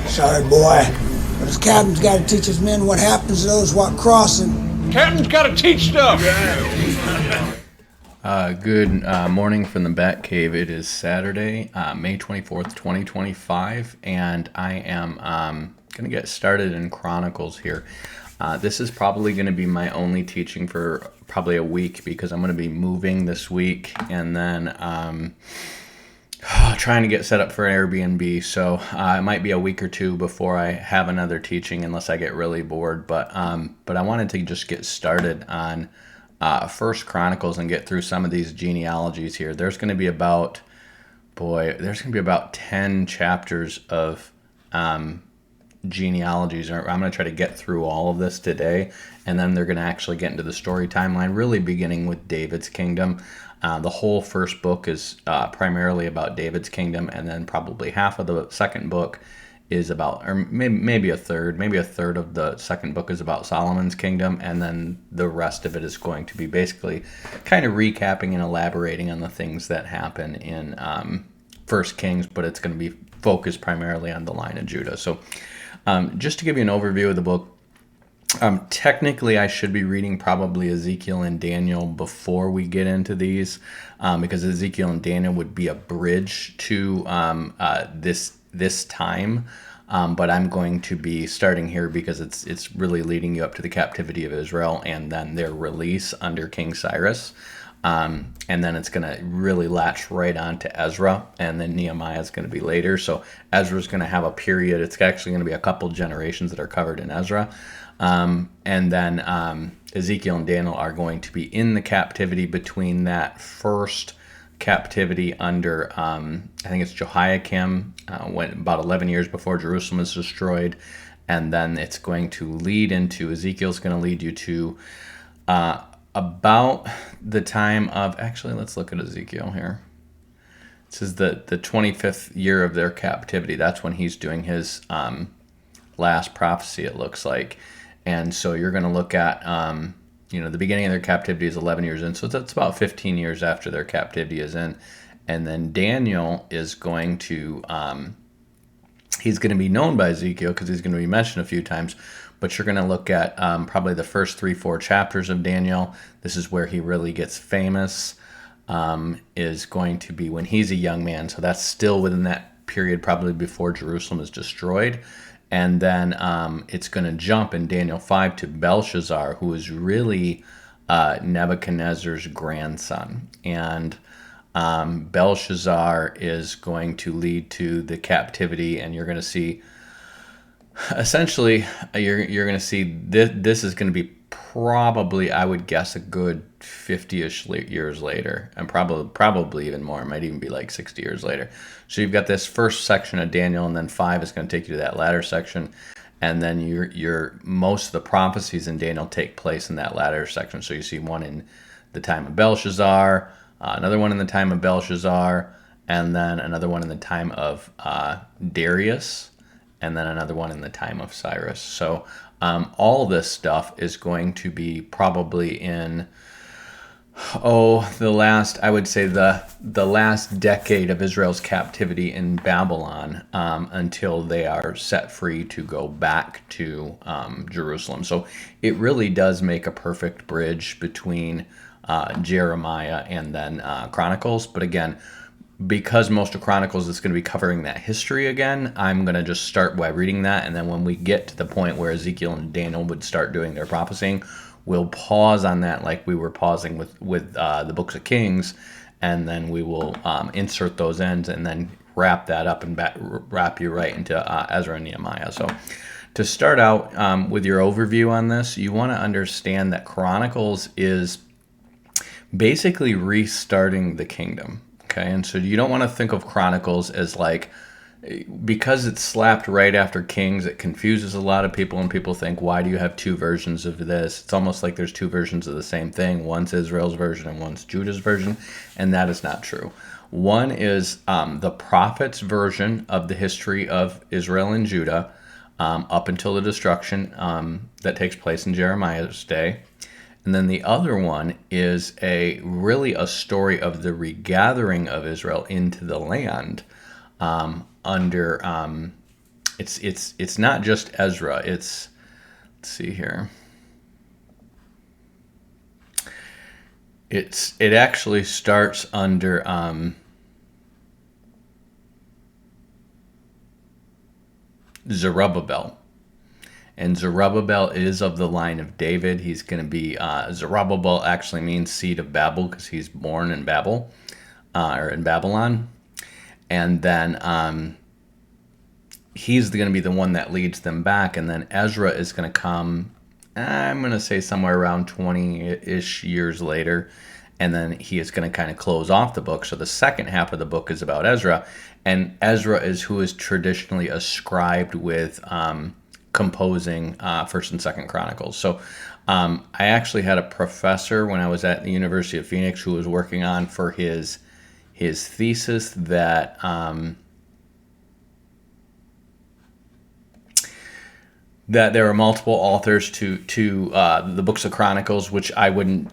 Sorry, boy, but his captain's got to teach his men what happens to those what crossing. Captain's got to teach stuff. Good morning from the Bat Cave. It is Saturday, May 24th, 2025, and I am going to get started in Chronicles here. This is probably going to be my only teaching for probably a week because I'm going to be moving this week and then trying to get set up for Airbnb. So it might be a week or two before I have another teaching unless I get really bored. But I wanted to just get started on First Chronicles and get through some of these genealogies here. There's going to be about 10 chapters of genealogies. I'm going to try to get through all of this today, and then they're going to actually get into the story timeline, really beginning with David's kingdom. The whole first book is primarily about David's kingdom, and then probably half of the second book is about, or maybe a third of the second book is about Solomon's kingdom, and then the rest of it is going to be basically kind of recapping and elaborating on the things that happen in First Kings, but it's going to be focused primarily on the line of Judah. So just to give you an overview of the book, technically I should be reading probably Ezekiel and Daniel before we get into these, because Ezekiel and Daniel would be a bridge to this time, but I'm going to be starting here because it's really leading you up to the captivity of Israel and then their release under King Cyrus, and then it's going to really latch right on to Ezra, and then Nehemiah is going to be later. So Ezra's going to have a period. It's actually going to be a couple generations that are covered in Ezra, and then Ezekiel and Daniel are going to be in the captivity between that first captivity under I think it's Jehoiakim, went about 11 years before Jerusalem is destroyed, and then it's going to lead into, Ezekiel's going to lead you to about the time of, actually let's look at Ezekiel here. This is the 25th year of their captivity. That's when he's doing his last prophecy, it looks like. And so you're going to look at the beginning of their captivity is 11 years in, so that's about 15 years after their captivity is in. And then Daniel is going to, he's going to be known by Ezekiel because he's going to be mentioned a few times, but you're going to look at probably the first 3-4 chapters of Daniel. This is where he really gets famous, is going to be when he's a young man, so that's still within that period, probably before Jerusalem is destroyed. And then it's going to jump in Daniel 5 to Belshazzar, who is really Nebuchadnezzar's grandson. And Belshazzar is going to lead to the captivity, and you're going to see, essentially, you're going to see this is going to be probably, I would guess, a good 50-ish years later, and probably even more. It might even be like 60 years later. So you've got this first section of Daniel, and then 5 is going to take you to that latter section, and then your most of the prophecies in Daniel take place in that latter section. So you see one in the time of Belshazzar, another one in the time of Belshazzar, and then another one in the time of Darius, and then another one in the time of Cyrus. So all this stuff is going to be probably in the last decade of Israel's captivity in Babylon, until they are set free to go back to Jerusalem. So it really does make a perfect bridge between Jeremiah and then Chronicles. But again, because most of Chronicles is going to be covering that history again, I'm going to just start by reading that, and then when we get to the point where Ezekiel and Daniel would start doing their prophesying, we'll pause on that like we were pausing with the books of Kings, and then we will insert those ends and then wrap that up and wrap you right into Ezra and Nehemiah. So to start out with your overview on this, you want to understand that Chronicles is basically restarting the kingdom. Okay, and so you don't want to think of Chronicles as like, because it's slapped right after Kings, it confuses a lot of people, and people think, why do you have two versions of this? It's almost like there's two versions of the same thing. One's Israel's version and one's Judah's version, and that is not true. One is the prophets' version of the history of Israel and Judah up until the destruction that takes place in Jeremiah's day. And then the other one is really a story of the regathering of Israel into the land under it's not just Ezra. Let's see here. It actually starts under Zerubbabel. And Zerubbabel is of the line of David. He's going to be, Zerubbabel actually means seed of Babel because he's born in Babel, or in Babylon. And then he's going to be the one that leads them back. And then Ezra is going to come, I'm going to say somewhere around 20-ish years later. And then he is going to kind of close off the book. So the second half of the book is about Ezra. And Ezra is who is traditionally ascribed with composing First and Second Chronicles. So I actually had a professor when I was at the University of Phoenix who was working on for his thesis that that there are multiple authors to the books of Chronicles, which I wouldn't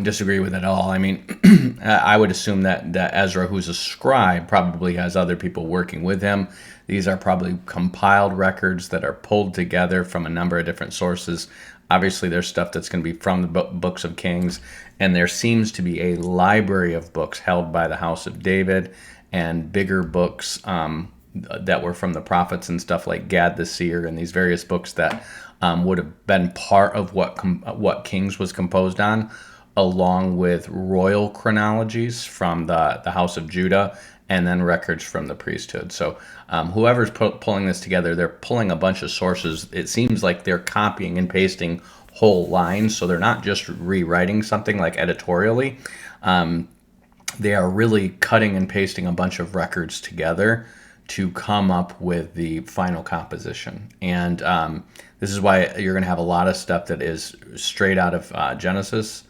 disagree with at all. I mean, I would assume that Ezra, who's a scribe, probably has other people working with him. These are probably compiled records that are pulled together from a number of different sources. Obviously, there's stuff that's going to be from the books of Kings, and there seems to be a library of books held by the House of David and bigger books that were from the prophets and stuff like Gad the Seer and these various books that would have been part of what Kings was composed on, along with royal chronologies from the House of Judah and then records from the priesthood. So whoever's pulling this together, they're pulling a bunch of sources. It seems like they're copying and pasting whole lines, so they're not just rewriting something like editorially. They are really cutting and pasting a bunch of records together to come up with the final composition. And this is why you're going to have a lot of stuff that is straight out of Genesis,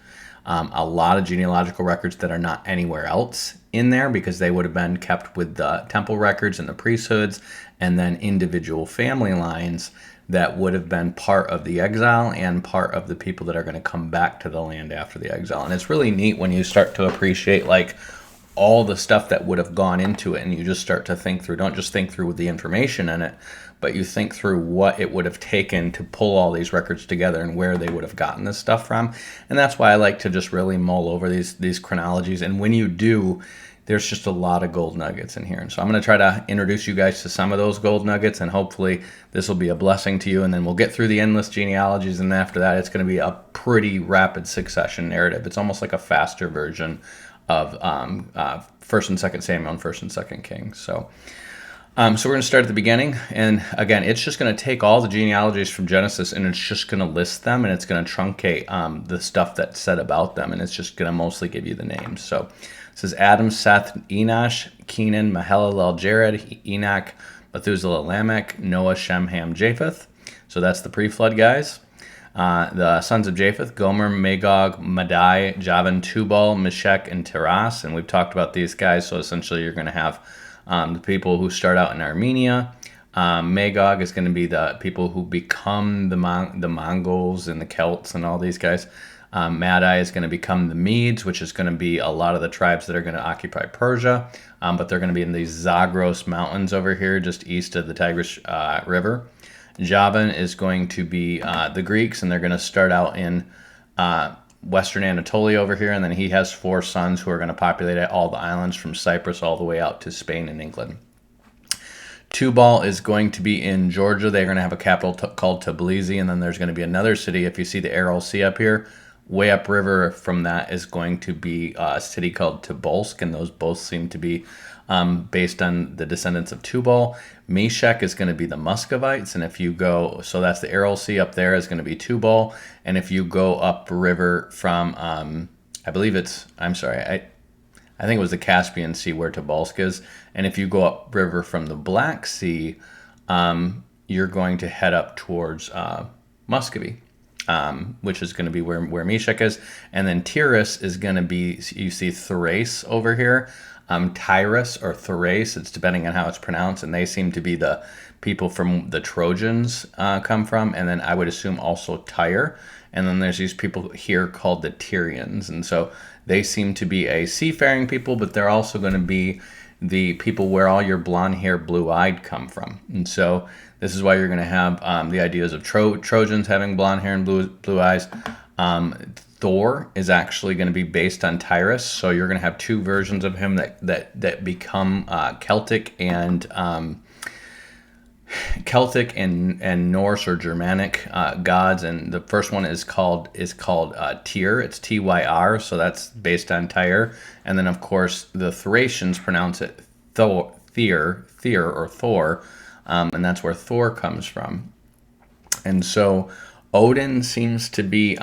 a lot of genealogical records that are not anywhere else in there because they would have been kept with the temple records and the priesthoods, and then individual family lines that would have been part of the exile and part of the people that are going to come back to the land after the exile. And it's really neat when you start to appreciate like all the stuff that would have gone into it, and you just start to think through, don't just think through with the information in it, but you think through what it would have taken to pull all these records together and where they would have gotten this stuff from. And that's why I like to just really mull over these chronologies. And when you do, there's just a lot of gold nuggets in here. And so I'm going to try to introduce you guys to some of those gold nuggets, and hopefully this will be a blessing to you. And then we'll get through the endless genealogies, and after that it's going to be a pretty rapid succession narrative. It's almost like a faster version of First and Second Samuel and First and Second Kings. So we're going to start at the beginning, and again, it's just going to take all the genealogies from Genesis, and it's just going to list them, and it's going to truncate the stuff that's said about them, and it's just going to mostly give you the names. So it says Adam, Seth, Enosh, Kenan, Mahalalel, Jared, Enoch, Methuselah, Lamech, Noah, Shem, Ham, Japheth. So that's the pre-flood guys. The sons of Japheth, Gomer, Magog, Madai, Javan, Tubal, Meshech, and Tiras. And we've talked about these guys, so essentially you're going to have the people who start out in Armenia. Magog is going to be the people who become the Mongols and the Celts and all these guys. Madai is going to become the Medes, which is going to be a lot of the tribes that are going to occupy Persia. But they're going to be in these Zagros mountains over here, just east of the Tigris River. Javan is going to be the Greeks, and they're going to start out in Western Anatolia over here, and then he has 4 sons who are going to populate all the islands from Cyprus all the way out to Spain and England. Tubal is going to be in Georgia. They're going to have a capital called Tbilisi, and then there's going to be another city. If you see the Aral Sea up here, way upriver from that is going to be a city called Tobolsk, and those both seem to be based on the descendants of Tubal. Meshech is going to be the Muscovites, and if you go, so that's the Aral Sea up there is going to be Tubal, and if you go up river from, I believe it's, I'm sorry, I think it was the Caspian Sea where Tobolsk is, and if you go up river from the Black Sea, you're going to head up towards Muscovy, which is going to be where Meshech is, and then Tiras is going to be, you see Thrace over here, Tyrus or Thrace, it's depending on how it's pronounced, and they seem to be the people from the Trojans come from, and then I would assume also Tyre, and then there's these people here called the Tyrians, and so they seem to be a seafaring people, but they're also going to be the people where all your blonde hair, blue eyed come from. And so this is why you're going to have the ideas of Trojans having blonde hair and blue eyes. Thor is actually going to be based on Tyrus, so you're going to have two versions of him that become Celtic and Norse or Germanic gods, and the first one is called Tyr. It's Tyr, so that's based on Tyre. And then of course the Thracians pronounce it Tyr or Thor, and that's where Thor comes from. And so Odin seems to be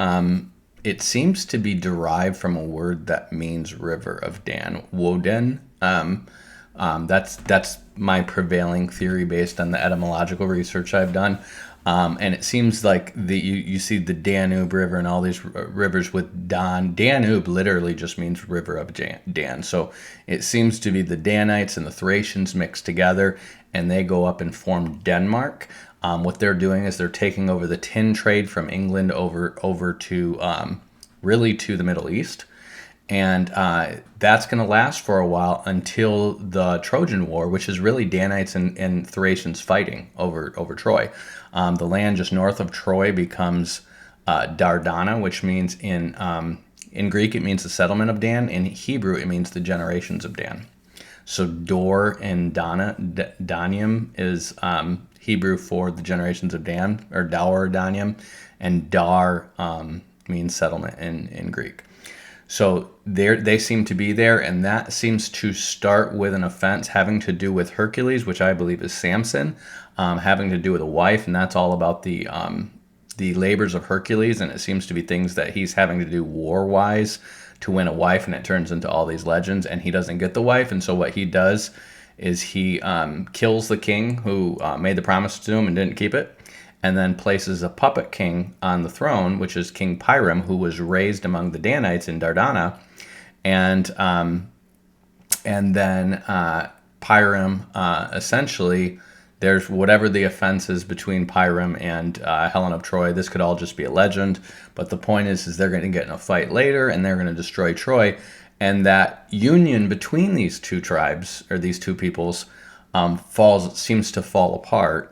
it seems to be derived from a word that means river of Dan, Woden. That's my prevailing theory based on the etymological research I've done. And it seems like you see the Danube River and all these rivers with Dan. Danube literally just means river of Dan. So it seems to be the Danites and the Thracians mixed together, and they go up and form Denmark. What they're doing is they're taking over the tin trade from England over to really to the Middle East. And that's going to last for a while until the Trojan War, which is really Danites and Thracians fighting over Troy. The land just north of Troy becomes Dardana, which means in Greek it means the settlement of Dan. In Hebrew it means the generations of Dan. So Dor and Danium is Hebrew for the generations of Dan, or Daur Danium, and Dar means settlement in Greek. So they seem to be there, and that seems to start with an offense having to do with Hercules, which I believe is Samson, having to do with a wife, and that's all about the labors of Hercules, and it seems to be things that he's having to do war-wise to win a wife, and it turns into all these legends, and he doesn't get the wife, and so what he does is he kills the king who made the promise to him and didn't keep it, and then places a puppet king on the throne, which is King Priam, who was raised among the Danites in Dardana, and then Priam essentially, there's whatever the offense is between Priam and Helen of Troy. This could all just be a legend, but the point is they're going to get in a fight later, and they're going to destroy Troy, and that union between these two tribes or these two peoples seems to fall apart.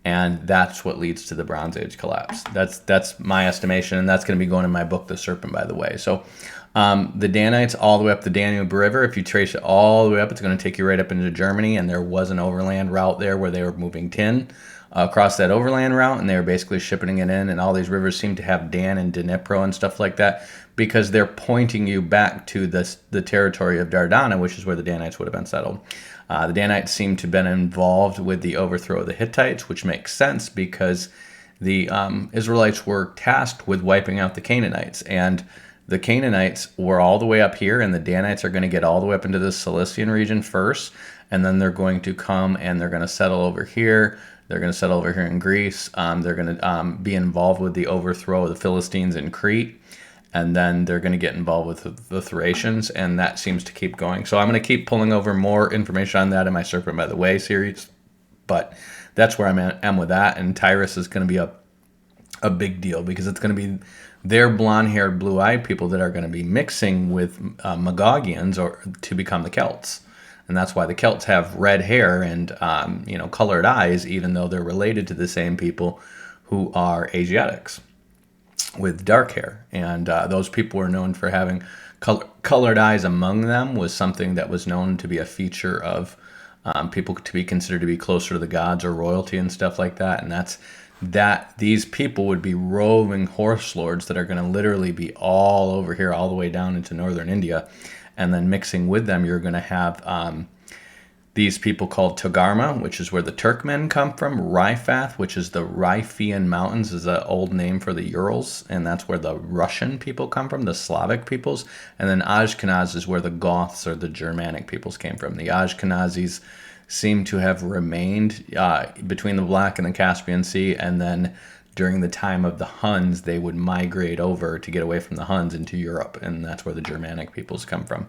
And that's what leads to the Bronze Age collapse. That's my estimation, and that's going to be going in my book, The Serpent, by the way. So the Danites all the way up the Danube River, if you trace it all the way up, it's going to take you right up into Germany, and there was an overland route there where they were moving tin across that overland route, and they were basically shipping it in, and all these rivers seem to have Dan and Dnipro and stuff like that because they're pointing you back to the territory of Dardana, which is where the Danites would have been settled. The Danites seem to have been involved with the overthrow of the Hittites, which makes sense because the Israelites were tasked with wiping out the Canaanites. And the Canaanites were all the way up here, and the Danites are going to get all the way up into the Cilician region first, and then they're going to come and they're going to settle over here. They're going to settle over here in Greece. They're going to be involved with the overthrow of the Philistines in Crete. And then they're going to get involved with the Thracians, and that seems to keep going. So I'm going to keep pulling over more information on that in my Serpent by the Way series. But that's where I am with that. And Tyrus is going to be a big deal because it's going to be their blonde-haired, blue-eyed people that are going to be mixing with Magogians or to become the Celts. And that's why the Celts have red hair and colored eyes, even though they're related to the same people who are Asiatics with dark hair. And those people were known for having colored eyes among them was something that was known to be a feature of people to be considered to be closer to the gods or royalty and stuff like that. And that's that these people would be roving horse lords that are going to literally be all over here, all the way down into northern India. And then mixing with them, you're going to have these people called Togarma, which is where the Turkmen come from. Raifath, which is the Riphean Mountains, is an old name for the Urals, and that's where the Russian people come from, the Slavic peoples. And then Ashkenaz is where the Goths or the Germanic peoples came from. The Ashkenazis seem to have remained between the Black and the Caspian Sea, and then during the time of the Huns, they would migrate over to get away from the Huns into Europe, and that's where the Germanic peoples come from.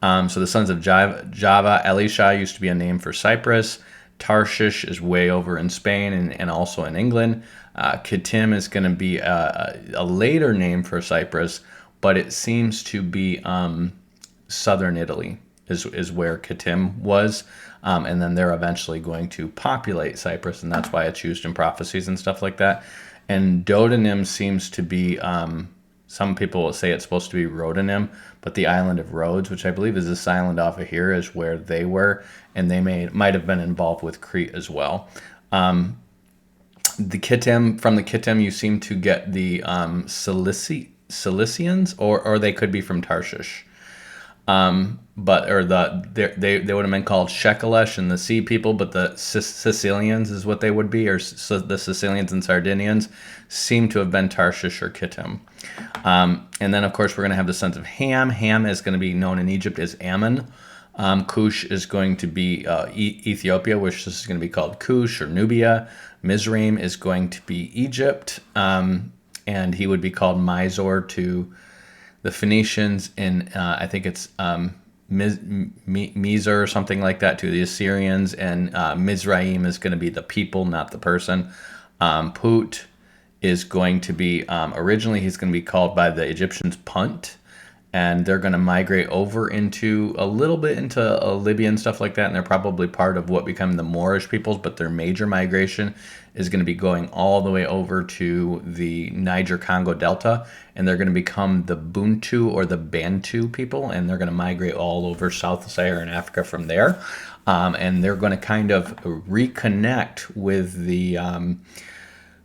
So the sons of Java, Elisha used to be a name for Cyprus. Tarshish is way over in Spain and also in England. Kittim is going to be a later name for Cyprus, but it seems to be southern Italy. is where Kittim was. And then they're eventually going to populate Cyprus, and that's why it's used in prophecies and stuff like that. And Dodonim seems to be, some people will say it's supposed to be Rhodonim, but the island of Rhodes, which I believe is this island off of here, is where they were, and they might have been involved with Crete as well. The Kittim, from the Kittim, you seem to get the Cilicians, or they could be from Tarshish. They would have been called Shekelesh and the sea people, but the Sicilians is what they would be, or the Sicilians and Sardinians seem to have been Tarshish or Kittim. And then, of course, we're going to have the sons of Ham. Ham is going to be known in Egypt as Ammon. Cush is going to be Ethiopia, which is going to be called Cush or Nubia. Mizraim is going to be Egypt, and he would be called Mizor to the Phoenicians, and I think it's Mizor or something like that to the Assyrians, and Mizraim is going to be the people, not the person. Put is going to be, originally he's going to be called by the Egyptians Punt, and they're going to migrate over into a little bit into Libya and stuff like that, and they're probably part of what become the Moorish peoples, but their major migration is going to be going all the way over to the Niger-Congo Delta, and they're going to become the Buntu or the Bantu people, and they're going to migrate all over South Saharan Africa from there, and they're going to kind of reconnect with the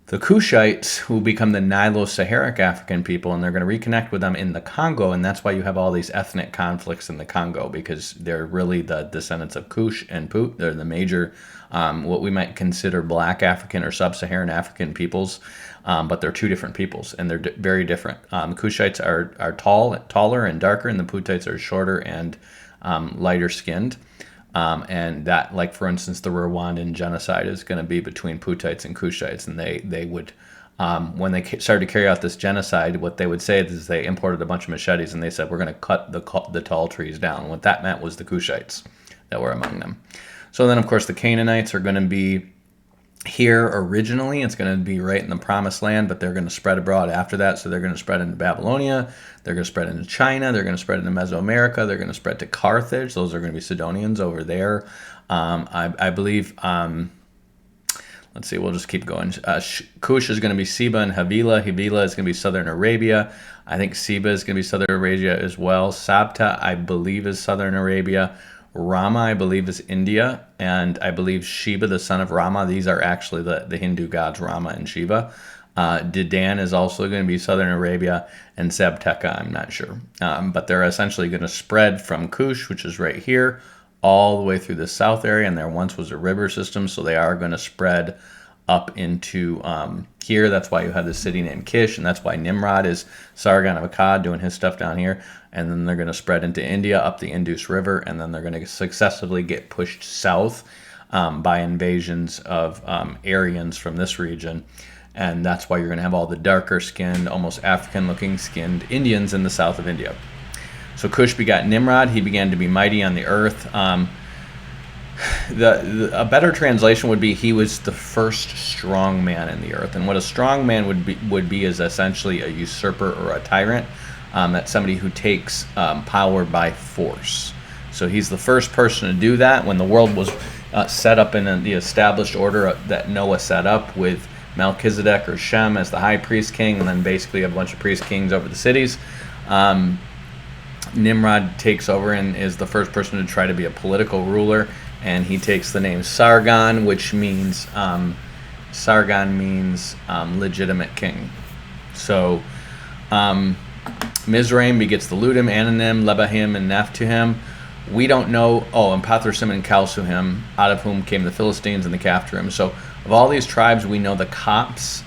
Kushites, who become the Nilo-Saharic African people, and they're going to reconnect with them in the Congo, and that's why you have all these ethnic conflicts in the Congo, because they're really the descendants of Kush and Put. They're the major, what we might consider black African or sub-Saharan African peoples, but they're two different peoples, and they're very different. The Kushites are taller and darker, and the Putites are shorter and lighter skinned. And that, like, for instance, the Rwandan genocide is going to be between Putites and Kushites. And they would, when they started to carry out this genocide, what they would say is they imported a bunch of machetes and they said, we're going to cut the tall trees down. What that meant was the Kushites that were among them. So then, of course, the Canaanites are going to be here originally. It's going to be right in the Promised Land, but they're going to spread abroad after that. So they're going to spread into Babylonia. They're going to spread into China. They're going to spread into Mesoamerica. They're going to spread to Carthage. Those are going to be Sidonians over there. I believe, let's see, we'll just keep going. Cush is going to be Seba and Havilah. Havilah is going to be southern Arabia. I think Seba is going to be southern Arabia as well. Sabta, I believe, is southern Arabia. Rama, I believe, is India, and I believe Shiva, the son of Rama, these are actually the Hindu gods Rama and Shiva. Dedan is also going to be southern Arabia, and Sabteka, I'm not sure. But they're essentially going to spread from Kush, which is right here, all the way through the south area, and there once was a river system, so they are going to spread up into here. That's why you have this city named Kish, and that's why Nimrod is Sargon of Akkad doing his stuff down here. And then they're going to spread into India up the Indus River, and then they're going to successively get pushed south by invasions of Aryans from this region. And that's why you're going to have all the darker skinned, almost African looking skinned Indians in the south of India. So Cush begot Nimrod. He began to be mighty on the earth. A better translation would be he was the first strong man in the earth. And what a strong man would be is essentially a usurper or a tyrant. That's somebody who takes power by force. So he's the first person to do that when the world was set up in the established order that Noah set up with Melchizedek or Shem as the high priest king, and then basically a bunch of priest kings over the cities. Nimrod takes over and is the first person to try to be a political ruler, and he takes the name Sargon, which means legitimate king. So Mizraim begets the Ludim, Ananim, Lebahim, and Naphtuhim. We don't know, and Pathrusim and Kalsuhim, out of whom came the Philistines and the Caphtorim. So of all these tribes, we know the Copts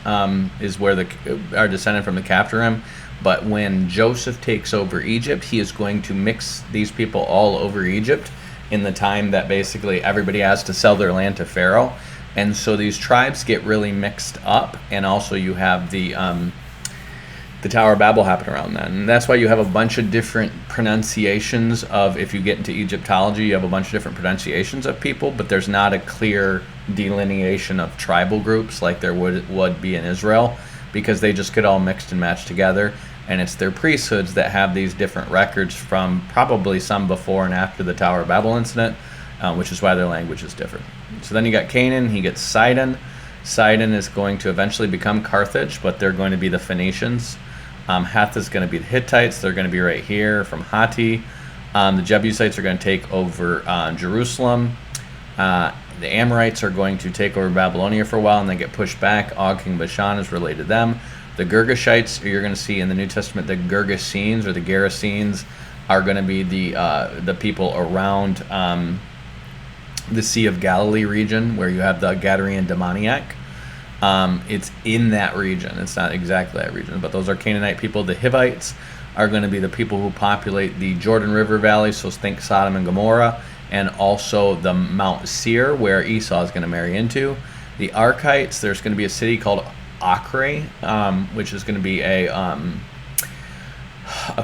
is where are descended from the Caphtorim. But when Joseph takes over Egypt, he is going to mix these people all over Egypt in the time that basically everybody has to sell their land to Pharaoh. And so these tribes get really mixed up, and also you have the Tower of Babel happen around then. And that's why you have a bunch of different pronunciations of, if you get into Egyptology, you have a bunch of different pronunciations of people, but there's not a clear delineation of tribal groups like there would be in Israel, because they just get all mixed and matched together. and it's their priesthoods that have these different records from probably some before and after the Tower of Babel incident, which is why their language is different. So then you got Canaan, he gets Sidon. Sidon is going to eventually become Carthage, but they're going to be the Phoenicians. Heth is going to be the Hittites. They're going to be right here from Hatti. The Jebusites are going to take over Jerusalem. The Amorites are going to take over Babylonia for a while and then get pushed back. Og, king Bashan, is related to them. The Girgashites, you're going to see in the New Testament, the Gergesenes or the Gerasenes are going to be the people around the Sea of Galilee region where you have the Gadarene demoniac. It's in that region. It's not exactly that region, but those are Canaanite people. The Hivites are going to be the people who populate the Jordan River Valley, so think Sodom and Gomorrah, and also the Mount Seir, where Esau is going to marry into. The Archites, there's going to be a city called Acre, which is going to be a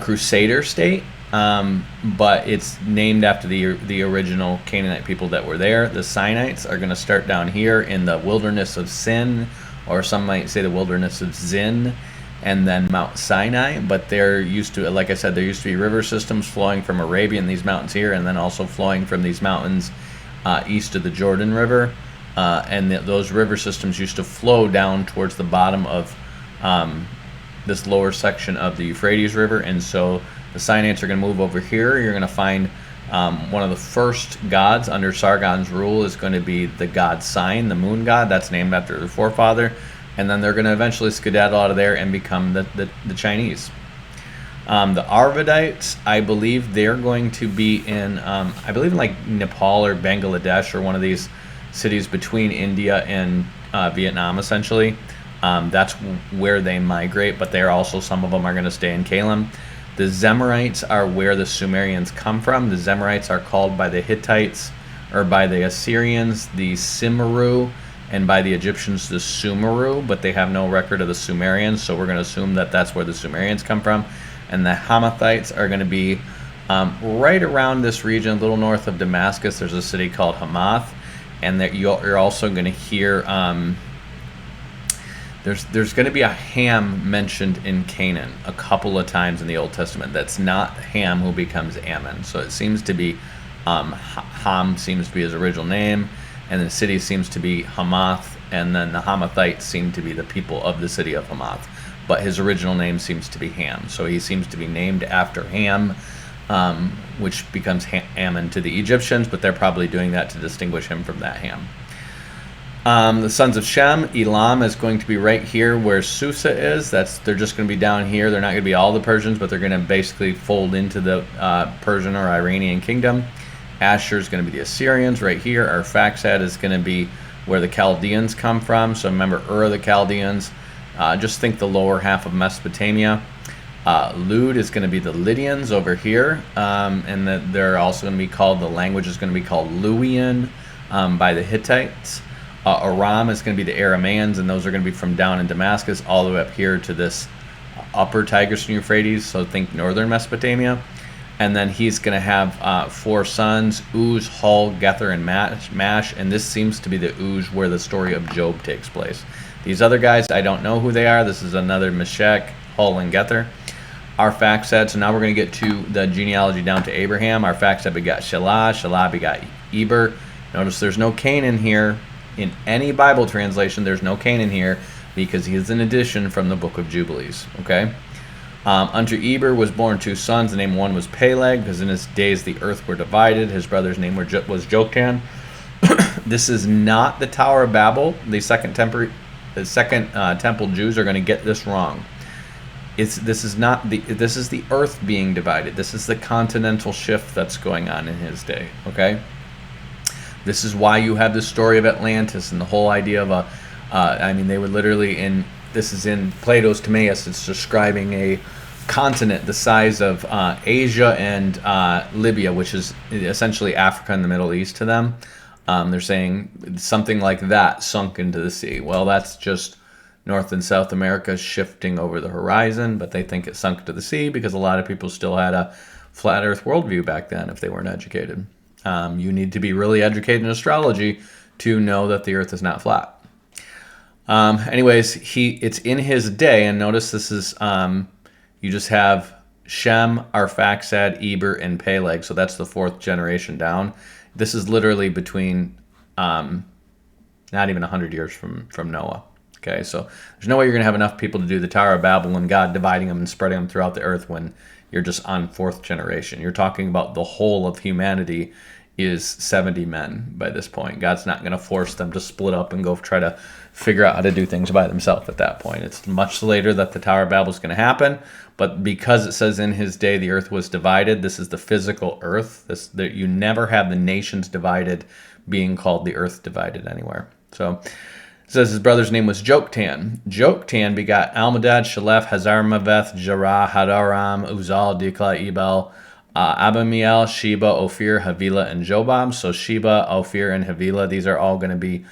crusader state, but it's named after the original Canaanite people that were there. The Sinites are going to start down here in the wilderness of Sin, or some might say the wilderness of Zin, and then Mount Sinai. But they're used to, like I said, there used to be river systems flowing from Arabia in these mountains here, and then also flowing from these mountains east of the Jordan River. And those river systems used to flow down towards the bottom of this lower section of the Euphrates River. And so the Sinites are going to move over here. You're going to find one of the first gods under Sargon's rule is going to be the god Sin, the moon god. That's named after their forefather. And then they're going to eventually skedaddle out of there and become the Chinese. The Arvadites, I believe they're going to be in, I believe in like Nepal or Bangladesh or one of these cities between India and Vietnam, essentially. That's where they migrate, but they're also, some of them are going to stay in Kalam. The Zemarites are where the Sumerians come from. The Zemarites are called by the Hittites, or by the Assyrians, the Simeru, and by the Egyptians, the Sumeru, but they have no record of the Sumerians, so we're going to assume that that's where the Sumerians come from. And the Hamathites are going to be right around this region, a little north of Damascus. There's a city called Hamath, and that you're also going to hear there's going to be a Ham mentioned in Canaan a couple of times in the Old Testament. That's not Ham who becomes Ammon. So it seems to be Ham seems to be his original name, and the city seems to be Hamath, and then the Hamathites seem to be the people of the city of Hamath. But his original name seems to be Ham. So he seems to be named after Ham, which becomes Ammon to the Egyptians, but they're probably doing that to distinguish him from that Ham. The sons of Shem, Elam is going to be right here where Susa is. They're just going to be down here. They're not going to be all the Persians, but they're going to basically fold into the Persian or Iranian kingdom. Asher is going to be the Assyrians right here. Arphaxad is going to be where the Chaldeans come from. So remember Ur of the Chaldeans. Just think the lower half of Mesopotamia. Lud is going to be the Lydians over here, and they're also going to be called, the language is going to be called Luwian by the Hittites. Aram is going to be the Arameans, and those are going to be from down in Damascus all the way up here to this upper Tigris and Euphrates, so think northern Mesopotamia. And then he's going to have 4 sons, Uz, Hul, Gether, and Mash, and this seems to be the Uz where the story of Job takes place. These other guys, I don't know who they are. This is another Meshech, Hul, and Gether. Arphaxad, so now we're going to get to the genealogy down to Abraham. Arphaxad begot Shelah, Shelah begot Eber. Notice there's no Canaan here. In any Bible translation, there's no Canaan here because he is an addition from the book of Jubilees. Okay? Unto Eber was born 2 sons. The name one was Peleg, because in his days the earth were divided. His brother's name was Joktan. This is not the Tower of Babel. The second temple Jews are going to get this wrong. This is the earth being divided. This is the continental shift that's going on in his day. Okay? This is why you have the story of Atlantis and the whole idea of they would literally, this is in Plato's Timaeus, it's describing a continent the size of Asia and Libya, which is essentially Africa and the Middle East to them. They're saying something like that sunk into the sea. Well, that's just North and South America shifting over the horizon, but they think it sunk to the sea because a lot of people still had a flat earth worldview back then if they weren't educated. You need to be really educated in astrology to know that the earth is not flat. Anyways, it's in his day, and notice this is, You just have Shem, Arphaxad, Eber, and Peleg. So that's the 4th generation down. This is literally between not even 100 years from Noah. Okay, so there's no way you're going to have enough people to do the Tower of Babel and God dividing them and spreading them throughout the earth when you're just on 4th generation. You're talking about the whole of humanity is 70 men by this point. God's not going to force them to split up and go try to figure out how to do things by themselves at that point. It's much later that the Tower of Babel is going to happen, but because it says in his day the earth was divided, this is the physical earth. You never have the nations divided being called the earth divided anywhere. So it says his brother's name was Joktan. Joktan begot Almadad, Shalef, Hazarmaveth, Jerah, Hadaram, Uzal, Dikla, Ebal, Abamiel, Sheba, Ophir, Havilah, and Jobab. So Sheba, Ophir, and Havilah, these are all going to be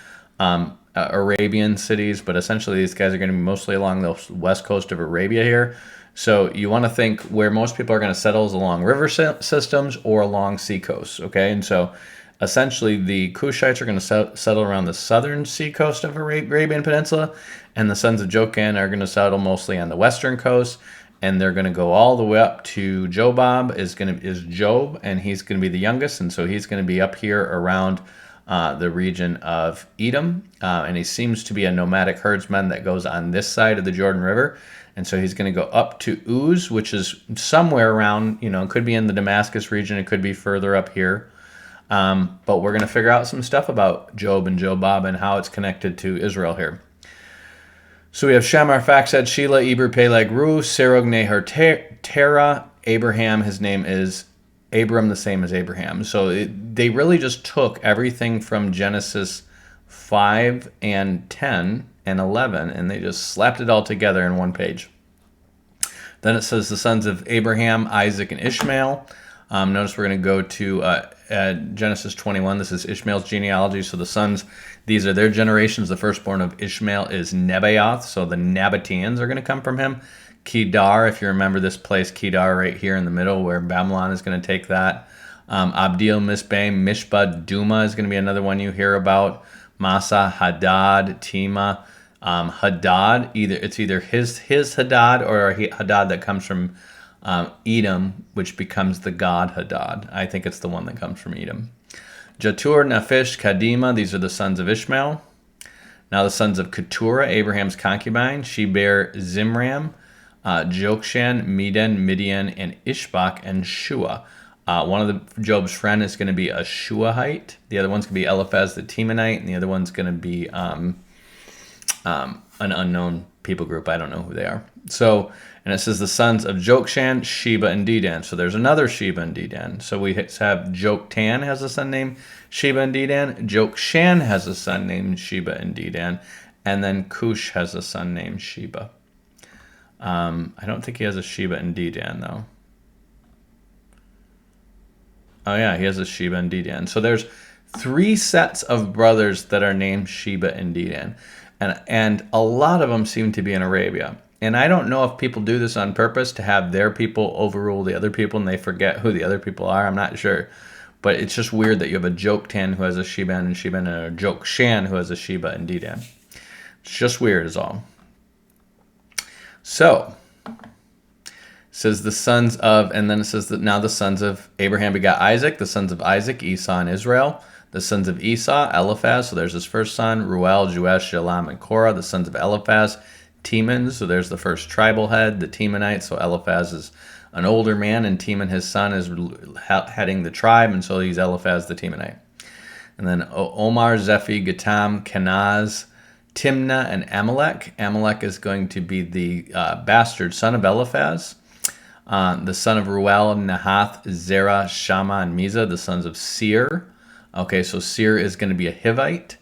Arabian cities, but essentially these guys are going to be mostly along the west coast of Arabia here. So you want to think where most people are going to settle is along river systems or along sea coasts, okay? And so essentially the Cushites are going to settle around the southern sea coast of Arabian Peninsula, and the sons of Jokan are going to settle mostly on the western coast. And they're going to go all the way up to Jobab is Job, and he's going to be the youngest, and so he's going to be up here around the region of Edom, and he seems to be a nomadic herdsman that goes on this side of the Jordan River, and so he's going to go up to Uz, which is somewhere around, it could be in the Damascus region, it could be further up here, but we're going to figure out some stuff about Job and Jobab and how it's connected to Israel here. So we have Shem, Arphaxad, Shelah, Eber, Peleg, Ru, Serug, Nahor, Terah, Abraham. His name is Abram, the same as Abraham. So they really just took everything from Genesis 5 and 10 and 11, and they just slapped it all together in one page. Then it says the sons of Abraham, Isaac, and Ishmael. Notice we're going to go to Genesis 21. This is Ishmael's genealogy. So the sons, these are their generations. The firstborn of Ishmael is Nebaioth. So the Nabateans are going to come from him. Kedar, if you remember this place, Kedar right here in the middle where Babylon is going to take that. Abdil, Misbaim, Mishpah, Duma is going to be another one you hear about. Masa, Hadad, Tema. Hadad, it's either his Hadad or a Hadad that comes from Edom, which becomes the god Hadad. I think it's the one that comes from Edom. Jatur, Naphish, Kadima, these are the sons of Ishmael. Now the sons of Keturah, Abraham's concubine, she bare Zimram, Jokshan, Medan, Midian, and Ishbak, and Shua. One of Job's friend is going to be a Shuahite. The other one's going to be Eliphaz the Temanite, and the other one's going to be an unknown people group. I don't know who they are. So, and it says the sons of Jokshan, Sheba, and Dedan. So there's another Sheba and Dedan. So we have Joktan has a son named Sheba and Dedan. Jokshan has a son named Sheba and Dedan. And then Cush has a son named Sheba. I don't think he has a Sheba and Dedan, though. Oh, yeah, he has a Sheba and Dedan. So there's 3 sets of brothers that are named Sheba and Dedan. And a lot of them seem to be in Arabia. And I don't know if people do this on purpose to have their people overrule the other people and they forget who the other people are. I'm not sure. But it's just weird that you have a Joktan who has a Sheba and Sheba and a Jokshan who has a Sheba and Dedan. It's just weird is all. So, it says the sons of, and then it says that now the sons of Abraham begot Isaac, the sons of Isaac, Esau and Israel. The sons of Esau, Eliphaz, so there's his first son, Ruel, Juesh, Shelam, and Korah. The sons of Eliphaz, Teman, so there's the first tribal head, the Temanite. So Eliphaz is an older man, and Teman, his son, is heading the tribe, and so he's Eliphaz the Temanite. And then Omar, Zephi, Gatam, Kenaz, Timnah, and Amalek. Amalek is going to be the bastard son of Eliphaz. The son of Ruel, Nahath, Zerah, Shammah, and Mizah, the sons of Seir. Okay, so Seir is going to be a Hivite.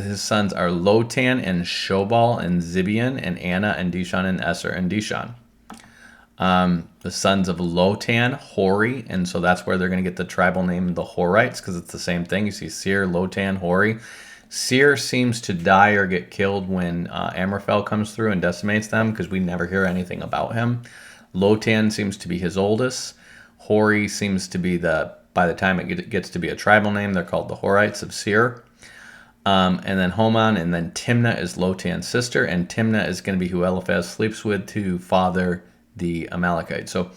His sons are Lotan and Shobal and Zibeon and Anna and Dishan and Esser and Dishan. The sons of Lotan, Hori, and so that's where they're going to get the tribal name, the Horites, because it's the same thing. You see Seir, Lotan, Hori. Seir seems to die or get killed when Amraphel comes through and decimates them, because we never hear anything about him. Lotan seems to be his oldest. Hori seems to be by the time it gets to be a tribal name, they're called the Horites of Seir. And then Homan, and then Timnah is Lotan's sister, and Timnah is going to be who Eliphaz sleeps with to father the Amalekites. So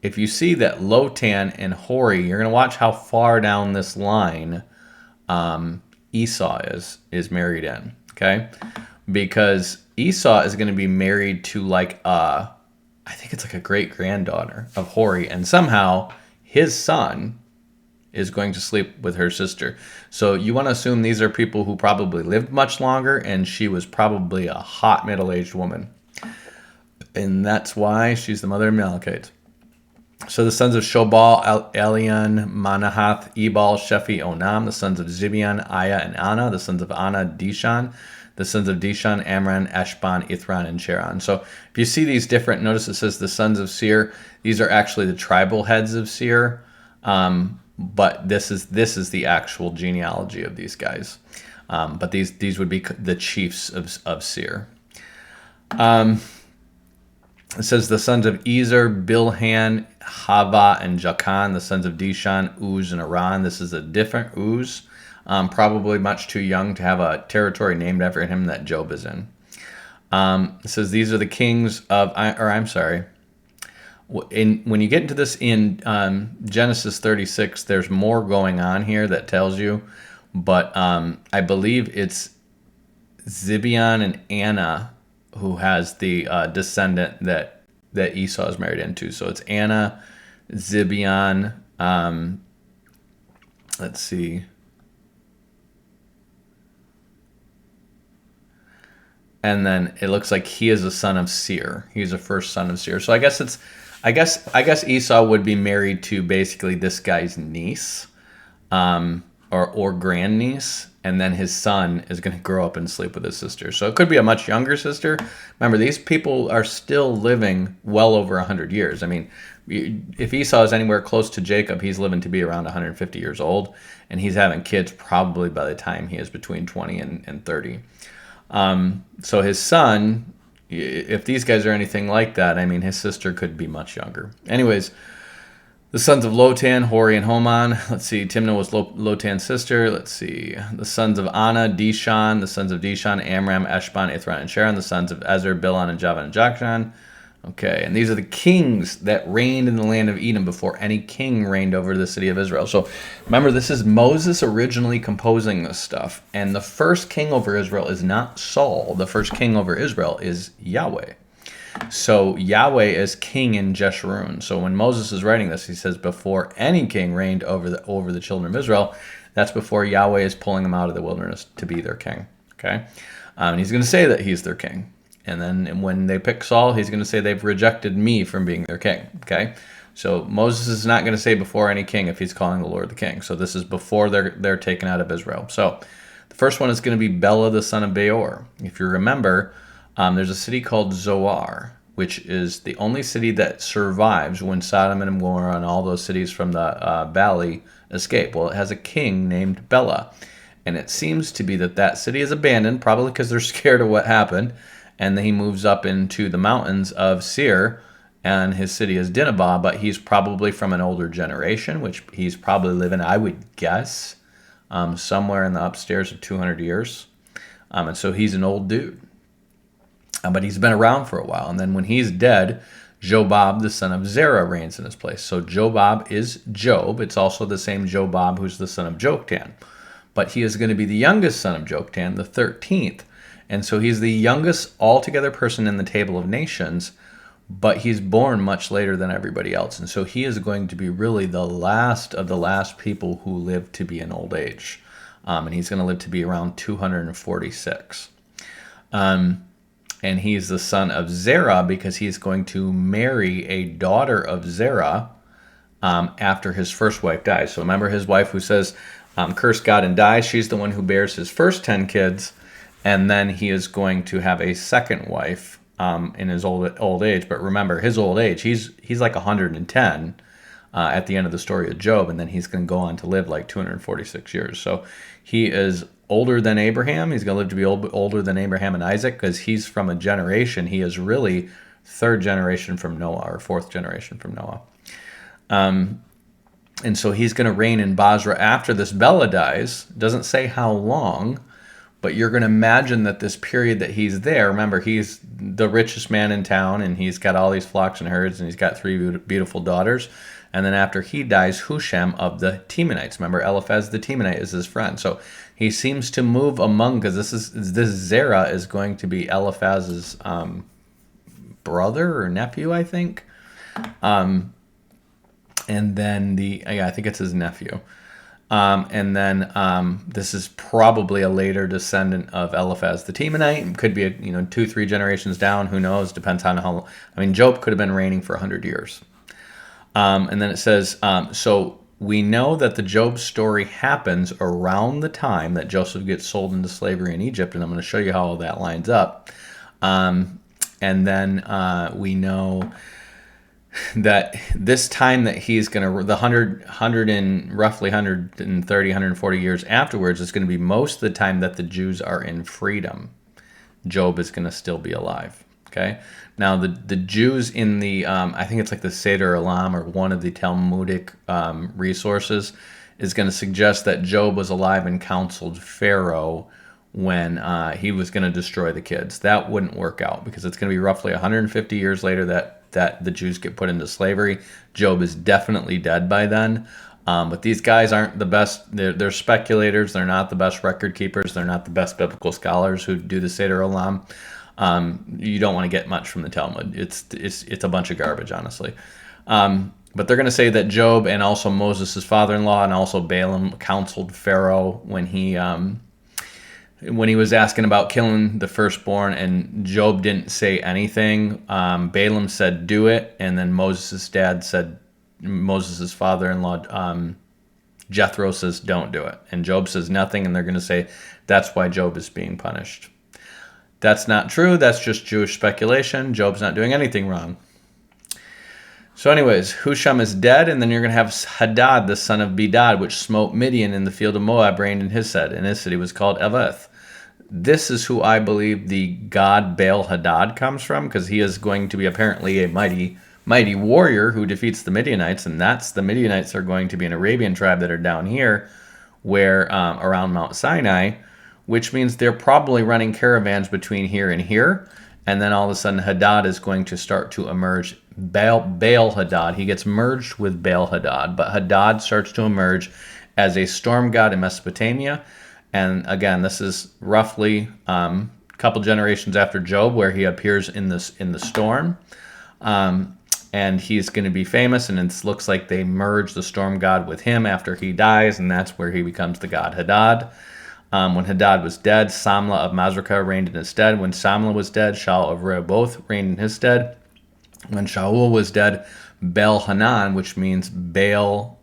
if you see that Lotan and Hori, you're going to watch how far down this line Esau is married in, okay? Because Esau is going to be married to like I think it's like a great granddaughter of Hori, and somehow his son is going to sleep with her sister. So you want to assume these are people who probably lived much longer, and she was probably a hot middle-aged woman. And that's why she's the mother of Amalekites. So the sons of Shobal, Elian, Manahath, Ebal, Shephi, Onam. The sons of Zibeon, Aya, and Anna. The sons of Anna, Dishan. The sons of Dishan, Amram, Eshban, Ithran, and Cheran. So if you see these different, notice it says the sons of Seir. These are actually the tribal heads of Seir. But this is the actual genealogy of these guys. But these would be the chiefs of Seir. It says the sons of Ezer, Bilhan, Hava, and Jakan. The sons of Dishan, Uz, and Aran. This is a different Uz. Probably much too young to have a territory named after him that Job is in. It says these are the kings of, when you get into this in Genesis 36, there's more going on here that tells you, but I believe it's Zibeon and Anna who has the descendant that Esau is married into. So it's Anna, Zibeon, let's see. And then it looks like he is a son of Seir. He's a first son of Seir. So I guess Esau would be married to basically this guy's niece, or grandniece, and then his son is going to grow up and sleep with his sister. So it could be a much younger sister. Remember, these people are still living well over 100 years. I mean, if Esau is anywhere close to Jacob, he's living to be around 150 years old, and he's having kids probably by the time he is between 20 and 30. So his son, if these guys are anything like that, I mean, his sister could be much younger. Anyways, the sons of Lotan, Hori, and Homan. Let's see, Timnah was Lotan's sister. Let's see, the sons of Anna, Dishan. The sons of Dishan, Amram, Eshban, Ithran, and Sharon. The sons of Ezer, Bilhan, and Javan, and Jokshan. Okay, and these are the kings that reigned in the land of Edom before any king reigned over the city of Israel. So remember, this is Moses originally composing this stuff. And the first king over Israel is not Saul. The first king over Israel is Yahweh. So Yahweh is king in Jeshurun. So when Moses is writing this, he says before any king reigned over the children of Israel, that's before Yahweh is pulling them out of the wilderness to be their king. Okay, and he's going to say that he's their king. And then when they pick Saul, he's going to say they've rejected me from being their king. Okay, so Moses is not going to say before any king if he's calling the Lord the king. So this is before they're taken out of Israel. So the first one is going to be Bela the son of Beor. If you remember, there's a city called Zoar, which is the only city that survives when Sodom and Gomorrah and all those cities from the valley escape. Well, it has a king named Bela. And it seems to be that city is abandoned, probably because they're scared of what happened. And then he moves up into the mountains of Seir, and his city is Dinhabah, but he's probably from an older generation, which he's probably living, I would guess, somewhere in the upstairs of 200 years. And so he's an old dude. But he's been around for a while. And then when he's dead, Jobab, the son of Zerah, reigns in his place. So Jobab is Job. It's also the same Jobab who's the son of Joktan. But he is going to be the youngest son of Joktan, the 13th. And so he's the youngest altogether person in the table of nations, but he's born much later than everybody else. And so he is going to be really the last of the last people who live to be in old age. And he's going to live to be around 246. And he's the son of Zerah because he's going to marry a daughter of Zerah after his first wife dies. So remember his wife who says, curse God and die. She's the one who bears his first 10 kids. And then he is going to have a second wife in his old age. But remember, his old age, he's like 110 at the end of the story of Job. And then he's going to go on to live like 246 years. So he is older than Abraham. He's going to live to be older than Abraham and Isaac because he's from a generation. He is really third generation from Noah or fourth generation from Noah. And so he's going to reign in Basra after this Bela dies. Doesn't say how long. But you're going to imagine that this period that he's there, remember, he's the richest man in town, and he's got all these flocks and herds, and he's got 3 beautiful daughters. And then after he dies, Husham of the Temanites. Remember, Eliphaz the Temanite is his friend. So he seems to move among, because this Zerah is going to be Eliphaz's brother or nephew, I think. And then I think it's his nephew. And then this is probably a later descendant of Eliphaz the Temanite. Could be 2-3 generations down. Who knows? Depends on how. I mean, Job could have been reigning for 100 years. And then it says, so we know that the Job story happens around the time that Joseph gets sold into slavery in Egypt, and I'm going to show you how all that lines up. And then we know that this time that he's going to, the roughly 130, 140 years afterwards, is going to be most of the time that the Jews are in freedom. Job is going to still be alive. Okay. Now the Jews in the, I think it's like the Seder Olam, or one of the Talmudic resources, is going to suggest that Job was alive and counseled Pharaoh when he was going to destroy the kids. That wouldn't work out, because it's going to be roughly 150 years later that the Jews get put into slavery. Job is definitely dead by then. But these guys aren't the best. They're speculators. They're not the best record keepers. They're not the best biblical scholars who do the Seder Olam. You don't want to get much from the Talmud. It's a bunch of garbage, honestly. But they're going to say that Job and also Moses' father-in-law and also Balaam counseled Pharaoh when he was asking about killing the firstborn, and Job didn't say anything. Balaam said, do it. And then Moses' father-in-law, Jethro, says, don't do it. And Job says nothing, and they're going to say that's why Job is being punished. That's not true. That's just Jewish speculation. Job's not doing anything wrong. So anyways, Husham is dead, and then you're going to have Hadad, the son of Bedad, which smote Midian in the field of Moab, reigned in his stead, and his city was called Aveth. This is who I believe the god Baal-Hadad comes from, because he is going to be apparently a mighty warrior who defeats the Midianites, and the Midianites are going to be an Arabian tribe that are down here, where around Mount Sinai, which means they're probably running caravans between here and here, and then all of a sudden Hadad is going to start to emerge. Baal-Hadad, he gets merged with Baal-Hadad, but Hadad starts to emerge as a storm god in Mesopotamia. And again, this is roughly a couple generations after Job, where he appears in the storm. And he's going to be famous, and it looks like they merge the storm god with him after he dies, and that's where he becomes the god Hadad. When Hadad was dead, Samlah of Masrekah reigned in his stead. When Samlah was dead, Shaul of Rehoboth reigned in his stead. When Shaul was dead, Baal-Hanan, which means Baal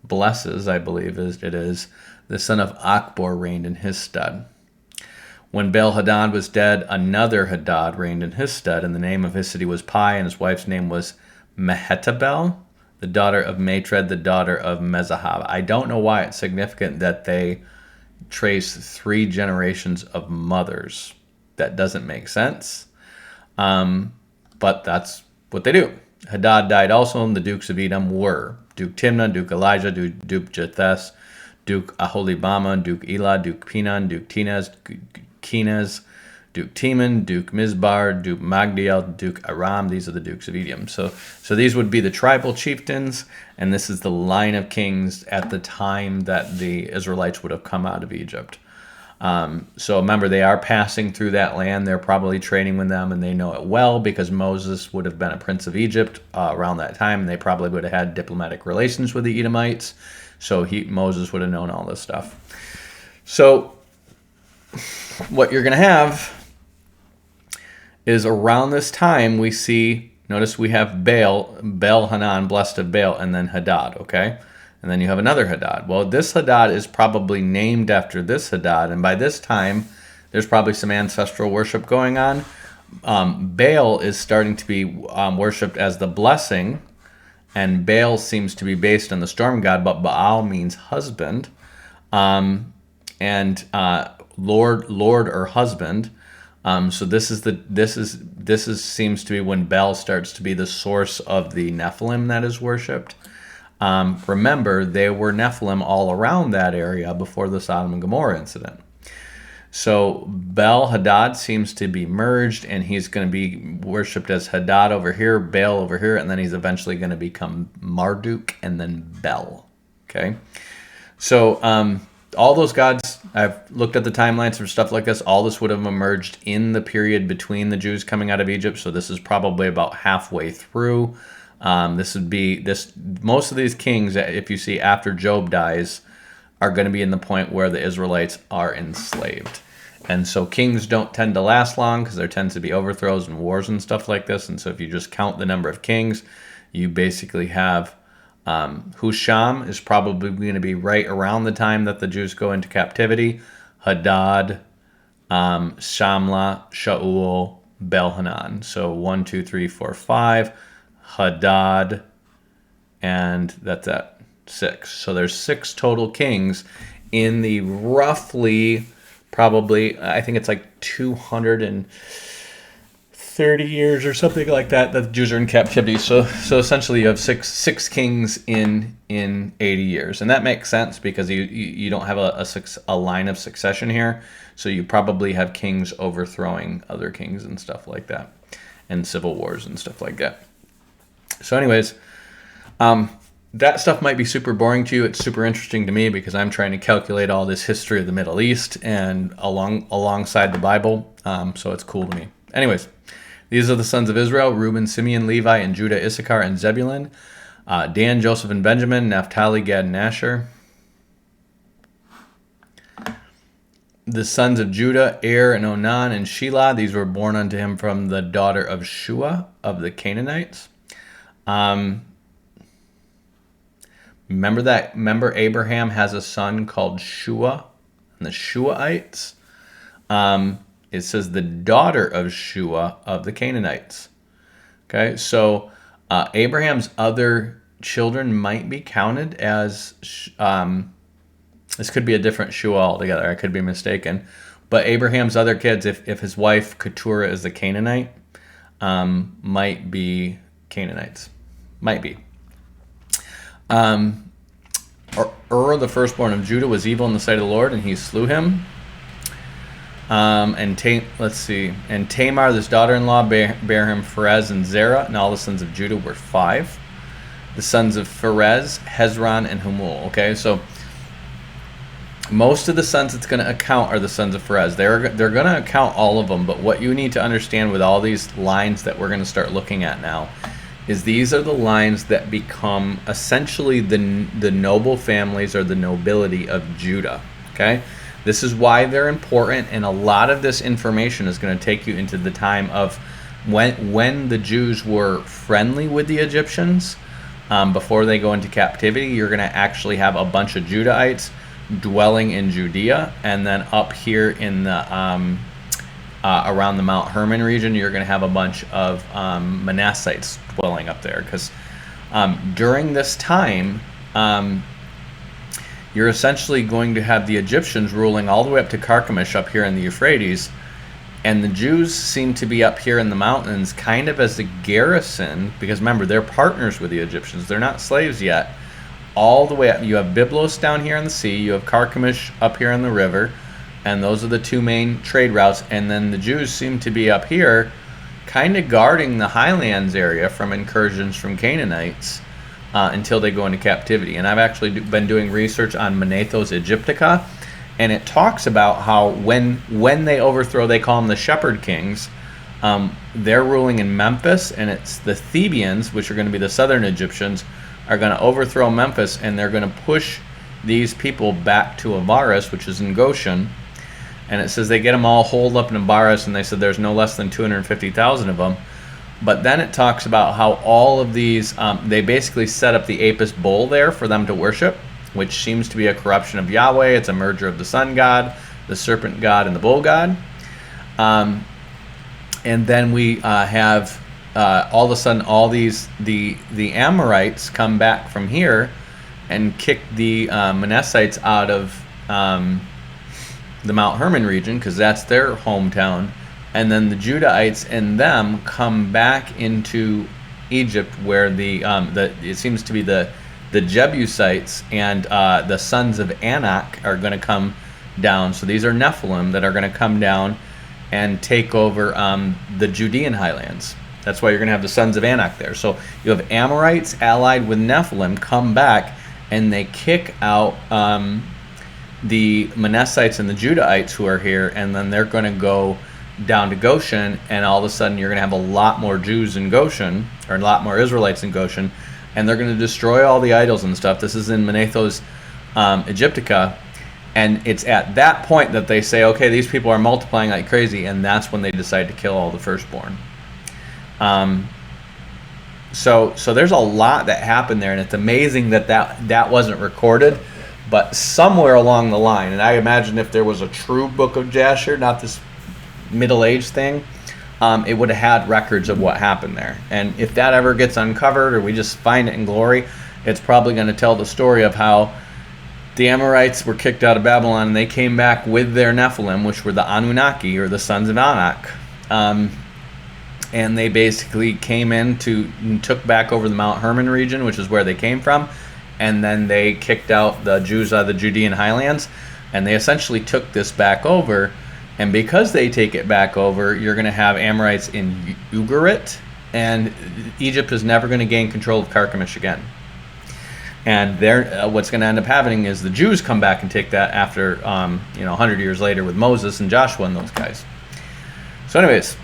blesses, I believe it is, the son of Akbor, reigned in his stead. When Baal-Hadad was dead, another Hadad reigned in his stead, and the name of his city was Pai, and his wife's name was Mehetabel, the daughter of Mid-Trib, the daughter of Mezahab. I don't know why it's significant that they trace 3 generations of mothers. That doesn't make sense. But that's what they do. Hadad died also, and the dukes of Edom were Duke Timnah, Duke Elijah, Duke Jethes, Duke Aholibama, Duke Elah, Duke Pinan, Duke Kenaz, Duke Teman, Duke Mizbar, Duke Magdiel, Duke Aram. These are the dukes of Edom. So these would be the tribal chieftains, and this is the line of kings at the time that the Israelites would have come out of Egypt. So remember, they are passing through that land. They're probably trading with them, and they know it well because Moses would have been a prince of Egypt around that time, and they probably would have had diplomatic relations with the Edomites. So Moses would have known all this stuff. So what you're going to have is around this time we see, notice we have Baal-Hanan, blessed of Baal, and then Hadad, okay? And then you have another Hadad. Well, this Hadad is probably named after this Hadad, and by this time, there's probably some ancestral worship going on. Baal is starting to be worshipped as the blessing, and Baal seems to be based on the storm god, but Baal means husband, and Lord or husband. So this seems to be when Baal starts to be the source of the Nephilim that is worshipped. Remember, there were Nephilim all around that area before the Sodom and Gomorrah incident. So Bel-Hadad seems to be merged, and he's going to be worshipped as Hadad over here, Baal over here, and then he's eventually going to become Marduk and then Bel. Okay? So all those gods, I've looked at the timelines for stuff like this. All this would have emerged in the period between the Jews coming out of Egypt. So this is probably about halfway through. This would be this. Most of these kings, if you see after Job dies, are going to be in the point where the Israelites are enslaved. And so kings don't tend to last long because there tends to be overthrows and wars and stuff like this. And so if you just count the number of kings, you basically have Husham is probably going to be right around the time that the Jews go into captivity. Hadad, Shamla, Shaul, Bel-Hanan. So 1, 2, 3, 4, 5. Hadad, and that's at 6. So there's 6 total kings in the roughly, probably, I think it's like 230 years or something like that the Jews are in captivity. So essentially you have six kings in 80 years, and that makes sense because you don't have a line of succession here. So you probably have kings overthrowing other kings and stuff like that, and civil wars and stuff like that. So anyways, that stuff might be super boring to you. It's super interesting to me because I'm trying to calculate all this history of the Middle East and alongside the Bible. So it's cool to me. Anyways, these are the sons of Israel: Reuben, Simeon, Levi, and Judah, Issachar, and Zebulun. Dan, Joseph, and Benjamin, Naphtali, Gad, and Asher. The sons of Judah: Er, and Onan, and Shelah. These were born unto him from the daughter of Shua of the Canaanites. Remember Abraham has a son called Shua, and the Shuaites. It says the daughter of Shua of the Canaanites. Okay, so Abraham's other children might be counted as, this could be a different Shua altogether, I could be mistaken, but Abraham's other kids, if his wife Keturah is the Canaanite, might be Canaanites. Might be. The firstborn of Judah, was evil in the sight of the Lord, and he slew him. And Tamar, this daughter-in-law, bare him Pharez and Zerah, and all the sons of Judah were 5. The sons of Pharez, Hezron, and Hamul. Okay, so most of the sons it's going to account are the sons of Pharez. They're going to account all of them, but what you need to understand with all these lines that we're going to start looking at now is these are the lines that become essentially the noble families or the nobility of Judah. Okay, this is why they're important, and a lot of this information is going to take you into the time of when the Jews were friendly with the Egyptians before they go into captivity. You're going to actually have a bunch of Judahites dwelling in Judea, and then up here in the around the Mount Hermon region, you're going to have a bunch of Manassites dwelling up there, because during this time, you're essentially going to have the Egyptians ruling all the way up to Carchemish up here in the Euphrates, and the Jews seem to be up here in the mountains kind of as a garrison, because remember, they're partners with the Egyptians. They're not slaves yet. All the way up, you have Byblos down here in the sea, you have Carchemish up here in the river, and those are the 2 main trade routes. And then the Jews seem to be up here kind of guarding the highlands area from incursions from Canaanites until they go into captivity. And I've actually been doing research on Manethos Aegyptica, and it talks about how when they overthrow, they call them the shepherd kings, they're ruling in Memphis, and it's the Thebians, which are going to be the southern Egyptians, are going to overthrow Memphis, and they're going to push these people back to Avaris, which is in Goshen. And it says they get them all holed up in Avaris, and they said there's no less than 250,000 of them. But then it talks about how all of these, they basically set up the Apis bull there for them to worship, which seems to be a corruption of Yahweh. It's a merger of the sun god, the serpent god, and the bull god. And then we have all of a sudden all these the Amorites come back from here and kick the Manassites out of the Mount Hermon region, because that's their hometown, and then the Judahites and them come back into Egypt, where it seems to be the Jebusites and the sons of Anak are going to come down. So these are Nephilim that are going to come down and take over the Judean highlands. That's why you're going to have the sons of Anak there. So you have Amorites allied with Nephilim come back, and they kick out the Manassites and the Judahites who are here, and then they're going to go down to Goshen, and all of a sudden you're going to have a lot more Jews in Goshen, or a lot more Israelites in Goshen, and they're going to destroy all the idols and stuff. This is in Manetho's Egyptica, and it's at that point that they say, okay, these people are multiplying like crazy, and that's when they decide to kill all the firstborn. So there's a lot that happened there, and it's amazing that wasn't recorded, but somewhere along the line, and I imagine if there was a true book of Jasher, not this middle-aged thing, it would have had records of what happened there. And if that ever gets uncovered, or we just find it in glory, it's probably going to tell the story of how the Amorites were kicked out of Babylon, and they came back with their Nephilim, which were the Anunnaki, or the sons of Anak. And they basically came in and took back over the Mount Hermon region, which is where they came from, and then they kicked out the Jews out of the Judean highlands, and they essentially took this back over. And because they take it back over, you're going to have Amorites in Ugarit, and Egypt is never going to gain control of Carchemish again. And what's going to end up happening is the Jews come back and take that after 100 years later with Moses and Joshua and those guys. So anyways,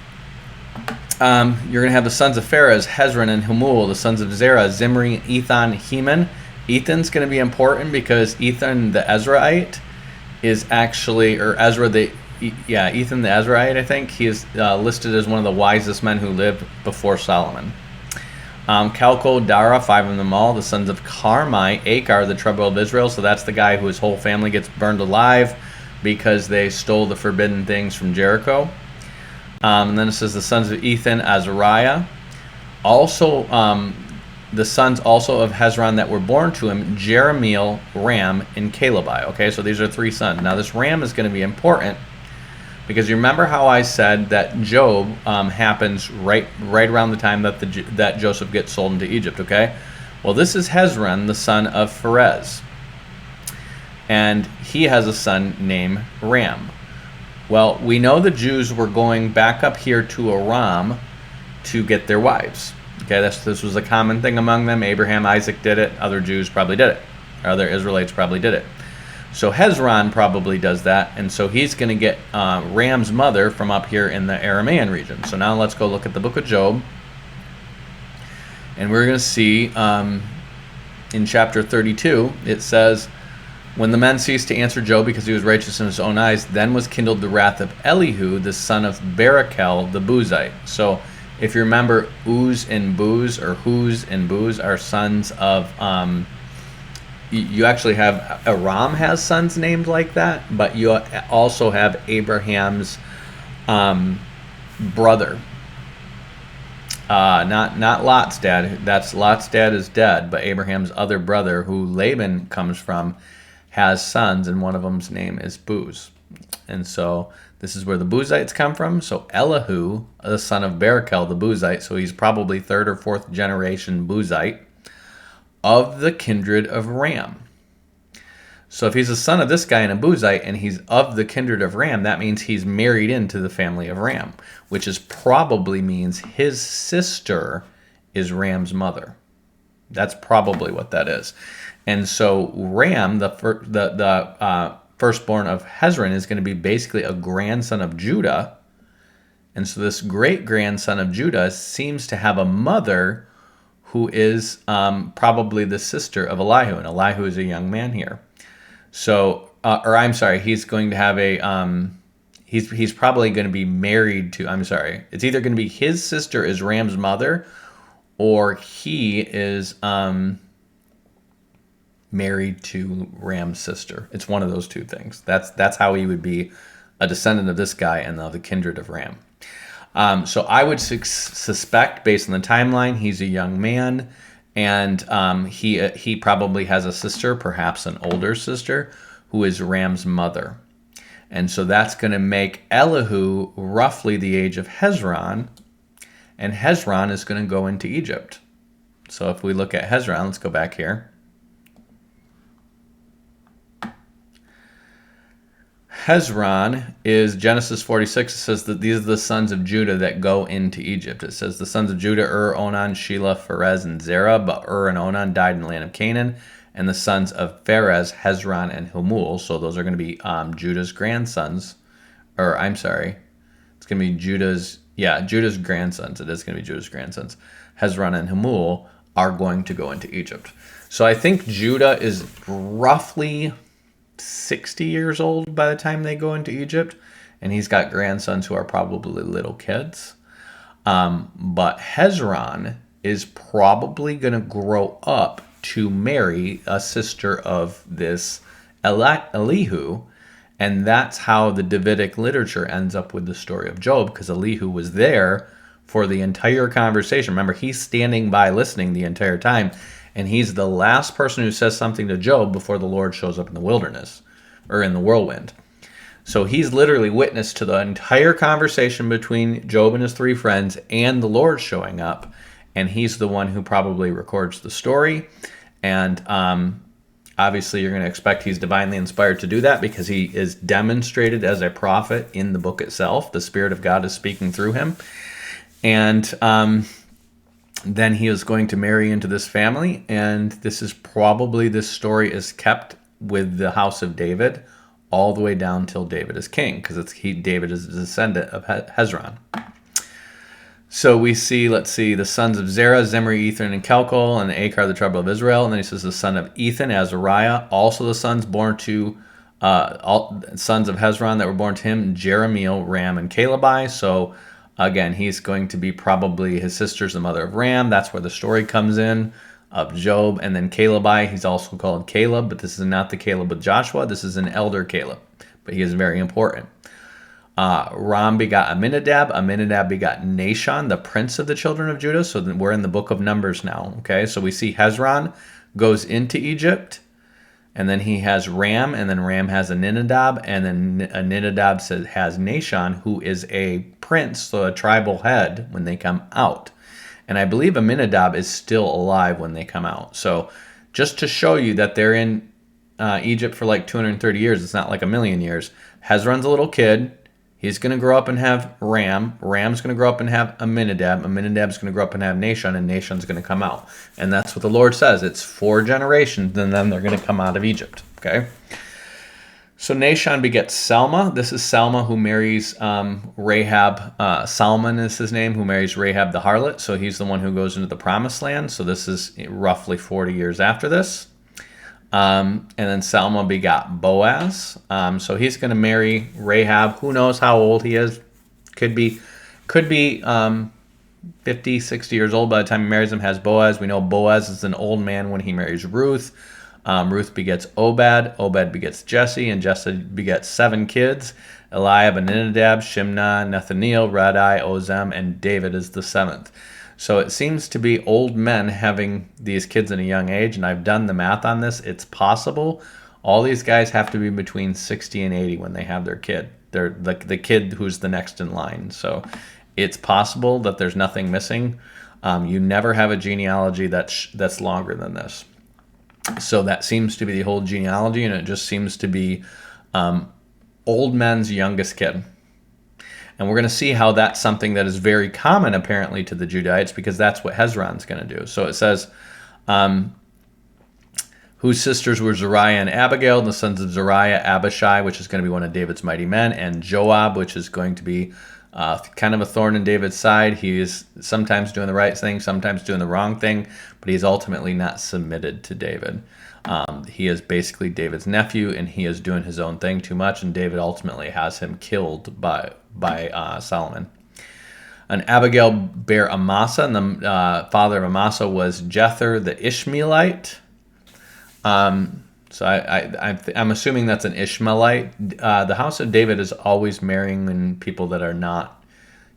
you're going to have the sons of Pharez, Hezron, and Hamul, the sons of Zerah, Zimri, Ethan, Heman. Ethan's going to be important because Ethan the Ezraite is actually, or Ezra the, Ethan the Ezraite, I think. He is listed as one of the wisest men who lived before Solomon. Calco, Dara, 5 of them all, the sons of Carmi, Akar, the trouble of Israel. So that's the guy whose whole family gets burned alive because they stole the forbidden things from Jericho. And then it says the sons of Ethan, Azariah. Also, the sons also of Hezron that were born to him, Jeremiel, Ram, and Calebi. Okay, so these are 3 sons. Now this Ram is going to be important because you remember how I said that Job happens right around the time that Joseph gets sold into Egypt. Okay, well this is Hezron, the son of Pharez, and he has a son named Ram. Well, we know the Jews were going back up here to Aram to get their wives. Okay, this was a common thing among them. Abraham, Isaac did it. Other Jews probably did it. Other Israelites probably did it. So Hezron probably does that, and so he's going to get Ram's mother from up here in the Aramaean region. So now let's go look at the book of Job, and we're going to see in chapter 32, it says, when the men ceased to answer Job because he was righteous in his own eyes, then was kindled the wrath of Elihu, the son of Barachel, the Buzite. So if you remember, Uz and Buz, or Huz and Buz, are sons of, you actually have, Aram has sons named like that, but you also have Abraham's brother. Not Lot's dad. Lot's dad is dead, but Abraham's other brother, who Laban comes from, has sons, and one of them's name is Buz. And so this is where the Buzites come from. So Elihu, the son of Barachel, the Buzite, so he's probably 3rd or 4th generation Buzite, of the kindred of Ram. So if he's a son of this guy and a Buzite, and he's of the kindred of Ram, that means he's married into the family of Ram, which is probably means his sister is Ram's mother. That's probably what that is. And so Ram, the firstborn of Hezron, is going to be basically a grandson of Judah. And so this great-grandson of Judah seems to have a mother who is probably the sister of Elihu. And Elihu is a young man here. So, he's going to have a, he's probably going to be married to, it's either going to be his sister is Ram's mother, or he is married to Ram's sister. It's one of those two things. That's how he would be a descendant of this guy and of the kindred of Ram. So I would suspect, based on the timeline, he's a young man, and he probably has a sister, perhaps an older sister, who is Ram's mother. And so that's going to make Elihu roughly the age of Hezron, and Hezron is going to go into Egypt. So if we look at Hezron, let's go back here. Hezron is Genesis 46. It says that these are the sons of Judah that go into Egypt. It says the sons of Judah, Onan, Shelah, Pharez, and Zerah. But and Onan died in the land of Canaan. And the sons of Pharez, Hezron, and Hamul. So those are going to be Judah's grandsons. Or, I'm sorry. It's going to be Judah's grandsons. It is going to be Judah's grandsons. Hezron and Hamul are going to go into Egypt. So I think Judah is roughly 60 years old by the time they go into Egypt, and he's got grandsons who are probably little kids. But Hezron is probably going to grow up to marry a sister of this Elihu, and that's how the Davidic literature ends up with the story of Job, because Elihu was there for the entire conversation. Remember, he's standing by listening the entire time, and he's the last person who says something to Job before the Lord shows up in the wilderness, or in the whirlwind. So he's literally witness to the entire conversation between Job and his three friends and the Lord showing up, and he's the one who probably records the story. And obviously you're going to expect he's divinely inspired to do that, because he is demonstrated as a prophet in the book itself. The Spirit of God is speaking through him. And then he is going to marry into this family, and this story is kept with the house of David all the way down till David is king, because David is a descendant of Hezron. So we see, the sons of Zerah, Zimri, Ethan, and Kelkol, and Achar, the trouble of Israel. And then he says the son of Ethan, Azariah. Also the sons born to sons of Hezron that were born to him, Jeremiel, Ram, and Calebai. So again, he's going to be probably his sister's the mother of Ram. That's where the story comes in of Job. And then Calebai, he's also called Caleb, but this is not the Caleb with Joshua. This is an elder Caleb, but he is very important. Ram begot Aminadab. Aminadab begot Nashon, the prince of the children of Judah. So then we're in the book of Numbers now. Okay, so we see Hezron goes into Egypt, and then he has Ram, and then Ram has Aminadab, and then Aminadab has Nashon, who is a prince, so a tribal head when they come out. And I believe Aminadab is still alive when they come out. So just to show you that they're in Egypt for like 230 years, it's not like a million years. Hezron's a little kid. He's going to grow up and have Ram. Ram's going to grow up and have Aminadab. Aminadab's going to grow up and have Nashon, and Nashon's going to come out. And that's what the Lord says. It's 4 generations, and then they're going to come out of Egypt. Okay? So Nashon begets Salma. This is Salma who marries Rahab. Salmon is his name, who marries Rahab the harlot. So he's the one who goes into the promised land. So this is roughly 40 years after this. And then Salma begot Boaz. So he's going to marry Rahab. Who knows how old he is? Could be 50, 60 years old by the time he marries him. Has Boaz. We know Boaz is an old man when he marries Ruth. Ruth begets Obed. Obed begets Jesse, and Jesse begets 7 kids: Eliab, Aminadab, Shimna, Nethaneel, Radai, Ozem, and David is the 7th. So it seems to be old men having these kids in a young age, and I've done the math on this. It's possible. All these guys have to be between 60 and 80 when they have their kid. They're the kid who's the next in line. So it's possible that there's nothing missing. You never have a genealogy that's longer than this. So that seems to be the whole genealogy, and it just seems to be old men's youngest kid. And we're going to see how that's something that is very common, apparently, to the Judahites, because that's what Hezron's going to do. So it says, whose sisters were Zariah and Abigail, and the sons of Zariah, Abishai, which is going to be one of David's mighty men, and Joab, which is going to be kind of a thorn in David's side. He is sometimes doing the right thing, sometimes doing the wrong thing, but he's ultimately not submitted to David. He is basically David's nephew, and he is doing his own thing too much, and David ultimately has him killed by Solomon. And Abigail bare Amasa, and the father of Amasa was Jether the Ishmaelite. So I'm assuming that's an Ishmaelite. The house of David is always marrying people that are not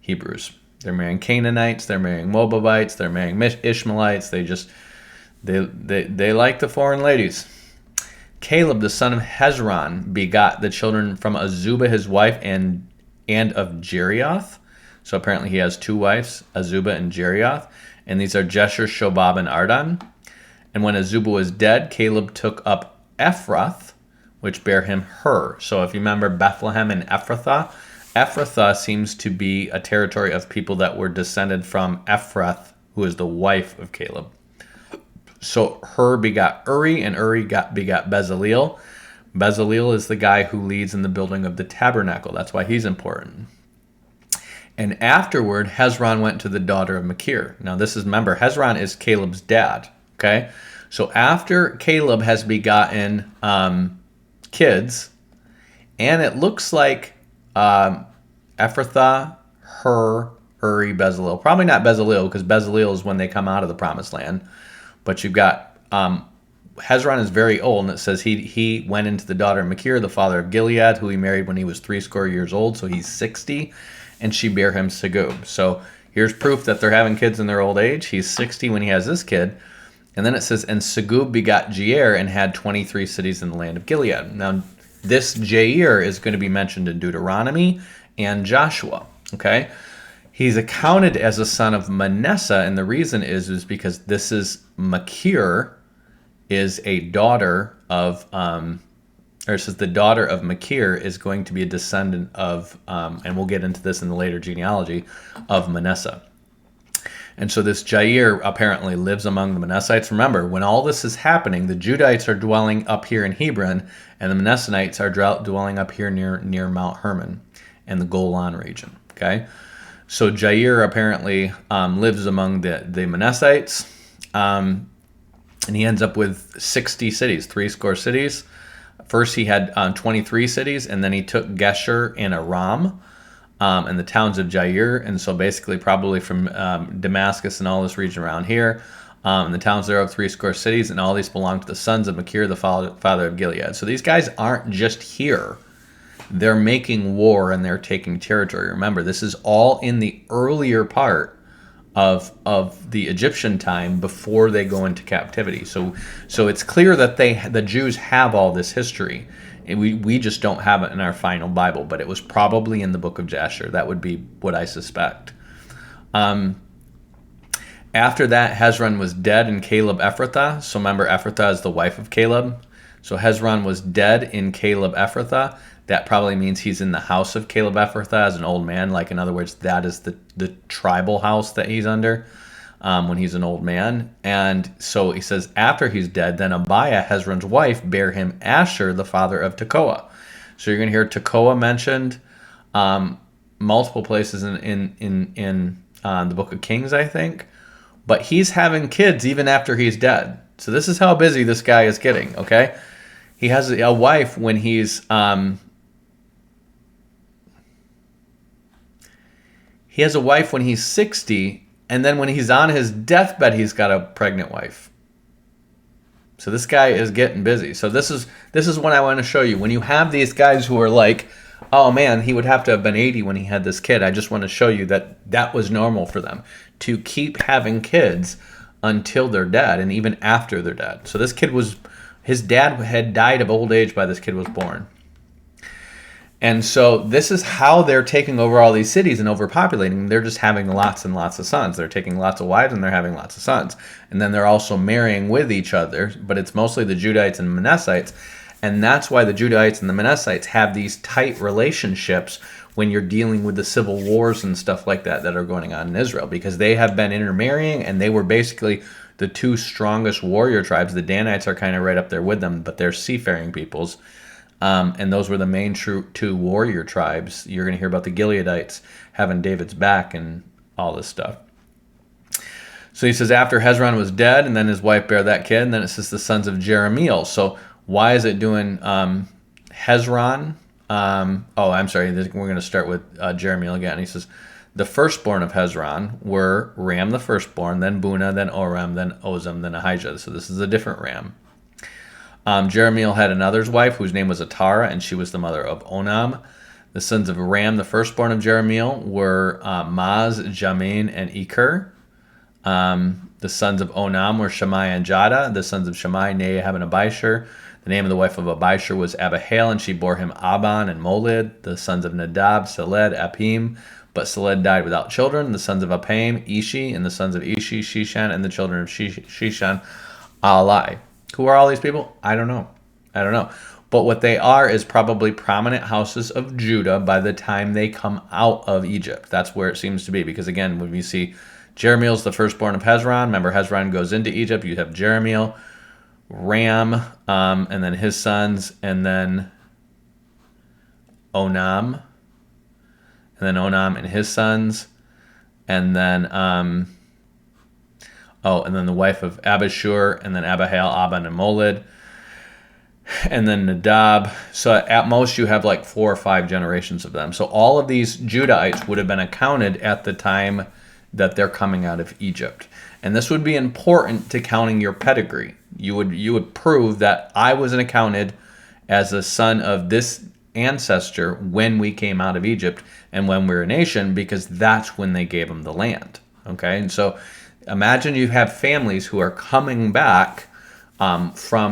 Hebrews. They're marrying Canaanites, they're marrying Moabites, they're marrying Ishmaelites. They like the foreign ladies. Caleb, the son of Hezron, begot the children from Azubah, his wife, and of Jerioth. So apparently he has 2 wives, Azubah and Jerioth. And these are Jesher, Shobab, and Ardan. And when Azubah was dead, Caleb took up Ephrath, which bare him Hur. So if you remember Bethlehem and Ephrathah, Ephrathah seems to be a territory of people that were descended from Ephrath, who is the wife of Caleb. So Hur begot Uri, and Uri begot Bezaleel. Bezaleel is the guy who leads in the building of the tabernacle. That's why he's important. And afterward, Hezron went to the daughter of Machir. Now this is, remember, Hezron is Caleb's dad. Okay, so after Caleb has begotten kids, and it looks like Ephrathah, Hur, Uri, Bezaleel. Probably not Bezaleel, because Bezaleel is when they come out of the promised land. But you've got Hezron is very old, and it says he went into the daughter of Machir, the father of Gilead, who he married when he was 60 years old, so he's 60, and she bare him Segub. So here's proof that they're having kids in their old age. He's 60 when he has this kid. And then it says, and Segub begot Jair and had 23 cities in the land of Gilead. Now, this Jair is going to be mentioned in Deuteronomy and Joshua, okay? He's accounted as a son of Manasseh, and the reason is because this is Machir is a daughter of, or it says the daughter of Machir is going to be a descendant of, and we'll get into this in the later genealogy, of Manasseh. And so this Jair apparently lives among the Manassites. Remember, when all this is happening, the Judites are dwelling up here in Hebron, and the Manassites are dwelling up here near Mount Hermon and the Golan region, okay? So Jair apparently lives among the Manassites, and he ends up with 60 cities, 60 cities. First he had 23 cities, and then he took Geshur and Aram, and the towns of Jair, and so basically probably from Damascus and all this region around here, and the towns thereof 60 cities, and all these belong to the sons of Machir, the father of Gilead. So these guys aren't just here. They're making war and they're taking territory. Remember, this is all in the earlier part of the Egyptian time before they go into captivity. So it's clear that the Jews have all this history. And we just don't have it in our final Bible, but it was probably in the book of Jasher. That would be what I suspect. After that, Hezron was dead in Caleb Ephrathah. So remember, Ephrathah is the wife of Caleb. So Hezron was dead in Caleb Ephrathah. That probably means he's in the house of Caleb Ephrathah as an old man. Like, in other words, that is the tribal house that he's under when he's an old man. And so he says, after he's dead, then Abiah, Hezron's wife, bare him Asher, the father of Tekoa. So you're going to hear Tekoa mentioned multiple places in the book of Kings, I think. But he's having kids even after he's dead. So this is how busy this guy is getting, okay? He has a wife when he's... He has a wife when he's 60, and then when he's on his deathbed, he's got a pregnant wife. So this guy is getting busy. So this is what I want to show you. When you have these guys who are like, oh man, he would have to have been 80 when he had this kid. I just want to show you that was normal for them to keep having kids until they're dead and even after they're dead. So this kid his dad had died of old age by this kid was born. And so this is how they're taking over all these cities and overpopulating. They're just having lots and lots of sons. They're taking lots of wives and they're having lots of sons. And then they're also marrying with each other, but it's mostly the Judites and Manassites. And that's why the Judites and the Manassites have these tight relationships when you're dealing with the civil wars and stuff like that are going on in Israel, because they have been intermarrying and they were basically the two strongest warrior tribes. The Danites are kind of right up there with them, but they're seafaring peoples. And those were the main two warrior tribes. You're going to hear about the Gileadites having David's back and all this stuff. So he says, after Hezron was dead, and then his wife bare that kid, and then it says the sons of Jeremiel. So why is it doing Hezron? I'm sorry. We're going to start with Jeremiel again. He says, the firstborn of Hezron were Ram the firstborn, then Bunah, then Oram, then Ozam, then Ahijah. So this is a different Ram. Jeremiel had another's wife whose name was Atara, and she was the mother of Onam. The sons of Ram, the firstborn of Jeremiel, were Maz, Jamin, and Eker. The sons of Onam were Shammai and Jada. The sons of Shammai, Nahab and Abishur. The name of the wife of Abishur was Abihail, and she bore him Aban and Molid. The sons of Nadab, Seled, Apim. But Seled died without children. The sons of Apam, Ishi, and the sons of Ishi, Shishan, and the children of Shishan, Alai. Who are all these people? I don't know. But what they are is probably prominent houses of Judah by the time they come out of Egypt. That's where it seems to be. Because again, when we see Jerahmeel's the firstborn of Hezron, remember Hezron goes into Egypt, you have Jerahmeel, Ram, and then his sons, and then Onam, and his sons, and then and then the wife of Abishur, and then Abihail, Aban, and Molid, and then Nadab. So at most you have like 4 or 5 generations of them. So all of these Judahites would have been accounted at the time that they're coming out of Egypt. And this would be important to counting your pedigree. You would prove that I wasn't accounted as a son of this ancestor when we came out of Egypt and when we were a nation, because that's when they gave them the land. Okay, and so imagine you have families who are coming back from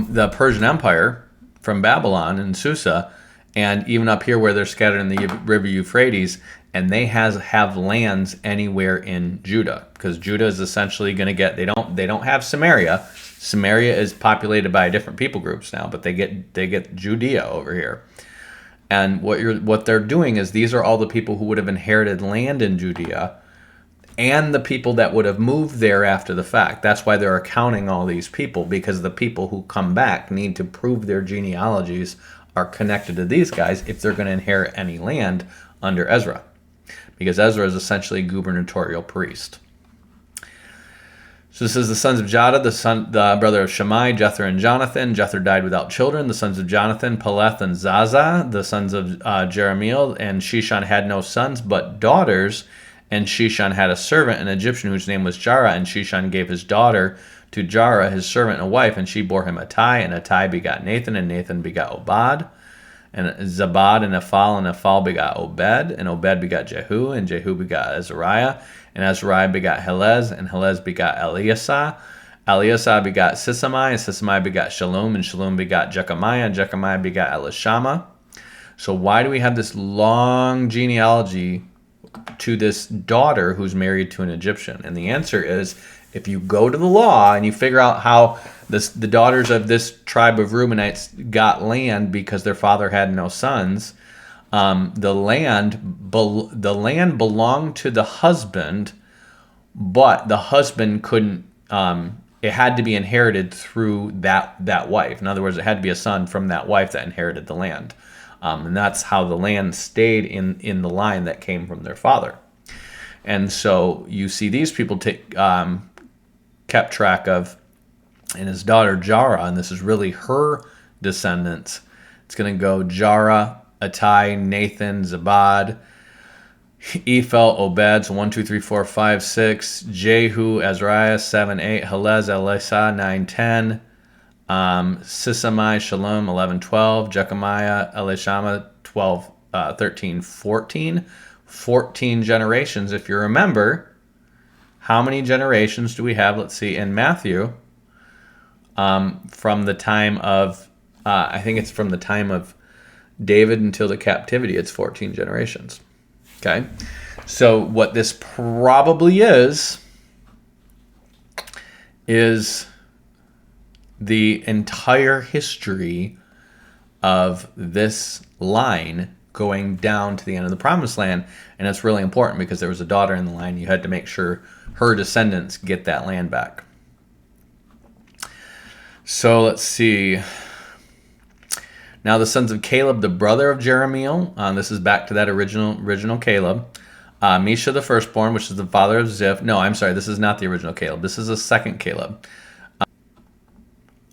the Persian Empire, from Babylon and Susa, and even up here where they're scattered in the river Euphrates, and they have lands anywhere in Judah, because Judah is essentially going to get, they don't have Samaria. Samaria is populated by different people groups now, but they get Judea over here. And what they're doing is, these are all the people who would have inherited land in Judea, and the people that would have moved there after the fact. That's why they're accounting all these people, because the people who come back need to prove their genealogies are connected to these guys if they're going to inherit any land under Ezra, because Ezra is essentially a gubernatorial priest. So this is the sons of Jada, the brother of Shammai, Jether, and Jonathan. Jether died without children. The sons of Jonathan, Peleth, and Zaza. The sons of Jerahmeel, and Sheshan had no sons but daughters. And Sheshan had a servant, an Egyptian, whose name was Jarah. And Sheshan gave his daughter to Jarah, his servant, a wife, and she bore him Attai. And Attai begot Nathan, and Nathan begot Obad. And Zabad and Ephal begot Obed. And Obed begot Jehu, and Jehu begot Azariah. And Azariah begot Helez, and Helez begot Eliasah. Eliasah begot Sisamai, and Sisamai begot Shalom, and Shalom begot Jechamiah, and Jechamiah begot Elishama. So why do we have this long genealogy to this daughter who's married to an Egyptian? And the answer is, if you go to the law and you figure out how the daughters of this tribe of Reubenites got land because their father had no sons, the land belonged to the husband, but the husband couldn't. It had to be inherited through that wife. In other words, it had to be a son from that wife that inherited the land, and that's how the land stayed in the line that came from their father. And so you see these people kept track of, and his daughter Jarah, and this is really her descendants. It's going to go Jarah, Attai, Nathan, Zabad, Ephel, Obed, so 1, 2, 3, 4, 5, 6, Jehu, Azariah, 7, 8, Helez, Elisah, 9, 10, Sisamai, Shalom, 11, 12, Jechamiah, Elishama, 12, 13, 14. 14 generations. If you remember, how many generations do we have? Let's see, in Matthew, from the time of, I think it's from the time of David until the captivity, it's 14 generations. Okay, so what this probably is the entire history of this line going down to the end of the promised land. And it's really important because there was a daughter in the line. You had to make sure her descendants get that land back. So let's see. Now the sons of Caleb, the brother of Jerahmeel. This is back to that original Caleb. Misha the firstborn, which is the father of Ziph. No, I'm sorry. This is not the original Caleb. This is a second Caleb.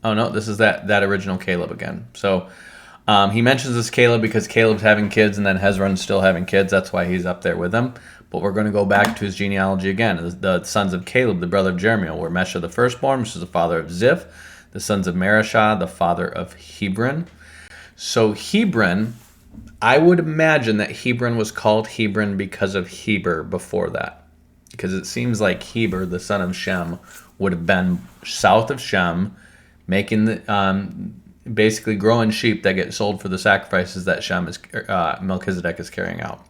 Oh no, this is that original Caleb again. So he mentions this Caleb because Caleb's having kids and then Hezron's still having kids. That's why he's up there with them. But we're going to go back to his genealogy again. The sons of Caleb, the brother of Jerahmeel, were Mesha the firstborn, which is the father of Ziph. The sons of Marishah, the father of Hebron. So Hebron, I would imagine that Hebron was called Hebron because of Heber before that. Because it seems like Heber, the son of Shem, would have been south of Shem, making the basically growing sheep that get sold for the sacrifices that Melchizedek is carrying out.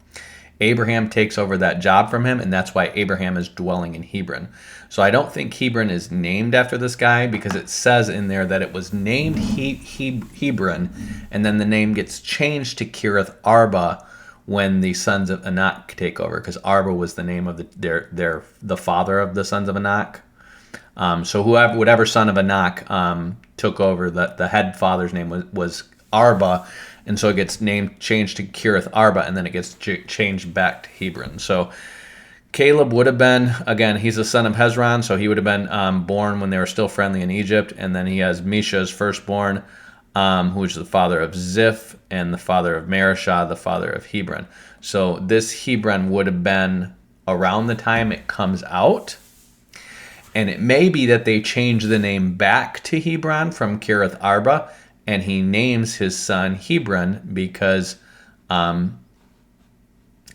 Abraham takes over that job from him, and that's why Abraham is dwelling in Hebron. So I don't think Hebron is named after this guy, because it says in there that it was named Hebron, and then the name gets changed to Kiriath Arba when the sons of Anak take over, because Arba was the name of the father of the sons of Anak. So whatever son of Anak took over, the head father's name was Arba, and so it gets changed to Kiriath Arba, and then it gets changed back to Hebron. So Caleb would have been, again, he's the son of Hezron, so he would have been born when they were still friendly in Egypt, and then he has Misha's firstborn, who is the father of Ziph, and the father of Marishah, the father of Hebron. So this Hebron would have been around the time it comes out. And it may be that they change the name back to Hebron from Kiriath Arba, and he names his son Hebron because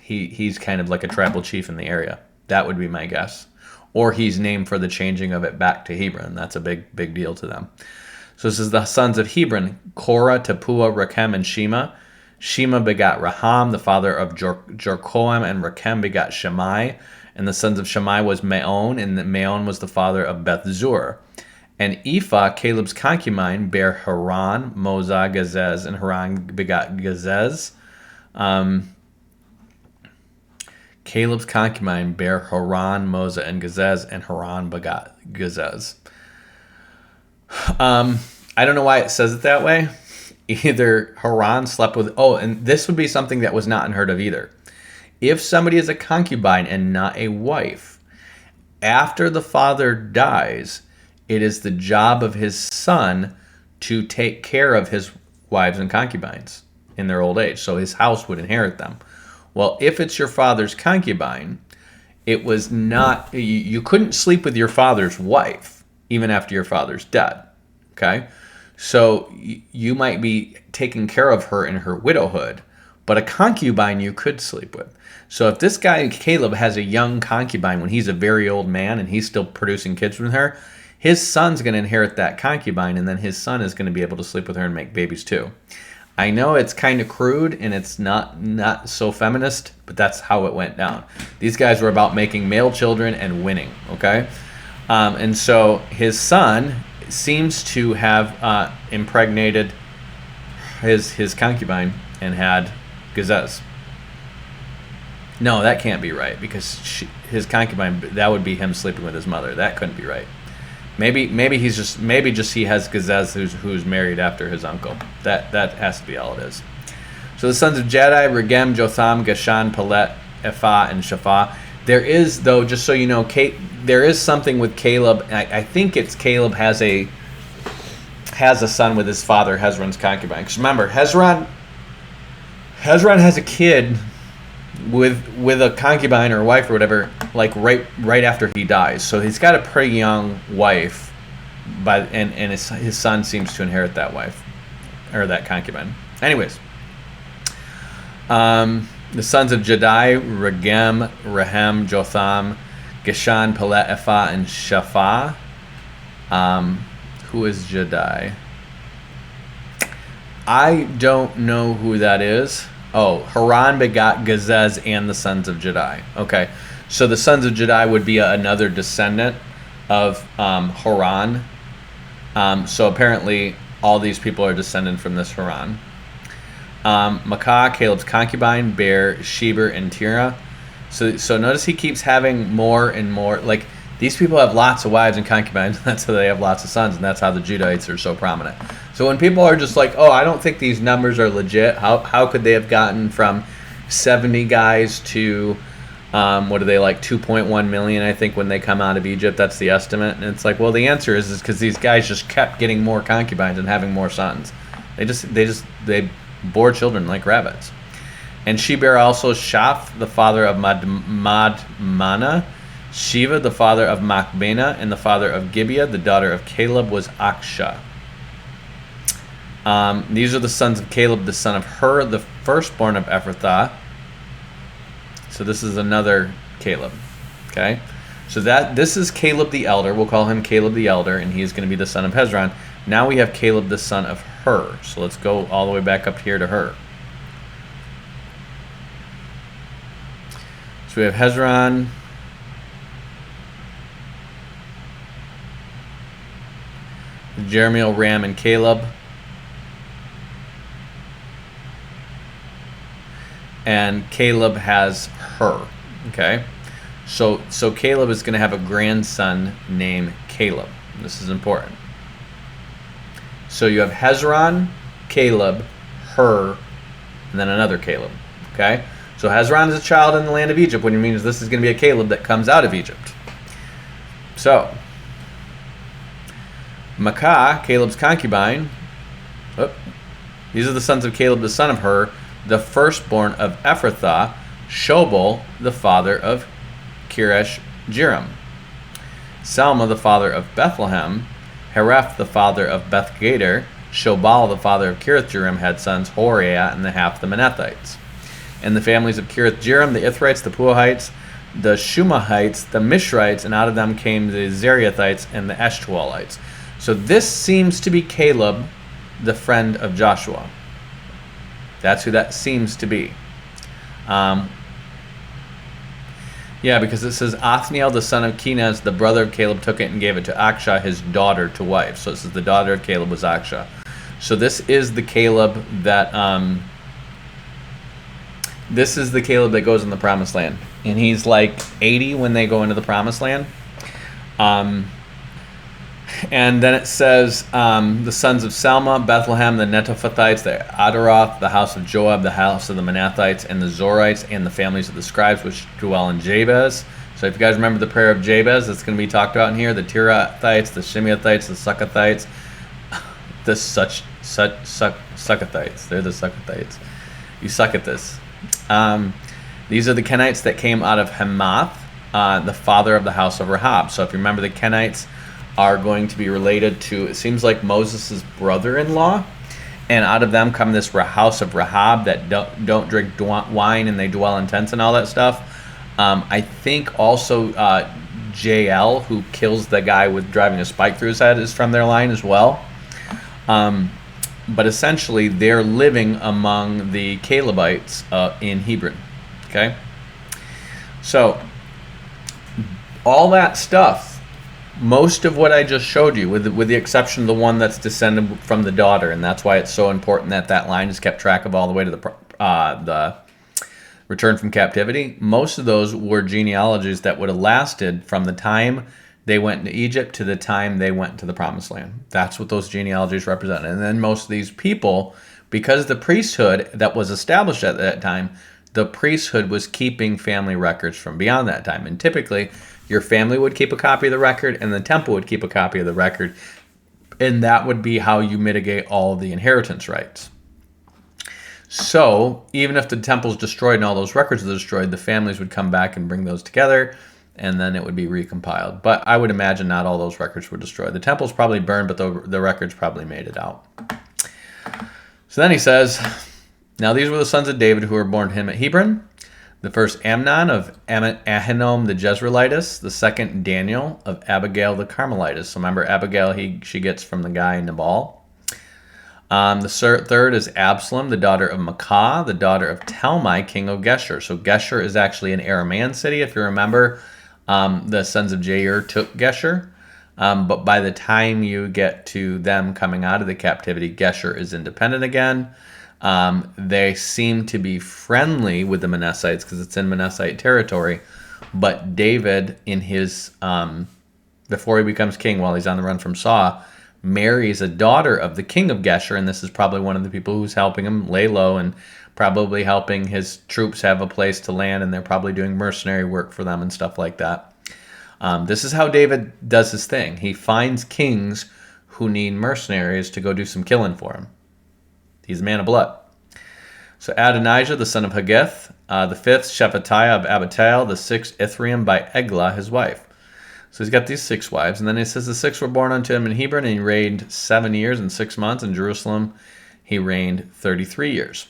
he's kind of like a tribal chief in the area. That would be my guess. Or he's named for the changing of it back to Hebron. That's a big deal to them. So this is the sons of Hebron: Korah, Tapua, Rechem, and Shema. Shema begot Raham, the father of Jorkoam, and Rechem begot Shammai. And the sons of Shammai was Maon, and Maon was the father of Beth-zur. And Ephah, Caleb's concubine, bare Haran, Moza, Gazez, and Haran begot Gazez. Caleb's concubine bare Haran, Moza, and Gazez, and Haran begot Gazez. I don't know why it says it that way. Either Haran slept with... Oh, and this would be something that was not unheard of either. If somebody is a concubine and not a wife, after the father dies, it is the job of his son to take care of his wives and concubines in their old age. So his house would inherit them. Well, if it's your father's concubine, it was not... You couldn't sleep with your father's wife even after your father's dead. Okay? So you might be taking care of her in her widowhood, but a concubine you could sleep with. So if this guy, Caleb, has a young concubine when he's a very old man and he's still producing kids from her, his son's going to inherit that concubine, and then his son is going to be able to sleep with her and make babies too. I know it's kind of crude and it's not so feminist, but that's how it went down. These guys were about making male children and winning, okay? And so his son seems to have impregnated his concubine and had Gazez. No, that can't be right, because his concubine, that would be him sleeping with his mother. That couldn't be right. Maybe he has Gazez who's married after his uncle. That has to be all it is. So the sons of Jaddai, Regem, Jotham, Geshan, Pelet, Ephah, and Shapha. There is, though, just so you know, there is something with Caleb. I think it's Caleb has a son with his father, Hezron's concubine. Because remember, Hezron has a kid with a concubine or wife or whatever, like right after he dies. So he's got a pretty young wife, and his son seems to inherit that wife or that concubine. Anyways, the sons of Jaddai, Regem, Rehem, Jotham, Geshan, Pelet, Ephah, and Shapha. Who is Jaddai? I don't know who that is. Oh, Haran begot Gazez and the sons of Jaddai. Okay, so the sons of Jaddai would be another descendant of Haran. So apparently all these people are descended from this Haran. Makah, Caleb's concubine, bare Sheber and Tira. So notice he keeps having more and more. Like, these people have lots of wives and concubines. That's how they have lots of sons, and that's how the Judahites are so prominent. So when people are just like, oh, I don't think these numbers are legit, how could they have gotten from 70 guys to, what are they, like 2.1 million, I think, when they come out of Egypt? That's the estimate. And it's like, well, the answer is because these guys just kept getting more concubines and having more sons. They bore children like rabbits. And she bare also Shaph, the father of Madmana, Shiva, the father of Machbena, and the father of Gibeah. The daughter of Caleb was Aksha. These are the sons of Caleb, the son of Hur, the firstborn of Ephrathah. So this is another Caleb. Okay? So this is Caleb the elder. We'll call him Caleb the elder, and he is going to be the son of Hezron. Now we have Caleb the son of Hur. So let's go all the way back up here to Hur. we have Hezron, Jeremiel, Ram, and Caleb. And Caleb has her. Okay? So Caleb is going to have a grandson named Caleb. This is important. So you have Hezron, Caleb, her, and then another Caleb. Okay? So Hezron is a child in the land of Egypt, which means this is going to be a Caleb that comes out of Egypt. So, Maacah, Caleb's concubine. These are the sons of Caleb, the son of Hur, the firstborn of Ephrathah, Shobal, the father of Kiriath Jearim, Salma, the father of Bethlehem, Hareph, the father of Beth-Gader, Shobal, the father of Kiriath Jearim, had sons Horiah and the half the Manethites. And the families of Kiriath Jearim, the Ithrites, the Puahites, the Shumahites, the Mishrites, and out of them came the Zeriathites and the Eshtaolites. So this seems to be Caleb, the friend of Joshua. That's who that seems to be. Because it says Othniel, the son of Kenaz, the brother of Caleb, took it and gave it to Akshah, his daughter, to wife. So it says the daughter of Caleb was Akshah. So this is the Caleb that goes in the Promised Land, and he's like 80 when they go into the Promised Land. And then it says the sons of Salma, Bethlehem, the Netophathites, the Adaroth, the house of Joab, the house of the Manathites, and the Zorites, and the families of the scribes which dwell in Jabez. So if you guys remember the prayer of Jabez, that's going to be talked about in here. The Tirathites, the Shimeathites, the Succothites, the Succothites. They're the Succothites. You suck at this. These are the Kenites that came out of Hamath, the father of the house of Rahab. So if you remember, the Kenites are going to be related to, it seems like, Moses' brother-in-law, and out of them come this house of Rahab that don't drink wine, and they dwell in tents and all that stuff. I think also Jael, who kills the guy with driving a spike through his head, is from their line as well. But essentially, they're living among the Calebites in Hebron. Okay? So, all that stuff, most of what I just showed you, with the exception of the one that's descended from the daughter, and that's why it's so important that line is kept track of all the way to the return from captivity. Most of those were genealogies that would have lasted from the time they went into Egypt to the time they went to the Promised Land. That's what those genealogies represent. And then most of these people, because the priesthood that was established at that time, the priesthood was keeping family records from beyond that time. And typically, your family would keep a copy of the record, and the temple would keep a copy of the record. And that would be how you mitigate all of the inheritance rights. So, even if the temple's destroyed and all those records are destroyed, the families would come back and bring those together, and then it would be recompiled. But I would imagine not all those records were destroyed. The temple's probably burned, but the records probably made it out. So then he says, now these were the sons of David who were born to him at Hebron. The first Amnon of Ahinoam the Jezreelitess. The second Daniel of Abigail the Carmelitess. So remember, Abigail, she gets from the guy Nabal. The third is Absalom, the daughter of Maacah, the daughter of Talmai, king of Geshur. So Geshur is actually an Aramean city. If you remember, the sons of Jair took Geshur. But by the time you get to them coming out of the captivity, Geshur is independent again. They seem to be friendly with the Manassites because it's in Manassite territory. But David, in his before he becomes king, while he's on the run from Saul, marries a daughter of the king of Geshur, and this is probably one of the people who's helping him lay low and probably helping his troops have a place to land, and they're probably doing mercenary work for them and stuff like that. This is how David does his thing. He finds kings who need mercenaries to go do some killing for him. He's a man of blood. So Adonijah, the son of Haggith. The fifth, Shephatiah of Abital. The sixth, Ithream by Eglah, his wife. So he's got these 6 wives. And then it says the 6 were born unto him in Hebron, and he reigned 7 years and 6 months. In Jerusalem, he reigned 33 years.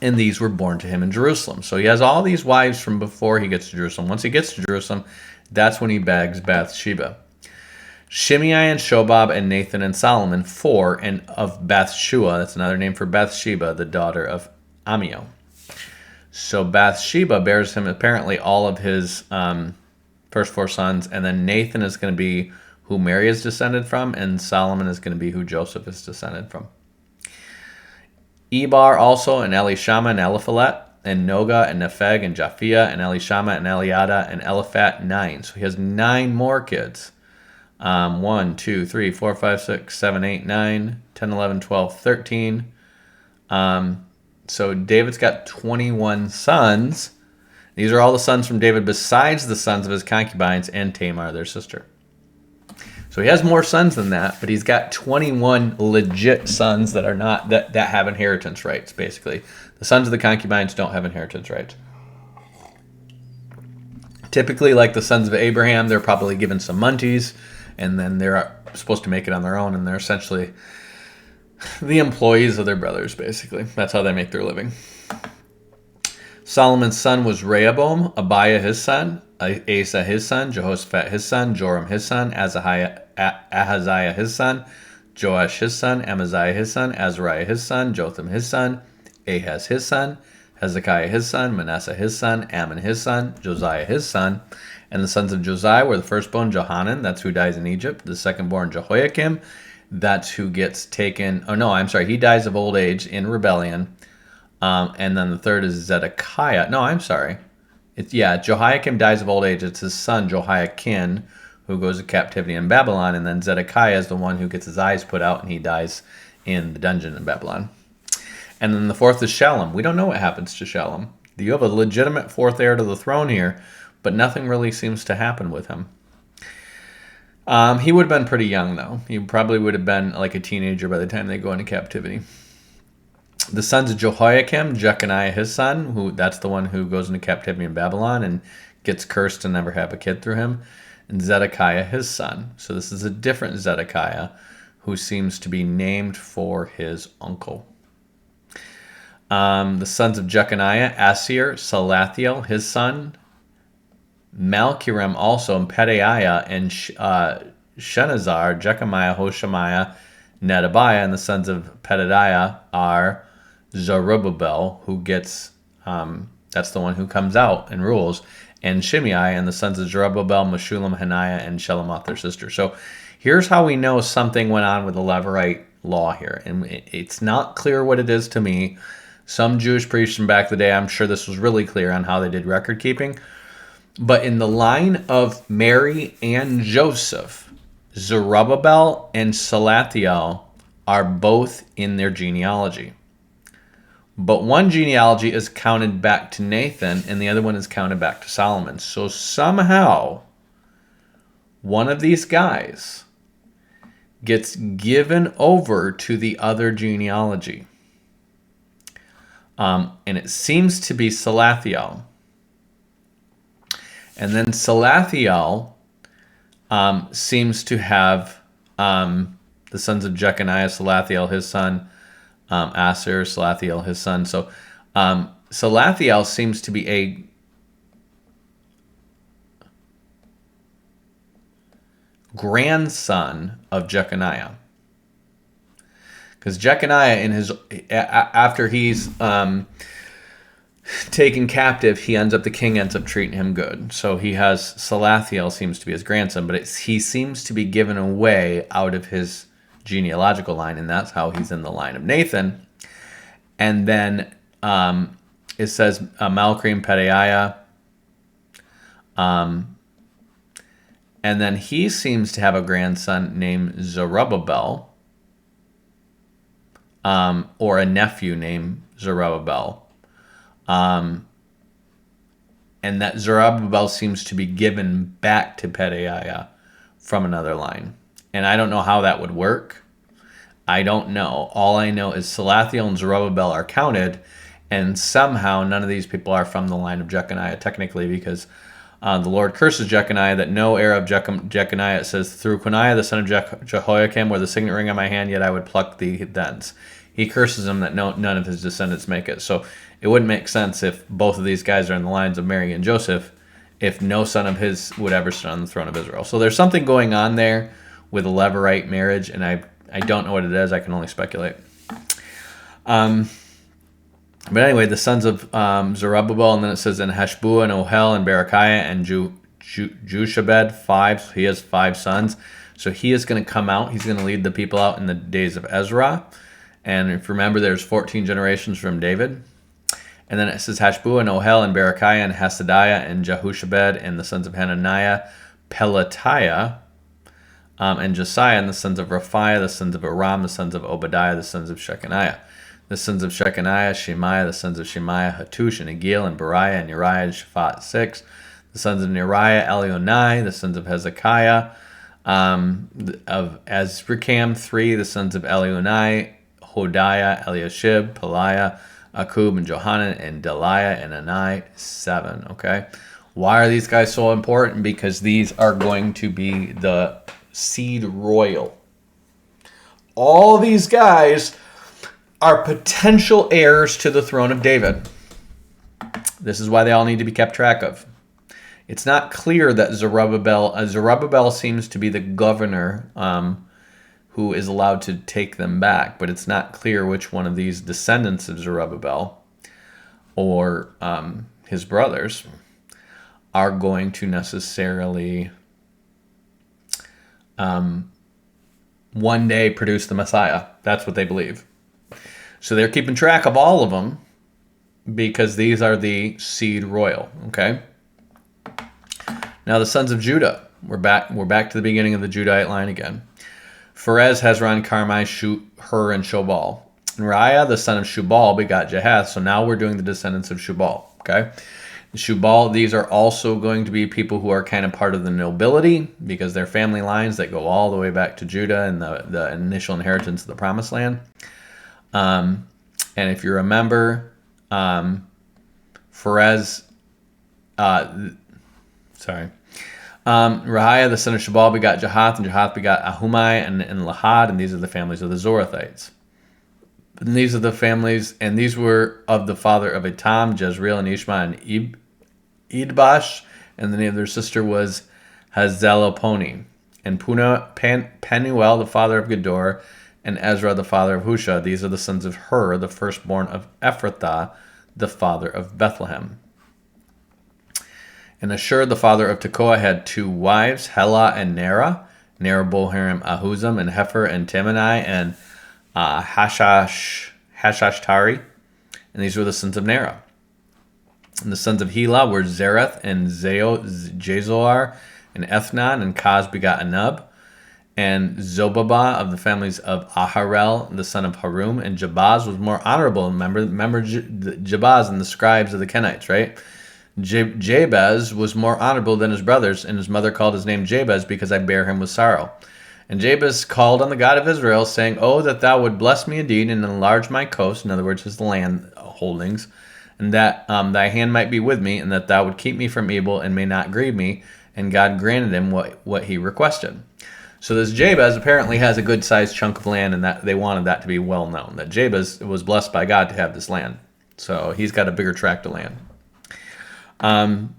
And these were born to him in Jerusalem. So he has all these wives from before he gets to Jerusalem. Once he gets to Jerusalem, that's when he begs Bathsheba. Shimei and Shobab and Nathan and Solomon, 4, and of Bathshua, that's another name for Bathsheba, the daughter of Amiel. So Bathsheba bears him apparently all of his first 4 sons, and then Nathan is going to be who Mary is descended from, and Solomon is going to be who Joseph is descended from. Ebar also, and Elishama, and Eliphalet, and Noga, and Nepheg, and Japhia, and Elishama, and Eliada, and Eliphat, 9. So he has 9 more kids. 1, 2, 3, 4, 5, 6, 7, 8, 9, 10, 11, 12, 13. So David's got 21 sons. These are all the sons from David besides the sons of his concubines and Tamar, their sister. So he has more sons than that, but he's got 21 legit sons that are not that have inheritance rights, basically. The sons of the concubines don't have inheritance rights. Typically, like the sons of Abraham, they're probably given some munties, and then they're supposed to make it on their own, and they're essentially the employees of their brothers, basically. That's how they make their living. Solomon's son was Rehoboam, Abiah his son, Asa his son, Jehoshaphat his son, Joram his son, Ahaziah his son, Joash his son, Amaziah his son, Azariah his son, Jotham his son, Ahaz his son, Hezekiah his son, Manasseh his son, Ammon his son, Josiah his son. And the sons of Josiah were the firstborn Johanan, that's who dies in Egypt, the secondborn Jehoiakim, that's who gets taken, he dies of old age in rebellion. And then the third is Zedekiah. Jehoiakim dies of old age. It's his son, Jehoiakim, who goes to captivity in Babylon. And then Zedekiah is the one who gets his eyes put out, and he dies in the dungeon in Babylon. And then the fourth is Shallum. We don't know what happens to Shallum. You have a legitimate fourth heir to the throne here, but nothing really seems to happen with him. He would have been pretty young, though. He probably would have been like a teenager by the time they go into captivity. The sons of Jehoiakim, Jeconiah his son, that's the one who goes into captivity in Babylon and gets cursed to never have a kid through him, and Zedekiah his son. So this is a different Zedekiah who seems to be named for his uncle. The sons of Jeconiah, Asir, Salathiel his son, Malchiram also, and Pedaiah, and Shenazar, Jechemiah, Hoshamiah, Nedabiah, and the sons of Pedaiah are Zerubbabel, who gets, that's the one who comes out and rules, and Shimei, and the sons of Zerubbabel, Meshullam, Hananiah, and Shelomoth, their sister. So here's how we know something went on with the Levirate law here, and it's not clear what it is to me. Some Jewish priests from back in the day, I'm sure this was really clear on how they did record keeping, but in the line of Mary and Joseph, Zerubbabel and Salathiel are both in their genealogy. But one genealogy is counted back to Nathan, and the other one is counted back to Solomon. So somehow, one of these guys gets given over to the other genealogy. And it seems to be Salathiel. And then Salathiel seems to have the sons of Jeconiah, Salathiel, his son, Asir, Salathiel, his son. So Salathiel seems to be a grandson of Jeconiah. Because Jeconiah, after he's taken captive, the king ends up treating him good. So he has Salathiel seems to be his grandson, but he seems to be given away out of his genealogical line, and that's how he's in the line of Nathan. And then it says Malchrim, Pedaiah, and then he seems to have a grandson named Zerubbabel, or a nephew named Zerubbabel. And that Zerubbabel seems to be given back to Pedaiah from another line. And I don't know how that would work. I don't know. All I know is Salathiel and Zerubbabel are counted, and somehow none of these people are from the line of Jeconiah, technically, because the Lord curses Jeconiah that no heir of Jeconiah, it says, through Coniah, the son of Jehoiakim, were the signet ring on my hand, yet I would pluck thee thence. He curses him that none of his descendants make it. So it wouldn't make sense if both of these guys are in the lines of Mary and Joseph, if no son of his would ever sit on the throne of Israel. So there's something going on there with a Levirate marriage, and I don't know what it is. I can only speculate. But anyway, the sons of Zerubbabel, and then it says in Hashbu and Ohel and Berechiah and Jushabed, 5. He has 5 sons. So he is going to come out. He's going to lead the people out in the days of Ezra. And if you remember, there's 14 generations from David. And then it says Hashbu and Ohel and Berechiah and Hasadiah and Jehushabed and the sons of Hananiah, Pelatiah, and Josiah and the sons of Raphiah, the sons of Aram, the sons of Obadiah, the sons of Shechaniah. The sons of Shechaniah, Shemaiah, the sons of Shemaiah, Hattush and Agil and Bariah and Uriah and Shaphat, 6. The sons of Neriah, Elionai, the sons of Hezekiah, of Azrikam, 3. The sons of Elionai, Hodiah, Eliashib, Peliah, Akub, and Johanan, and Deliah, and Anai, 7. Okay? Why are these guys so important? Because these are going to be the seed royal. All these guys are potential heirs to the throne of David. This is why they all need to be kept track of. It's not clear that Zerubbabel seems to be the governor who is allowed to take them back, but it's not clear which one of these descendants of Zerubbabel or his brothers are going to necessarily one day produce the Messiah. That's what they believe. So they're keeping track of all of them because these are the seed royal, okay? Now the sons of Judah. We're back to the beginning of the Judahite line again. Pharez, Hezron, Carmi, Hur, and Shobal. And Raiah, the son of Shubal, begot Jahath. So now we're doing the descendants of Shubal, okay? Shubal, these are also going to be people who are kind of part of the nobility because they're family lines that go all the way back to Judah and the initial inheritance of the Promised Land. And if you remember, Pharez, Rahiah, the son of Shubal, begot Jahath, and Jahath begot Ahumai and Lahad, and these are the families of the Zorathites. And these are the families, and these were of the father of Etam, Jezreel, and Ishma, and Idbash, and the name of their sister was Hazeloponi. And Penuel, the father of Gedor, and Ezra, the father of Husha. These are the sons of Hur, the firstborn of Ephrathah, the father of Bethlehem. And Ashur, the father of Tekoa, had 2 wives, Hela and Nera, Boharim, Ahuzam, and Hefer, and Timnai, and Hashash-tari. And these were the sons of Nera. And the sons of Hela were Zereth, and Jazoar, and Ethnan, and Kaz begot Anub, and Zobabah of the families of Aharel, the son of Harum, and Jabaz was more honorable. Remember Jabaz and the scribes of the Kenites, right? Jabez was more honorable than his brothers, and his mother called his name Jabez because I bear him with sorrow. And Jabez called on the God of Israel, saying, "Oh, that thou would bless me indeed and enlarge my coast," in other words, his land holdings, "and that thy hand might be with me, and that thou would keep me from evil and may not grieve me." And God granted him what he requested. So this Jabez apparently has a good-sized chunk of land, and that they wanted that to be well known, that Jabez was blessed by God to have this land. So he's got a bigger tract of land.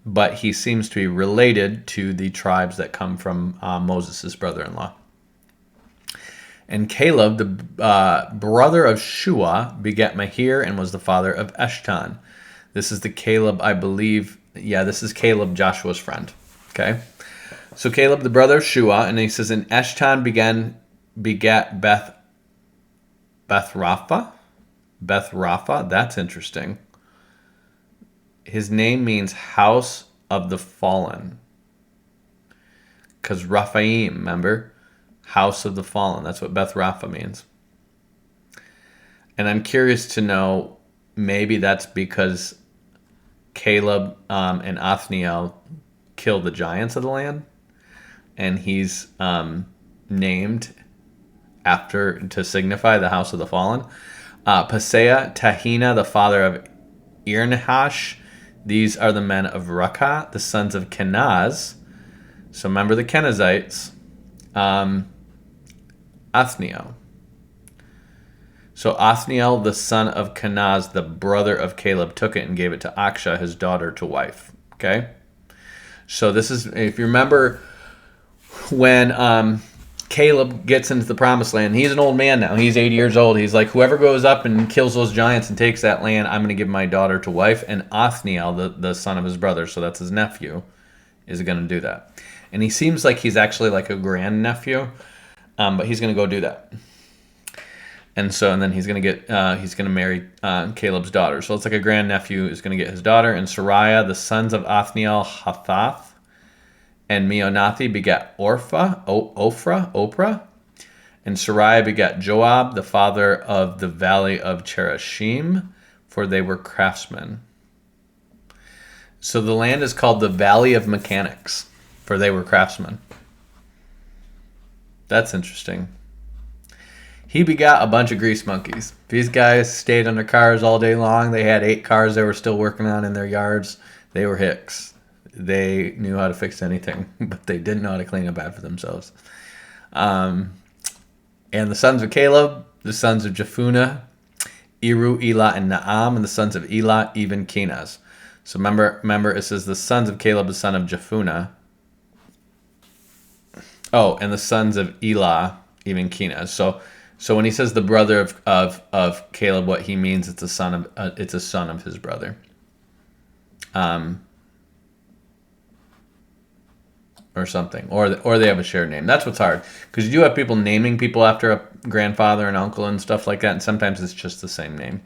But he seems to be related to the tribes that come from Moses' brother-in-law. And Caleb, the brother of Shua, begat Mahir and was the father of Eshton. This is the Caleb, I believe. Yeah, this is Caleb, Joshua's friend. Okay. So Caleb, the brother of Shua, and he says, and Eshton begat Beth Rapha. That's interesting. His name means house of the fallen. Because Raphaim, remember? House of the fallen. That's what Beth Rapha means. And I'm curious to know, maybe that's because Caleb and Othniel killed the giants of the land. And he's named after, to signify the house of the fallen. Paseah, Tahina, the father of Irnahash. These are the men of Rakah, the sons of Kenaz. So remember the Kenazites. Othniel. So Othniel, the son of Kenaz, the brother of Caleb, took it and gave it to Aksha, his daughter, to wife. Okay? So this is, if you remember, when Caleb gets into the promised land. He's an old man now. He's 80 years old. He's like, whoever goes up and kills those giants and takes that land, I'm going to give my daughter to wife. And Othniel, the son of his brother, so that's his nephew, is going to do that. And he seems like he's actually like a grandnephew, but he's going to go do that. And then he's going to marry Caleb's daughter. So it's like a grandnephew is going to get his daughter. And Sariah, the sons of Othniel, Hathath, and Meonathi begat Ophrah. And Sariah begat Joab, the father of the valley of Cherashim, for they were craftsmen. So the land is called the Valley of Mechanics, for they were craftsmen. That's interesting. He begot a bunch of grease monkeys. These guys stayed under cars all day long. They had 8 cars they were still working on in their yards. They were hicks. They knew how to fix anything, but they didn't know how to clean up after themselves. And the sons of Caleb, the sons of Jephunneh, Eru, Elah, and Naam, and the sons of Elah, even Kenaz. So remember, it says the sons of Caleb, the son of Jephunneh. Oh, and the sons of Elah, even Kenaz. So when he says the brother of Caleb, what he means it's a son of his brother. Or something, or they have a shared name. That's what's hard, because you do have people naming people after a grandfather and uncle and stuff like that, and sometimes it's just the same name.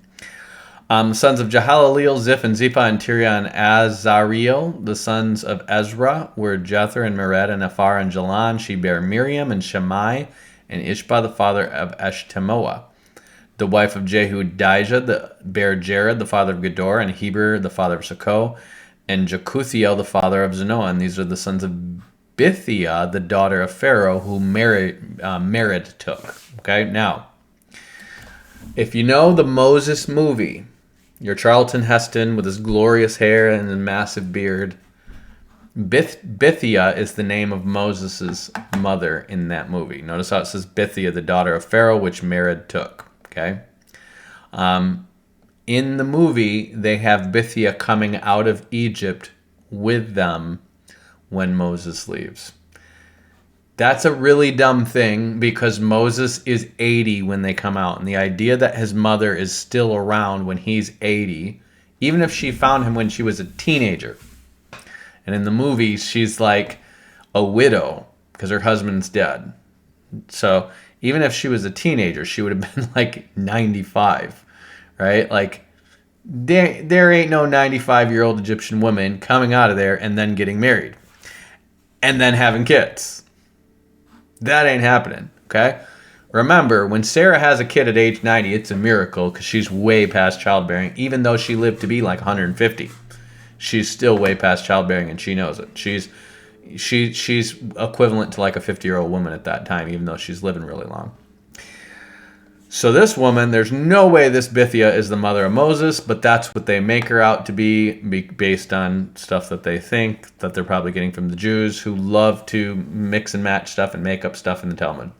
Sons of Jehaleleel, Ziph, and Zippah, and Tiria, and Azariel. The sons of Ezra were Jether, and Mered, and Ephar, and Jalan. She bare Miriam, and Shammai, and Ishbah, the father of Eshtemoa. The wife of Jehu, Dijah, bare Jared, the father of Gedor, and Heber, the father of Sokoh, and Jekuthiel, the father of Zanoah. And these are the sons of Bithia, the daughter of Pharaoh, who Mered took. Okay, now, if you know the Moses movie, your Charlton Heston with his glorious hair and a massive beard, Bithia is the name of Moses' mother in that movie. Notice how it says Bithia, the daughter of Pharaoh, which Mered took. Okay, in the movie, they have Bithia coming out of Egypt with them when Moses leaves. That's a really dumb thing, because Moses is 80 when they come out. And the idea that his mother is still around when he's 80, even if she found him when she was a teenager. And in the movie, she's like a widow because her husband's dead. So even if she was a teenager, she would have been like 95, right? Like, there ain't no 95-year-old Egyptian woman coming out of there and then getting married and then having kids. That ain't happening, okay? Remember, when Sarah has a kid at age 90, it's a miracle, because she's way past childbearing. Even though she lived to be like 150, she's still way past childbearing, and she knows it. She's equivalent to like a 50-year-old woman at that time, even though she's living really long. So this woman, there's no way this Bithia is the mother of Moses, but that's what they make her out to be based on stuff that they think that they're probably getting from the Jews, who love to mix and match stuff and make up stuff in the Talmud.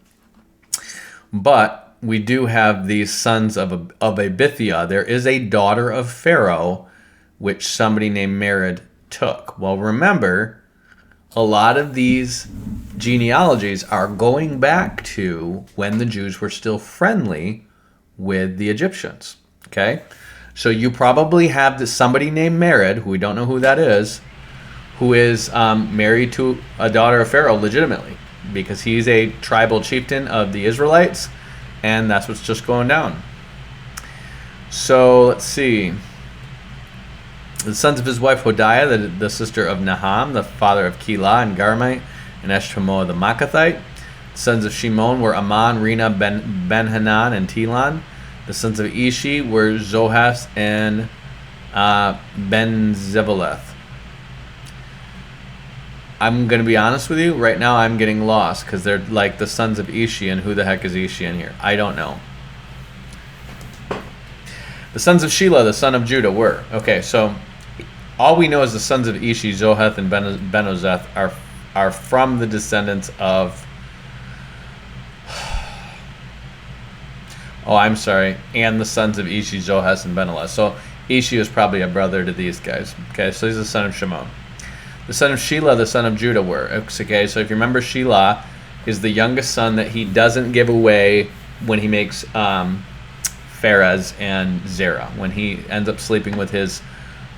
But we do have these sons of a Bithia. There is a daughter of Pharaoh, which somebody named Mered took. Well, remember, a lot of these genealogies are going back to when the Jews were still friendly with the Egyptians. Okay? So you probably have somebody named Mered, who we don't know who that is, who is married to a daughter of Pharaoh legitimately, because he's a tribal chieftain of the Israelites, and that's what's just going down. So let's see. The sons of his wife Hodiah, the sister of Naham, the father of Keilah and Garmite, and Eshtemoa the Maacathite. The sons of Shimon were Ammon, Rina, Ben-Hanan, and Telan. The sons of Ishi were Zohas and Ben-Zebeleth. I'm going to be honest with you. Right now I'm getting lost, because they're like the sons of Ishi, and who the heck is Ishi in here? I don't know. The sons of Shelah, the son of Judah, were. Okay, so all we know is the sons of Ishi, Zoheth, and Benozeth are from the descendants of... Oh, I'm sorry. And the sons of Ishi, Zoheth, and Beneleth. So Ishi was probably a brother to these guys. Okay, so he's the son of Shimon. The son of Shelah, the son of Judah, were. Okay, so if you remember Shelah, is the youngest son that he doesn't give away when he makes Pharez and Zerah. When he ends up sleeping with his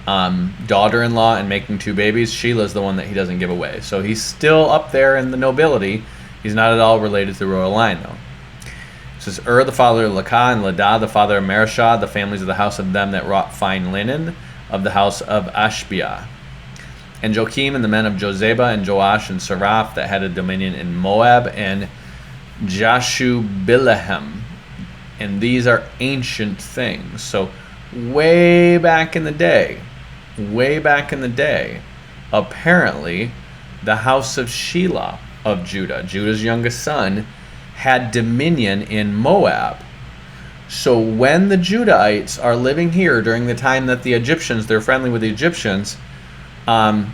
daughter-in-law and making 2 babies, Sheila's the one that he doesn't give away. So he's still up there in the nobility. He's not at all related to the royal line, though. It says, the father of Lakah, and Ladah, the father of Mareshah, the families of the house of them that wrought fine linen, of the house of Ashbiah. And Joachim, and the men of Jozeba, and Joash, and Seraph, that had a dominion in Moab, and Jashubilehem. And these are ancient things. So way back in the day, apparently the house of Shelah of Judah, Judah's youngest son, had dominion in Moab. So when the Judahites are living here during the time that the Egyptians, they're friendly with the Egyptians, so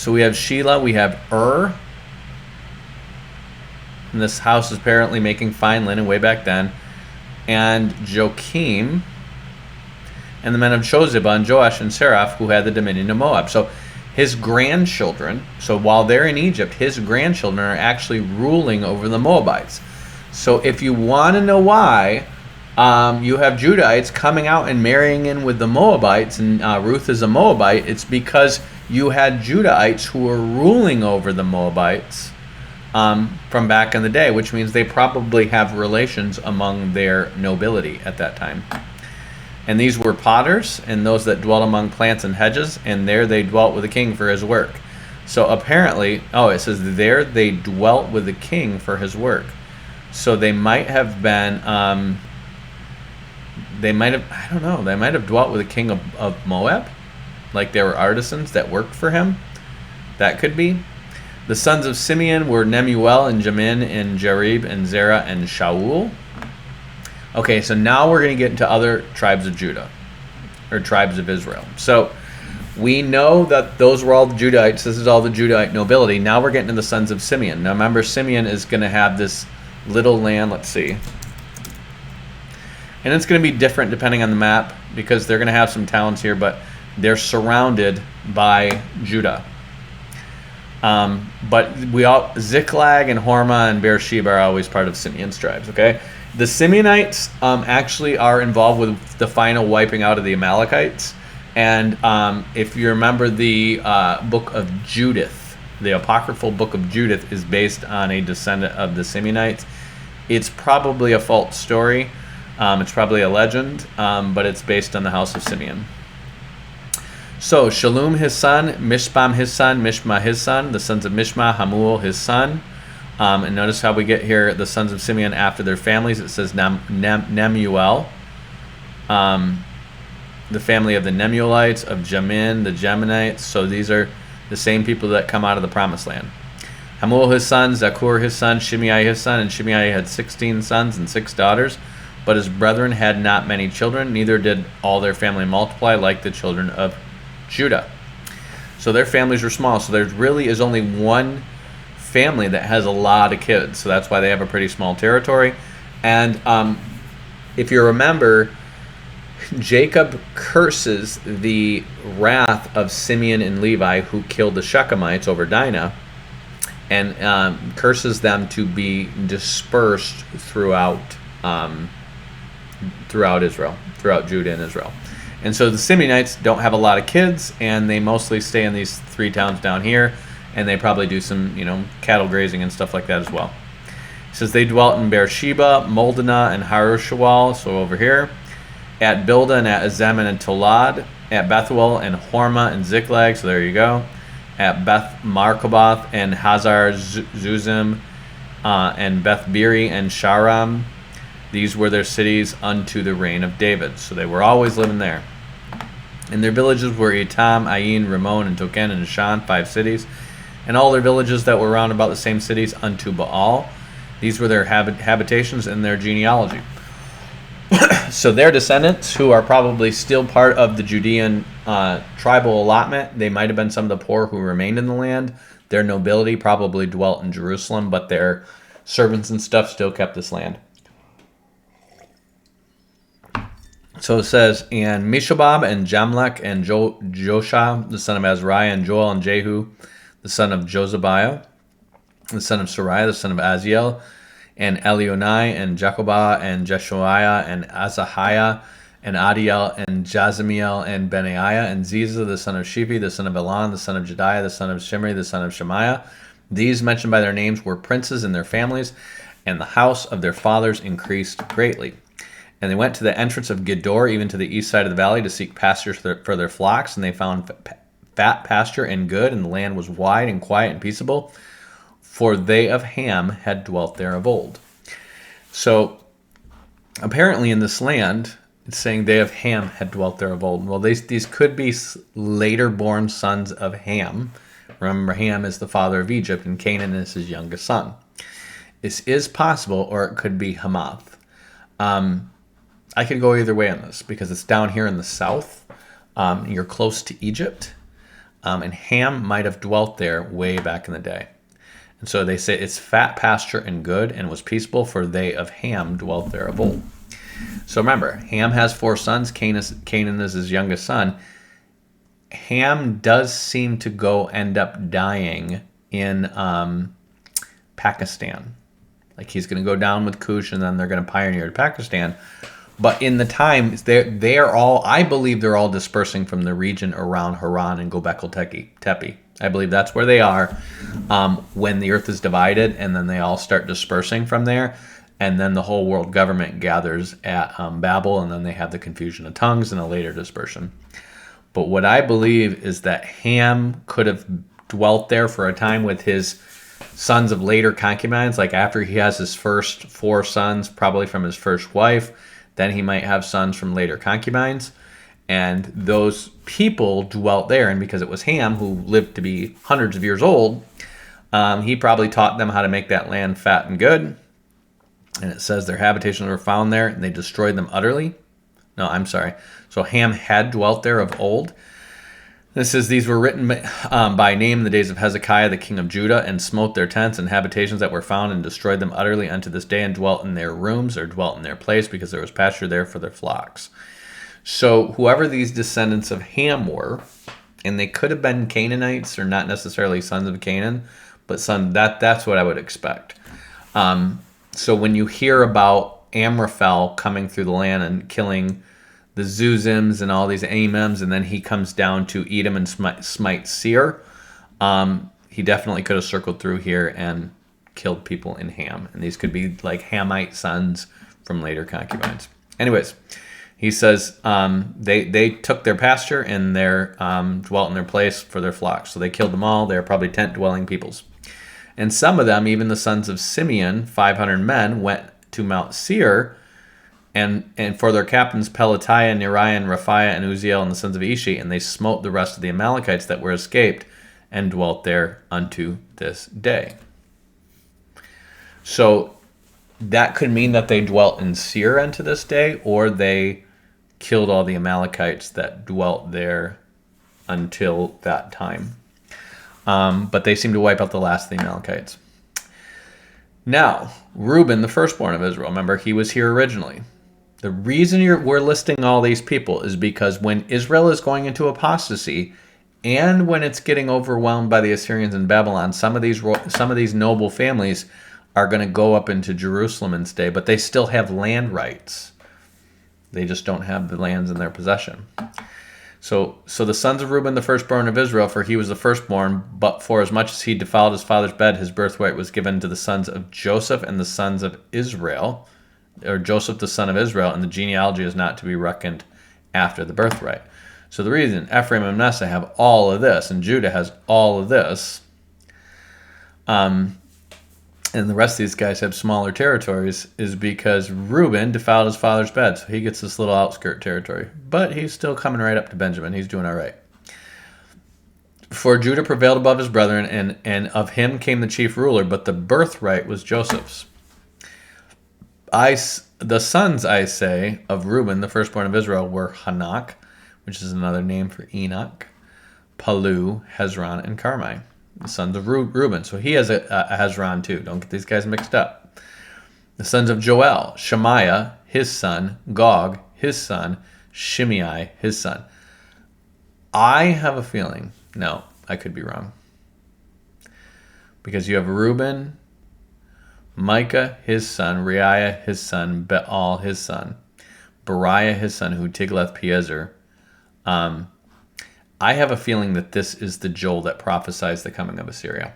we have Shelah, we have and this house is apparently making fine linen way back then, and Joachim, and the men of Jozeba, and Joash, and Seraph, who had the dominion of Moab. So his grandchildren, so while they're in Egypt, his grandchildren are actually ruling over the Moabites. So if you want to know why you have Judahites coming out and marrying in with the Moabites, and Ruth is a Moabite, it's because you had Judahites who were ruling over the Moabites from back in the day, which means they probably have relations among their nobility at that time. And these were potters, and those that dwelt among plants and hedges, and there they dwelt with the king for his work. So apparently, it says there they dwelt with the king for his work. So they might have been, they might have dwelt with the king of Moab, like they were artisans that worked for him. That could be. The sons of Simeon were Nemuel, and Jamin, and Jarib, and Zerah, and Shaul. Okay, so now we're going to get into other tribes of Judah, or tribes of Israel. So we know that those were all the Judahites. This is all the Judahite nobility. Now we're getting to the sons of Simeon. Now remember, Simeon is going to have this little land. Let's see. And it's going to be different depending on the map, because they're going to have some towns here, but they're surrounded by Judah. But Ziklag and Hormah and Beersheba are always part of Simeon's tribes, okay? The Simeonites actually are involved with the final wiping out of the Amalekites. And if you remember, the book of Judith, the apocryphal book of Judith, is based on a descendant of the Simeonites. It's probably a false story. It's probably a legend, but it's based on the house of Simeon. So Shalom his son, Mishpam his son, Mishma his son, the sons of Mishma, Hamuel his son. And notice how we get here the sons of Simeon after their families. It says Nemuel, the family of the Nemuelites, of Jamin, the Geminites. So these are the same people that come out of the promised land. Hamuel his son, Zakur his son, Shimei his son, and Shimei had 16 sons and 6 daughters. But his brethren had not many children, neither did all their family multiply like the children of Judah. So their families were small. So there really is only one family that has a lot of kids. So that's why they have a pretty small territory. And if you remember, Jacob curses the wrath of Simeon and Levi, who killed the Shechemites over Dinah, and curses them to be dispersed throughout Israel, throughout Judah and Israel. And so the Simeonites don't have a lot of kids, and they mostly stay in these 3 towns down here, and they probably do some, cattle grazing and stuff like that as well. It says they dwelt in Beersheba, Moldana, and Harushawal, so over here, at Bildah, and at Azem, and Tolad, at Bethuel, and Hormah, and Ziklag, so there you go, at Beth Markaboth, and Hazar Zuzim, and Beth Biri, and Sharam. These were their cities unto the reign of David. So they were always living there. And their villages were Etam, Ayin, Ramon, and Token, and Ashan, 5 cities. And all their villages that were round about the same cities unto Baal. These were their habitations and their genealogy. So their descendants, who are probably still part of the Judean tribal allotment, they might have been some of the poor who remained in the land. Their nobility probably dwelt in Jerusalem, but their servants and stuff still kept this land. So it says, and Mishobab, and Jamlech, and Josha, the son of Azariah, and Joel, and Jehu, the son of Josabiah, the son of Sariah, the son of Aziel, and Elionai, and Jacobah, and Jeshoiah, and Azahiah, and Adiel, and Jazamiel, and Benaiah, and Ziza, the son of Shiphi, the son of Elan, the son of Jediah, the son of Shimri, the son of Shemaiah. These mentioned by their names were princes in their families, and the house of their fathers increased greatly. And they went to the entrance of Gedor, even to the east side of the valley, to seek pastures for their flocks, and they found fat pasture and good, and the land was wide and quiet and peaceable, for they of Ham had dwelt there of old. So apparently in this land, it's saying they of Ham had dwelt there of old. Well, these could be later born sons of Ham. Remember, Ham is the father of Egypt, and Canaan is his youngest son. This is possible, or it could be Hamath. I could go either way on this, because it's down here in the south. You're close to Egypt. And Ham might have dwelt there way back in the day. And so they say it's fat pasture and good, and was peaceable, for they of Ham dwelt there of old. So remember, Ham has 4 sons. Canaan is his youngest son. Ham does seem to end up dying in Pakistan. Like, he's going to go down with Cush, and then they're going to pioneer to Pakistan. But in the time, they are all, I believe they're all dispersing from the region around Haran and Gobekli Tepe. I believe that's where they are when the earth is divided, and then they all start dispersing from there. And then the whole world government gathers at Babel, and then they have the confusion of tongues and a later dispersion. But what I believe is that Ham could have dwelt there for a time with his sons of later concubines, like after he has his first 4 sons, probably from his first wife. Then he might have sons from later concubines. And those people dwelt there. And because it was Ham, who lived to be hundreds of years old, he probably taught them how to make that land fat and good. And it says their habitations were found there, and they destroyed them utterly. No, I'm sorry. So Ham had dwelt there of old. This says these were written by name in the days of Hezekiah, the king of Judah, and smote their tents and habitations that were found, and destroyed them utterly unto this day, and dwelt in their rooms, or dwelt in their place, because there was pasture there for their flocks. So whoever these descendants of Ham were, and they could have been Canaanites, or not necessarily sons of Canaan, but that's what I would expect. So when you hear about Amraphel coming through the land and killing the Zuzims and all these Amims, and then he comes down to Edom and smite Seir, he definitely could have circled through here and killed people in Ham. And these could be like Hamite sons from later concubines. Anyways, he says they took their pasture, and they dwelt in their place for their flocks. So they killed them all. They're probably tent-dwelling peoples. And some of them, even the sons of Simeon, 500 men, went to Mount Seir, and for their captains Pelatiah, Neriah, and Raphiah, and Uzziel, and the sons of Ishi, and they smote the rest of the Amalekites that were escaped, and dwelt there unto this day. So that could mean that they dwelt in Seir unto this day, or they killed all the Amalekites that dwelt there until that time. But they seem to wipe out the last of the Amalekites. Now, Reuben, the firstborn of Israel, remember, he was here originally. The reason we're listing all these people is because when Israel is going into apostasy, and when it's getting overwhelmed by the Assyrians and Babylon, some of these noble families are going to go up into Jerusalem and stay, but they still have land rights. They just don't have the lands in their possession. So the sons of Reuben, the firstborn of Israel, for he was the firstborn, but for as much as he defiled his father's bed, his birthright was given to the sons of Joseph and the sons of Israel, or Joseph the son of Israel, and the genealogy is not to be reckoned after the birthright. So the reason Ephraim and Manasseh have all of this, and Judah has all of this, and the rest of these guys have smaller territories, is because Reuben defiled his father's bed, so he gets this little outskirt territory. But he's still coming right up to Benjamin. He's doing all right. For Judah prevailed above his brethren, and of him came the chief ruler, but the birthright was Joseph's. The sons, I say, of Reuben, the firstborn of Israel, were Hanak, which is another name for Enoch, Palu, Hezron, and Carmi. The sons of Reuben. So he has a Hezron too. Don't get these guys mixed up. The sons of Joel, Shemaiah, his son, Gog, his son, Shimei, his son. I have a feeling, no, I could be wrong, because you have Reuben, Micah his son, Reiah his son, Baal his son, Beriah his son, who Tiglath-Pileser. I have a feeling that this is the Joel that prophesies the coming of Assyria.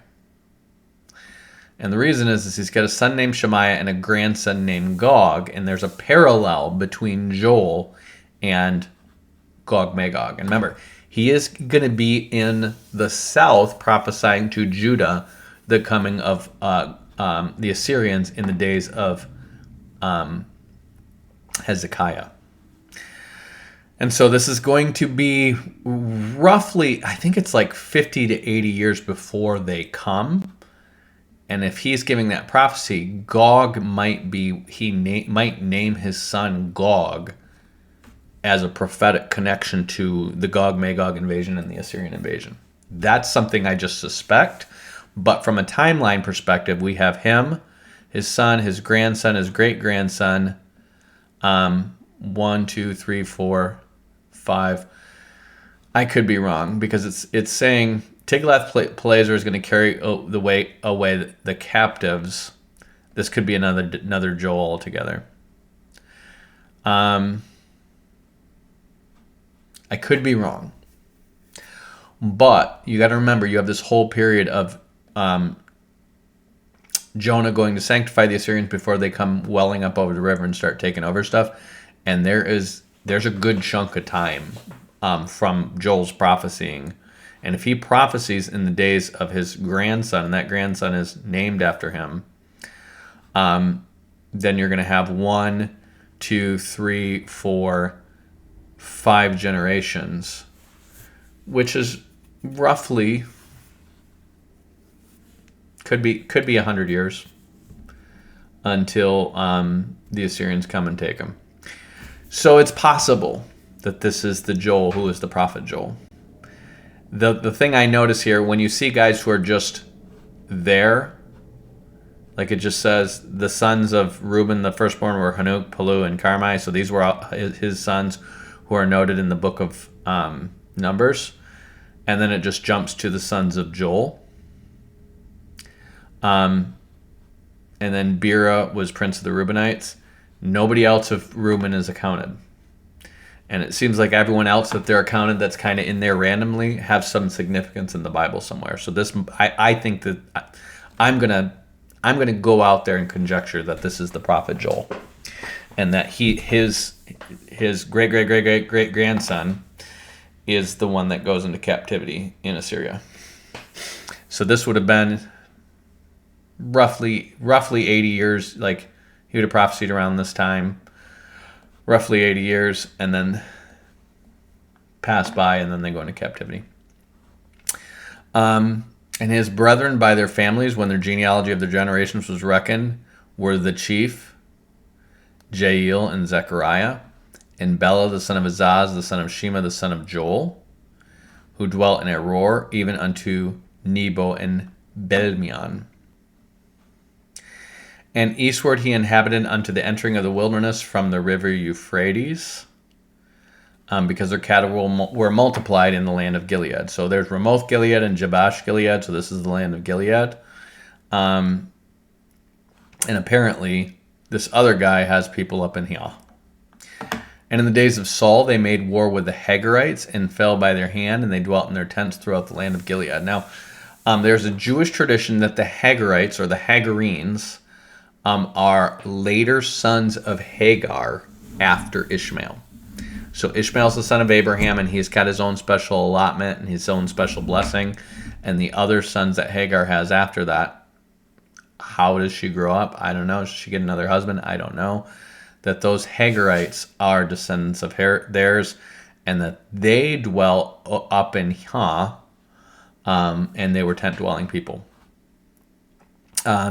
And the reason is he's got a son named Shemaiah and a grandson named Gog, and there's a parallel between Joel and Gog-Magog. And remember, he is going to be in the south prophesying to Judah the coming of the Assyrians in the days of Hezekiah. And so this is going to be roughly, I think it's like 50 to 80 years before they come. And if he's giving that prophecy, Gog might might name his son Gog as a prophetic connection to the Gog-Magog invasion and the Assyrian invasion. That's something I just suspect. But from a timeline perspective, we have him, his son, his grandson, his great-grandson, 1, 2, 3, 4, 5. I could be wrong because it's saying Tiglath-Pileser is going to carry away the captives. This could be another Joel altogether. I could be wrong. But you got to remember, you have this whole period of Jonah going to sanctify the Assyrians before they come welling up over the river and start taking over stuff. And there's a good chunk of time from Joel's prophesying. And if he prophesies in the days of his grandson, and that grandson is named after him, then you're going to have 1, 2, 3, 4, 5 generations, which is roughly could be 100 years until the Assyrians come and take them. So it's possible that this is the Joel who is the prophet Joel. The thing I notice here, when you see guys who are just there, like it just says, the sons of Reuben, the firstborn, were Hanuk, Palu, and Carmi. So these were his sons who are noted in the book of Numbers. And then it just jumps to the sons of Joel. And then Bera was prince of the Reubenites. Nobody else of Reuben is accounted. And it seems like everyone else that they're accounted that's kind of in there randomly have some significance in the Bible somewhere. So this, I think that I'm gonna go out there and conjecture that this is the prophet Joel, and that his great grandson is the one that goes into captivity in Assyria. So this would have been roughly 80 years. Like he would have prophesied around this time. Roughly 80 years, and then pass by, and then they go into captivity. And his brethren by their families, when their genealogy of their generations was reckoned, were the chief, Jael and Zechariah, and Bela the son of Azaz, the son of Shema, the son of Joel, who dwelt in Aror, even unto Nebo and Belmion. And eastward he inhabited unto the entering of the wilderness from the river Euphrates, because their cattle were multiplied in the land of Gilead. So there's Ramoth Gilead and Jabash Gilead, so this is the land of Gilead. And apparently this other guy has people up in here. And in the days of Saul they made war with the Hagarites and fell by their hand, and they dwelt in their tents throughout the land of Gilead. Now, there's a Jewish tradition that the Hagarites, or the Hagarenes, are later sons of Hagar after Ishmael. So Ishmael's the son of Abraham, and he's got his own special allotment and his own special blessing. And the other sons that Hagar has after that, how does she grow up? I don't know. Does she get another husband? I don't know. That those Hagarites are descendants of theirs, and that they dwell up in Ha, and they were tent-dwelling people.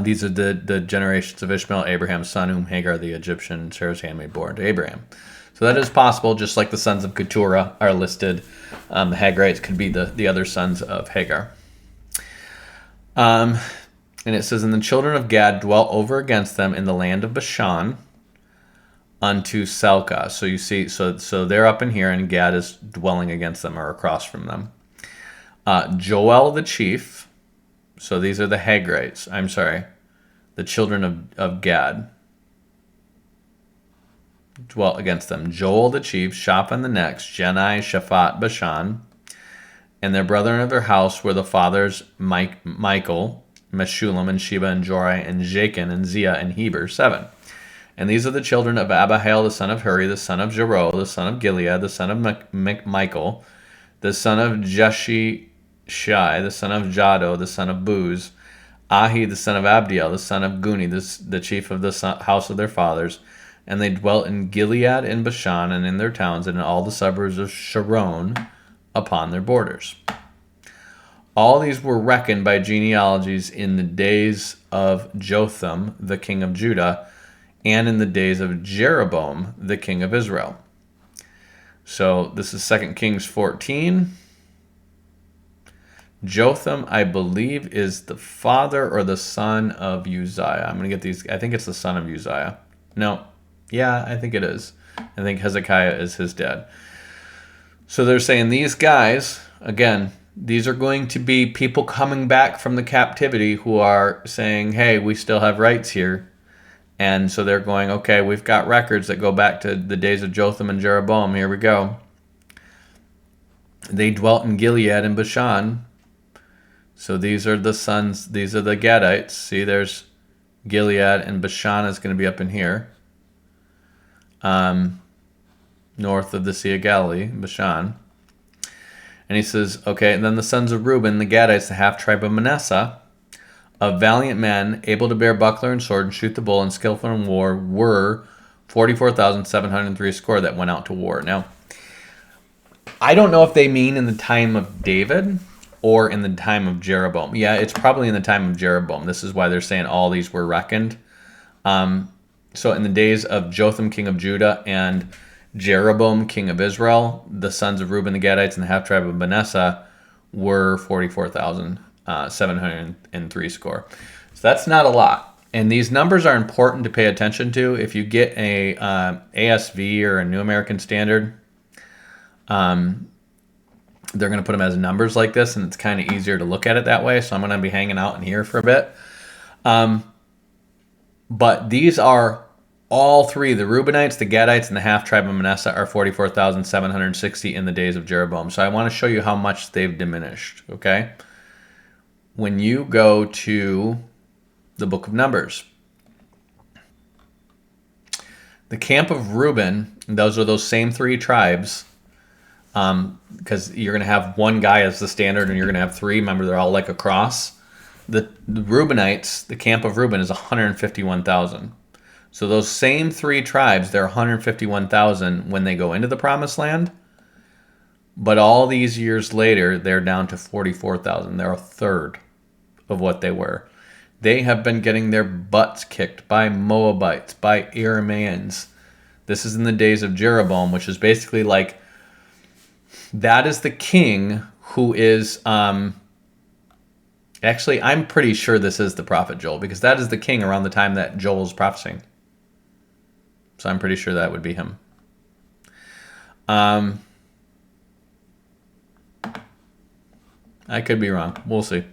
These are the generations of Ishmael, Abraham's son, whom Hagar the Egyptian, Sarah's handmaid, bore to Abraham. So that is possible, just like the sons of Keturah are listed. The Hagarites could be the other sons of Hagar. And it says, and the children of Gad dwelt over against them in the land of Bashan unto Salcah. So you see, so they're up in here, and Gad is dwelling against them or across from them. Joel the chief So these are the Hagrites. I'm sorry. The children of Gad dwelt against them. Joel the chief, Shaphan the next, Jenai, Shaphat, Bashan. And their brethren of their house were the fathers Michael, Meshullam, and Sheba, and Jorai, and Jachin, and Zia, and Heber, 7. And these are the children of Abihail, the son of Huri, the son of Jeroah, the son of Gilead, the son of Michael, the son of Jeshishai, the son of Jado, the son of Buz, Ahi, the son of Abdiel, the son of Guni, the chief of the house of their fathers. And they dwelt in Gilead and Bashan, and in their towns, and in all the suburbs of Sharon, upon their borders. All these were reckoned by genealogies in the days of Jotham, the king of Judah, and in the days of Jeroboam, the king of Israel. So this is 2 Kings 14. Jotham, I believe, is the father or the son of Uzziah. I'm going to get these. I think it's the son of Uzziah. No. Yeah, I think it is. I think Hezekiah is his dad. So they're saying these guys, again, these are going to be people coming back from the captivity who are saying, hey, we still have rights here. And so they're going, okay, we've got records that go back to the days of Jotham and Jeroboam. Here we go. They dwelt in Gilead and Bashan. So these are the sons, these are the Gadites. See, there's Gilead, and Bashan is going to be up in here. North of the Sea of Galilee, Bashan. And he says, okay, and then the sons of Reuben, the Gadites, the half-tribe of Manasseh, of valiant men, able to bear buckler and sword and shoot the bull and skillful in war, were 44,703 score that went out to war. Now, I don't know if they mean in the time of David or in the time of Jeroboam. Yeah, it's probably in the time of Jeroboam. This is why they're saying all these were reckoned. So in the days of Jotham, king of Judah, and Jeroboam, king of Israel, the sons of Reuben, the Gadites, and the half-tribe of Manasseh were 44,703 score. So that's not a lot. And these numbers are important to pay attention to. If you get a ASV or a New American Standard, they're going to put them as numbers like this, and it's kind of easier to look at it that way. So I'm going to be hanging out in here for a bit. But these are all three. The Reubenites, the Gadites, and the half-tribe of Manasseh are 44,760 in the days of Jeroboam. So I want to show you how much they've diminished, okay? When you go to the book of Numbers, the camp of Reuben, those are those same three tribes, because you're going to have one guy as the standard, and you're going to have three. Remember, they're all like a cross. The Reubenites, the camp of Reuben, is 151,000. So those same three tribes, they're 151,000 when they go into the promised land. But all these years later, they're down to 44,000. They're a third of what they were. They have been getting their butts kicked by Moabites, by Arameans. This is in the days of Jeroboam, which is basically like, that is the king who is... Actually, I'm pretty sure this is the prophet Joel, because that is the king around the time that Joel's prophesying. So I'm pretty sure that would be him. I could be wrong. We'll see.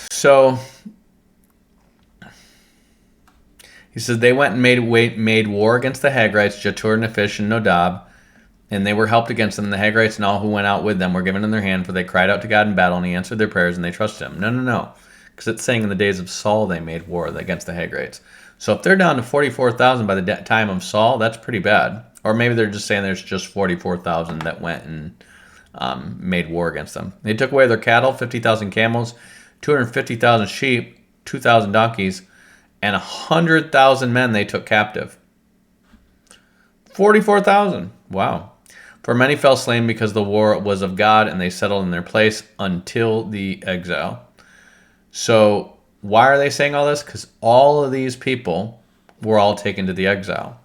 So he says they went and made war against the Hagrites, Jatur, Nephish, and Nodab, and they were helped against them. The Hagrites and all who went out with them were given in their hand, for they cried out to God in battle, and he answered their prayers, and they trusted him. No. Because it's saying in the days of Saul they made war against the Hagrites. So if they're down to 44,000 by the time of Saul, that's pretty bad. Or maybe they're just saying there's just 44,000 that went and made war against them. They took away their cattle, 50,000 camels, 250,000 sheep, 2,000 donkeys, and 100,000 men they took captive. 44,000. Wow. For many fell slain because the war was of God, and they settled in their place until the exile. So why are they saying all this? Because all of these people were all taken to the exile.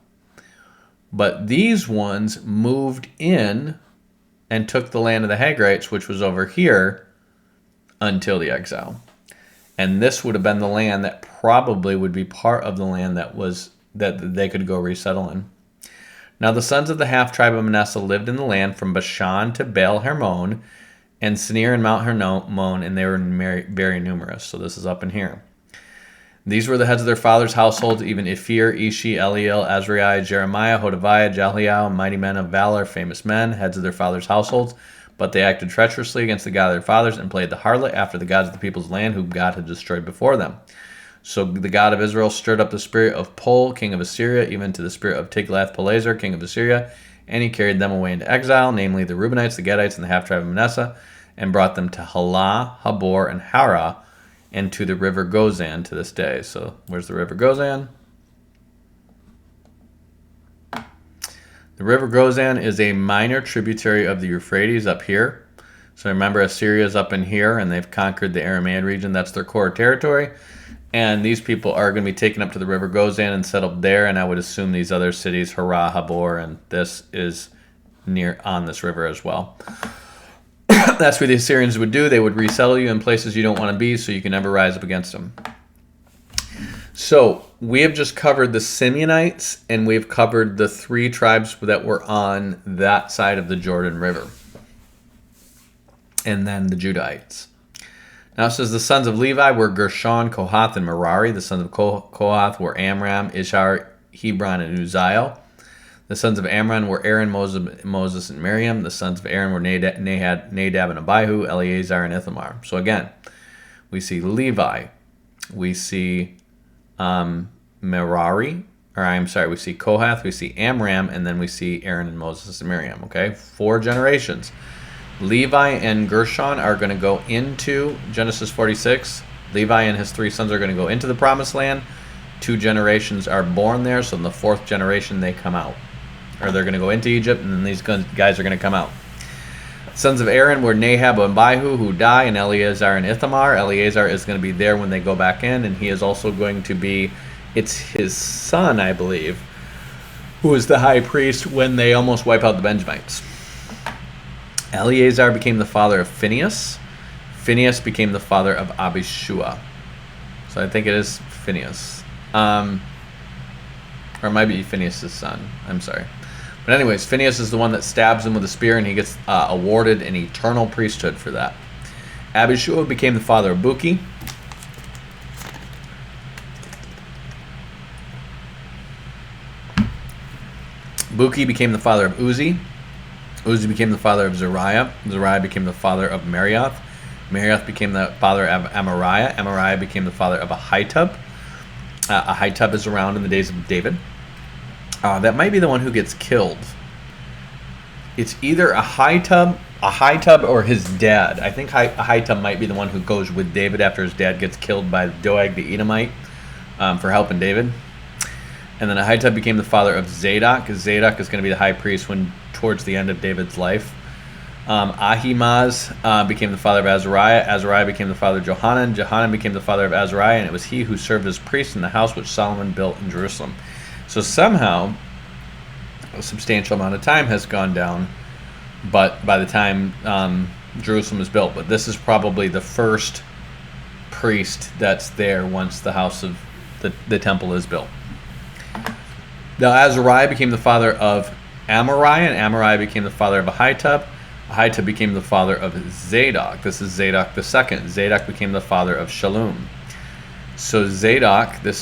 But these ones moved in and took the land of the Hagrites, which was over here, until the exile. And this would have been the land that probably would be part of the land that they could go resettle in. Now the sons of the half-tribe of Manasseh lived in the land from Bashan to Baal Hermon, and Senir and Mount Hermon, and they were very numerous. So this is up in here. These were the heads of their fathers' households, even Iphir, Ishi, Eliel, Azariah, Jeremiah, Hodaviah, Jahleel, mighty men of valor, famous men, heads of their fathers' households. But they acted treacherously against the God of their fathers and played the harlot after the gods of the people's land, whom God had destroyed before them. So the God of Israel stirred up the spirit of Pul, king of Assyria, even to the spirit of Tiglath-Pileser, king of Assyria, and he carried them away into exile, namely the Reubenites, the Gadites, and the half-tribe of Manasseh, and brought them to Halah, Habor, and Harah, and to the river Gozan to this day. So where's the river Gozan? The river Gozan is a minor tributary of the Euphrates up here. So remember, Assyria is up in here, and they've conquered the Aramaean region. That's their core territory. And these people are going to be taken up to the river Gozan and settled there. And I would assume these other cities, Harah, Habor, and this is near on this river as well. That's what the Assyrians would do. They would resettle you in places you don't want to be so you can never rise up against them. So we have just covered the Simeonites, and we've covered the 3 tribes that were on that side of the Jordan River. And then the Judahites. Now it says the sons of Levi were Gershon, Kohath, and Merari. The sons of Kohath were Amram, Ishar, Hebron, and Uzziel. The sons of Amram were Aaron, Moses, and Miriam. The sons of Aaron were Nadab and Abihu, Eleazar, and Ithamar. So again, we see Levi. We see Merari. We see Kohath. We see Amram. And then we see Aaron and Moses and Miriam. Okay, 4 generations. Levi and Gershon are going to go into Genesis 46. Levi and his 3 sons are going to go into the promised land. 2 generations are born there, so in the 4th generation they come out. Or they're going to go into Egypt, and then these guys are going to come out. Sons of Aaron were Nahab and Abihu, who die, and Eleazar and Ithamar. Eleazar is going to be there when they go back in, and he is also going to be, it's his son, I believe, who is the high priest when they almost wipe out the Benjamites. Eleazar became the father of Phinehas. Phinehas became the father of Abishua. So I think it is Phinehas. Or it might be Phinehas' son. I'm sorry. But anyways, Phinehas is the one that stabs him with a spear, and he gets awarded an eternal priesthood for that. Abishua became the father of Buki. Buki became the father of Uzi. Uzi became the father of Zariah. Zariah became the father of Marioth. Marioth became the father of Amariah. Amariah became the father of Ahitub. Ahitub is around in the days of David. That might be the one who gets killed. It's either Ahitub or his dad. I think Ahitub might be the one who goes with David after his dad gets killed by Doeg the Edomite for helping David. And then Ahitub became the father of Zadok. Zadok is going to be the high priest towards the end of David's life. Ahimaaz became the father of Azariah. Azariah became the father of Johanan. Johanan became the father of Azariah, and it was he who served as priest in the house which Solomon built in Jerusalem. So somehow, a substantial amount of time has gone down, but by the time Jerusalem is built. But this is probably the first priest that's there once the house of the temple is built. Now Azariah became the father of Amariah, and Amariah became the father of Ahitub. Ahitub became the father of Zadok. This is Zadok the second. Zadok became the father of Shallum. So Zadok the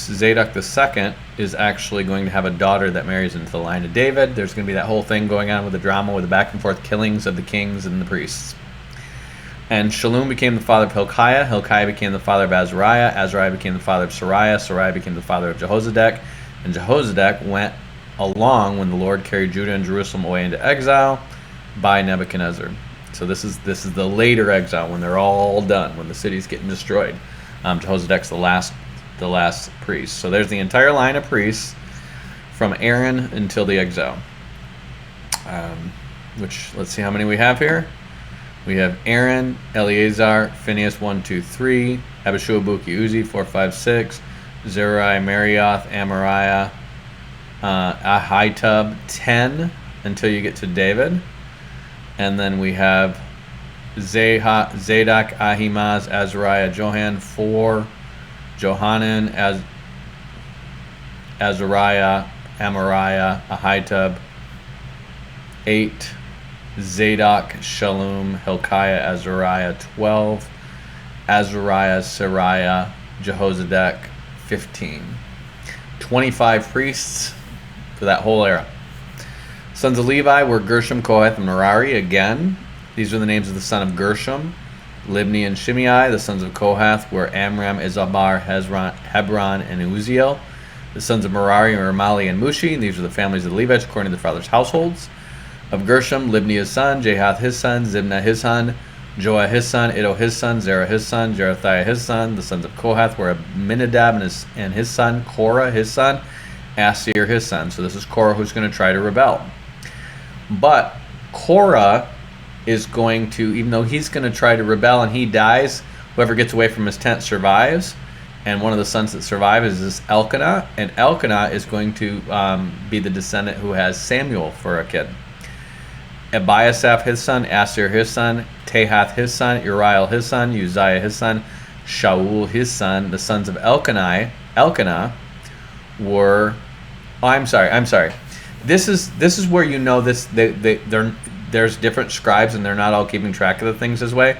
second, is actually going to have a daughter that marries into the line of David. There's going to be that whole thing going on with the drama with the back and forth killings of the kings and the priests. And Shallum became the father of Hilkiah. Hilkiah became the father of Azariah. Azariah became the father of Sariah. Sariah became the father of Jehozadak. And Jehozadak went along when the Lord carried Judah and Jerusalem away into exile by Nebuchadnezzar. So this is the later exile, when they're all done, when the city's getting destroyed. Jehozadak's the last priest. So there's the entire line of priests from Aaron until the exile. Which, let's see how many we have here. We have Aaron, Eleazar, Phinehas 1, 2, 3, Abishua, Buki, Uzi 4, 5, 6, Zerai, Marioth, Amariah, Ahitub 10 until you get to David. And then we have Zadok, Ahimaaz, Azariah, Johan 4, Johanan, Azariah, Amariah, Ahitub 8, Zadok, Shallum, Hilkiah, Azariah, 12. Azariah, Sariah, Jehozadak, 15. 25 priests for that whole era. Sons of Levi were Gershom, Kohath, and Merari. Again, these are the names of the son of Gershom, Libni and Shimei. The sons of Kohath were Amram, Izahar, Hebron, and Uziel. The sons of Merari were Mali and Mushi. And these are the families of the Levites according to their fathers' households. Of Gershom, Libni his son, Jahath his son, Zibnah his son, Joah his son, Iddo his son, Zerah his son, Jerathiah his son. The sons of Kohath were Aminadab and his son, Korah his son, Asir his son. So this is Korah who's going to try to rebel. But Korah is going to, even though he's going to try to rebel and he dies, whoever gets away from his tent survives. And one of the sons that survive is this Elkanah. And Elkanah is going to be the descendant who has Samuel for a kid. Ebiasaph his son, Asir his son, Tahath his son, Uriel his son, Uzziah his son, Shaul his son. The sons of Elkanah were... Oh, I'm sorry. This is where you know this. There's different scribes and they're not all keeping track of the things this way.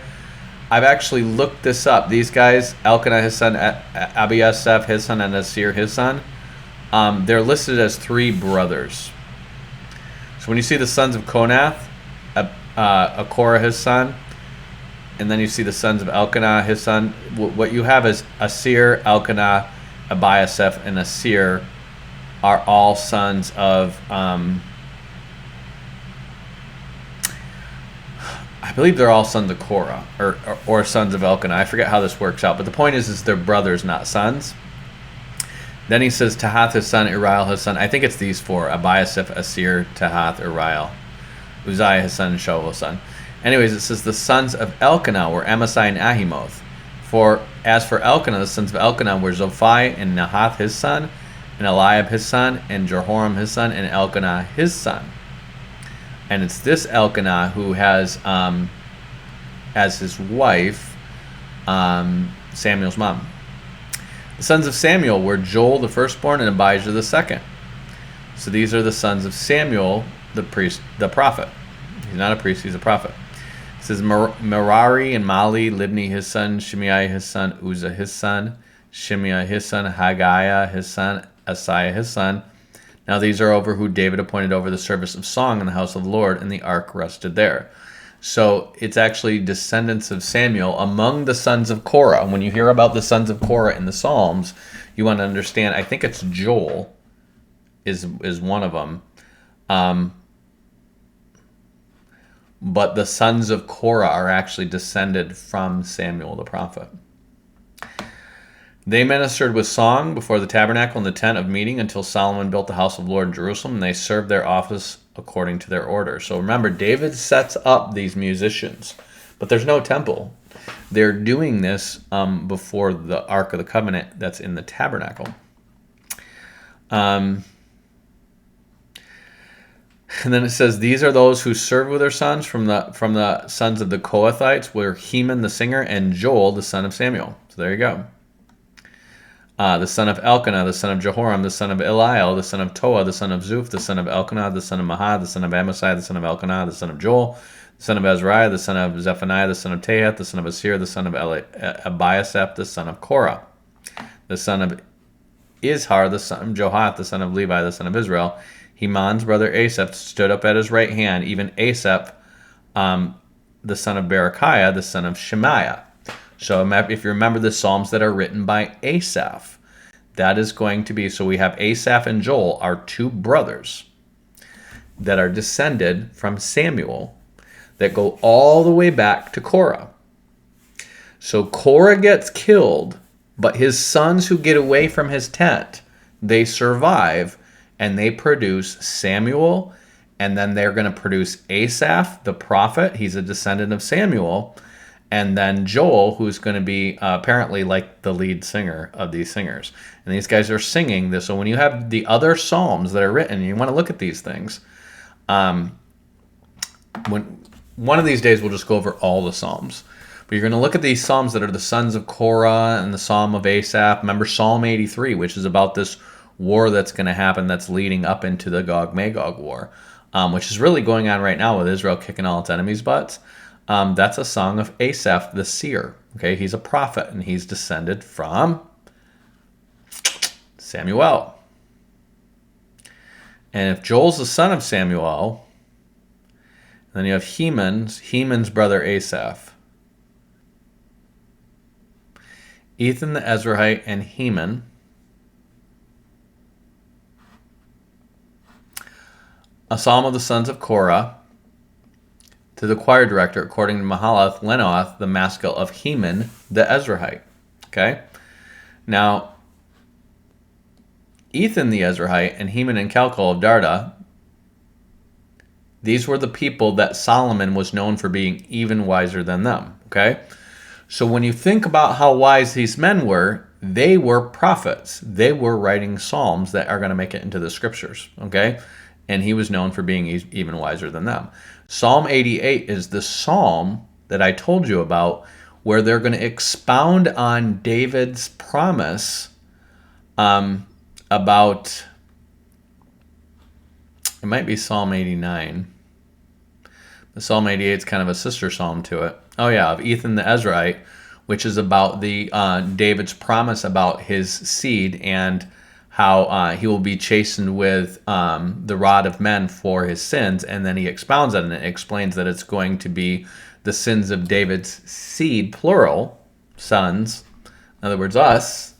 I've actually looked this up. These guys, Elkanah his son, Ebiasaph his son, and Asir his son, they're listed as 3 brothers. So when you see the sons of Konath, Korah his son, and then you see the sons of Elkanah his son, what you have is Asir, Elkanah, Ebiasaph, and Asir are all sons of, I believe they're all sons of Korah, or sons of Elkanah. I forget how this works out, but the point is they're brothers, not sons. Then he says Tahath his son, Uriel his son. I think it's these 4: Ebiasaph, Asir, Tahath, Uriel, Uzziah his son, and Shaul his son. Anyways, it says the sons of Elkanah were Amasai and Ahimoth. As for Elkanah, the sons of Elkanah were Zophai and Nahath his son, and Eliab his son, and Jehoram his son, and Elkanah his son. And it's this Elkanah who has as his wife Samuel's mom. The sons of Samuel were Joel the firstborn and Abijah the second. So these are the sons of Samuel, the priest, the prophet. He's not a priest, he's a prophet. It says Merari and Mali, Libni his son, Shimei his son, Uzzah his son, Shimei his son, Haggiah his son, Asaiah his son. Now these are over who David appointed over the service of song in the house of the Lord, and the ark rested there. So it's actually descendants of Samuel among the sons of Korah. When you hear about the sons of Korah in the Psalms, you want to understand, I think it's Joel is one of them. But the sons of Korah are actually descended from Samuel the prophet. They ministered with song before the tabernacle and the tent of meeting until Solomon built the house of the Lord in Jerusalem, and they served their office according to their order. So remember, David sets up these musicians, but there's no temple. They're doing this before the Ark of the Covenant that's in the tabernacle. And then it says, these are those who served with their sons from the sons of the Kohathites were Heman the singer and Joel the son of Samuel. So there you go. The son of Elkanah, the son of Jehoram, the son of Eliel, the son of Toah, the son of Zuph, the son of Elkanah, the son of Mahad, the son of Amasai, the son of Elkanah, the son of Joel, the son of Azariah, the son of Zephaniah, the son of Tahath, the son of Asir, the son of Ebiasaph, the son of Korah, the son of Izhar, the son of Johath, the son of Levi, the son of Israel. Heman's brother Asaph stood up at his right hand, even Asaph, the son of Berechiah, the son of Shemaiah. So if you remember the Psalms that are written by Asaph, that is going to be, so we have Asaph and Joel are 2 brothers that are descended from Samuel that go all the way back to Korah. So Korah gets killed, but his sons who get away from his tent, they survive and they produce Samuel, and then they're going to produce Asaph, the prophet. He's a descendant of Samuel. And then Joel, who's going to be apparently like the lead singer of these singers. And these guys are singing this. So when you have the other psalms that are written, you want to look at these things. When one of these days we'll just go over all the psalms. But you're going to look at these psalms that are the sons of Korah and the Psalm of Asaph. Remember Psalm 83, which is about this war that's going to happen that's leading up into the Gog-Magog war. which is really going on right now with Israel kicking all its enemies' butts. That's a song of Asaph the seer. Okay, he's a prophet, and he's descended from Samuel. And if Joel's the son of Samuel, then you have Heman's brother Asaph. Ethan the Ezrahite and Heman. A psalm of the sons of Korah to the choir director according to Mahalath Lenoth, the maskil of Heman the Ezrahite. Okay? Now, Ethan the Ezrahite and Heman and Calcol of Darda, these were the people that Solomon was known for being even wiser than them. Okay? So when you think about how wise these men were, they were prophets. They were writing psalms that are going to make it into the scriptures. Okay? And he was known for being even wiser than them. Psalm 88 is the psalm that I told you about where they're going to expound on David's promise about, it might be Psalm 89. The Psalm 88 is kind of a sister psalm to it. Oh yeah, of Ethan the Ezrahite, which is about the David's promise about his seed and how he will be chastened with the rod of men for his sins. And then he expounds on it and explains that it's going to be the sins of David's seed, plural, sons, in other words, us,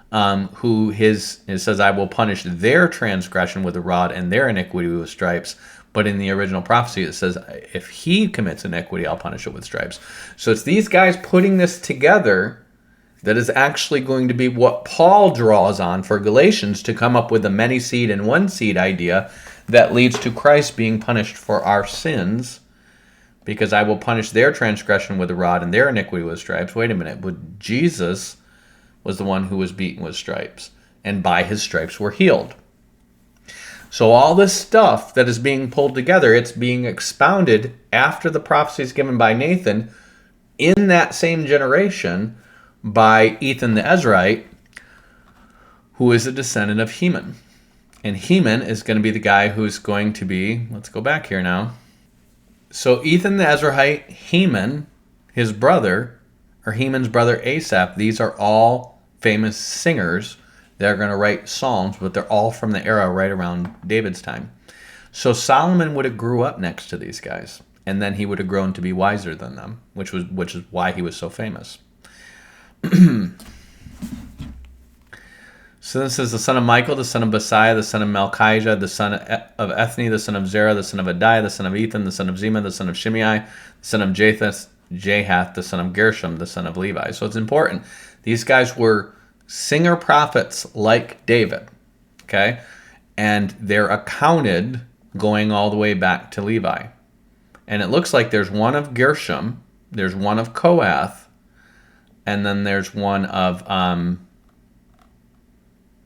it says, I will punish their transgression with a rod and their iniquity with stripes. But in the original prophecy, it says, if he commits iniquity, I'll punish it with stripes. So it's these guys putting this together that is actually going to be what Paul draws on for Galatians to come up with a many seed and one seed idea that leads to Christ being punished for our sins, because I will punish their transgression with a rod and their iniquity with stripes. Wait a minute, but Jesus was the one who was beaten with stripes, and by his stripes were healed. So all this stuff that is being pulled together, it's being expounded after the prophecies given by Nathan in that same generation by Ethan the Ezrahite, who is a descendant of Heman. And Heman is going to be the guy who's going to be, let's go back here now. So Ethan the Ezrahite, Heman, his brother, or Heman's brother Asaph, these are all famous singers that are going to write psalms, but they're all from the era right around David's time. So Solomon would have grew up next to these guys, and then he would have grown to be wiser than them, which is why he was so famous. So this is the son of Michael, the son of Basiah, the son of Malchijah, the son of Ethni, the son of Zerah, the son of Adiah, the son of Ethan, the son of Zema, the son of Shimei, the son of Jahath, the son of Gershom, the son of Levi. So it's important. These guys were singer prophets like David, okay? And they're accounted going all the way back to Levi. And it looks like there's one of Gershom, there's one of Kohath, and then there's one of,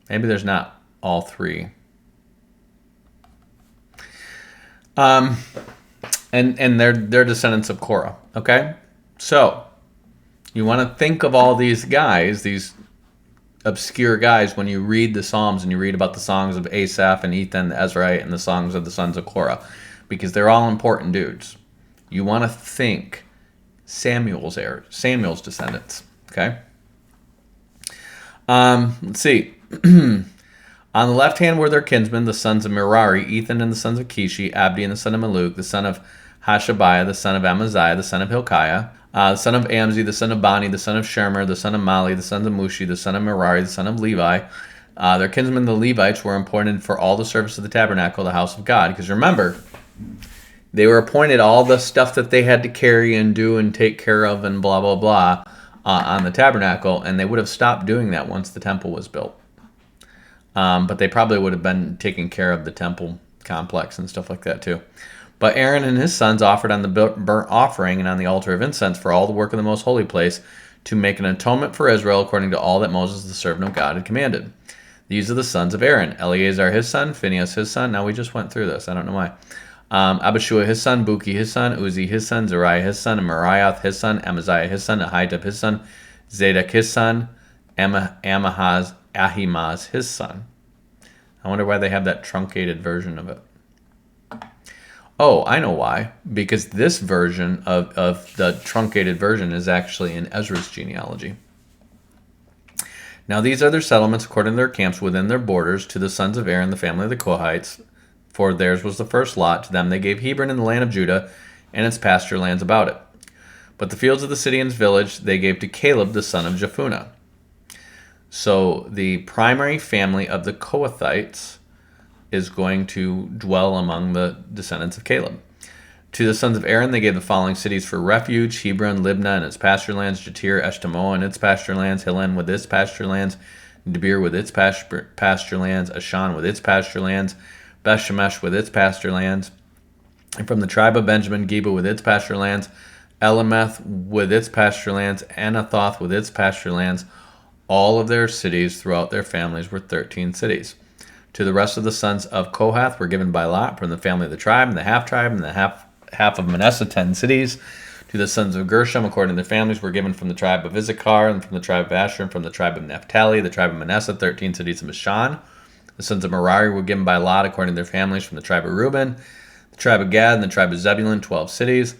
maybe there's not all three. And they're descendants of Korah, okay? So, you want to think of all these guys, these obscure guys, when you read the Psalms and you read about the songs of Asaph and Ethan the Ezrahite and the songs of the sons of Korah, because they're all important dudes. You want to think Samuel's descendants, okay? Let's see. On the left hand were their kinsmen, the sons of Merari, Ethan and the sons of Kishi, Abdi and the son of Maluk, the son of Hashabiah, the son of Amaziah, the son of Hilkiah, the son of Amzi, the son of Bani, the son of Shermer, the son of Mali, the son of Mushi, the son of Merari, the son of Levi. Their kinsmen, the Levites, were appointed for all the service of the tabernacle, the house of God. Because remember, they were appointed all the stuff that they had to carry and do and take care of and blah, blah, blah on the tabernacle. And they would have stopped doing that once the temple was built. But they probably would have been taking care of the temple complex and stuff like that too. But Aaron and his sons offered on the burnt offering and on the altar of incense for all the work of the most holy place to make an atonement for Israel according to all that Moses the servant of God had commanded. These are the sons of Aaron: Eleazar his son, Phinehas his son. Now we just went through this. I don't know why. Abishua his son, Buki his son, Uzi his son, Zariah his son, Meraioth his son, Amaziah his son, Ahitub his son, Zadok his son, Ahimaaz his son. I wonder why they have that truncated version of it. Oh, I know why. Because this version of the truncated version is actually in Ezra's genealogy. Now these are their settlements according to their camps within their borders to the sons of Aaron, the family of the Kohathites, for theirs was the first lot. To them they gave Hebron in the land of Judah and its pasture lands about it. But the fields of the city and its village they gave to Caleb the son of Jephunneh. So the primary family of the Kohathites is going to dwell among the descendants of Caleb. To the sons of Aaron they gave the following cities for refuge: Hebron, Libnah and its pasture lands, Jatir, Eshtemoa and its pasture lands, Hilen with its pasture lands, Debir with its pasture lands, Ashan with its pasture lands, Beth-Shemesh with its pasture lands. And from the tribe of Benjamin, Geba with its pasture lands, Elameth with its pasture lands, Anathoth with its pasture lands. All of their cities throughout their families were 13 cities. To the rest of the sons of Kohath were given by lot from the family of the tribe and the half-tribe and the half of Manasseh 10 cities. To the sons of Gershom, according to their families, were given from the tribe of Issachar and from the tribe of Asher and from the tribe of Naphtali, the tribe of Manasseh, 13 cities of Bashan. The sons of Merari were given by lot according to their families from the tribe of Reuben, the tribe of Gad, and the tribe of Zebulun, 12 cities.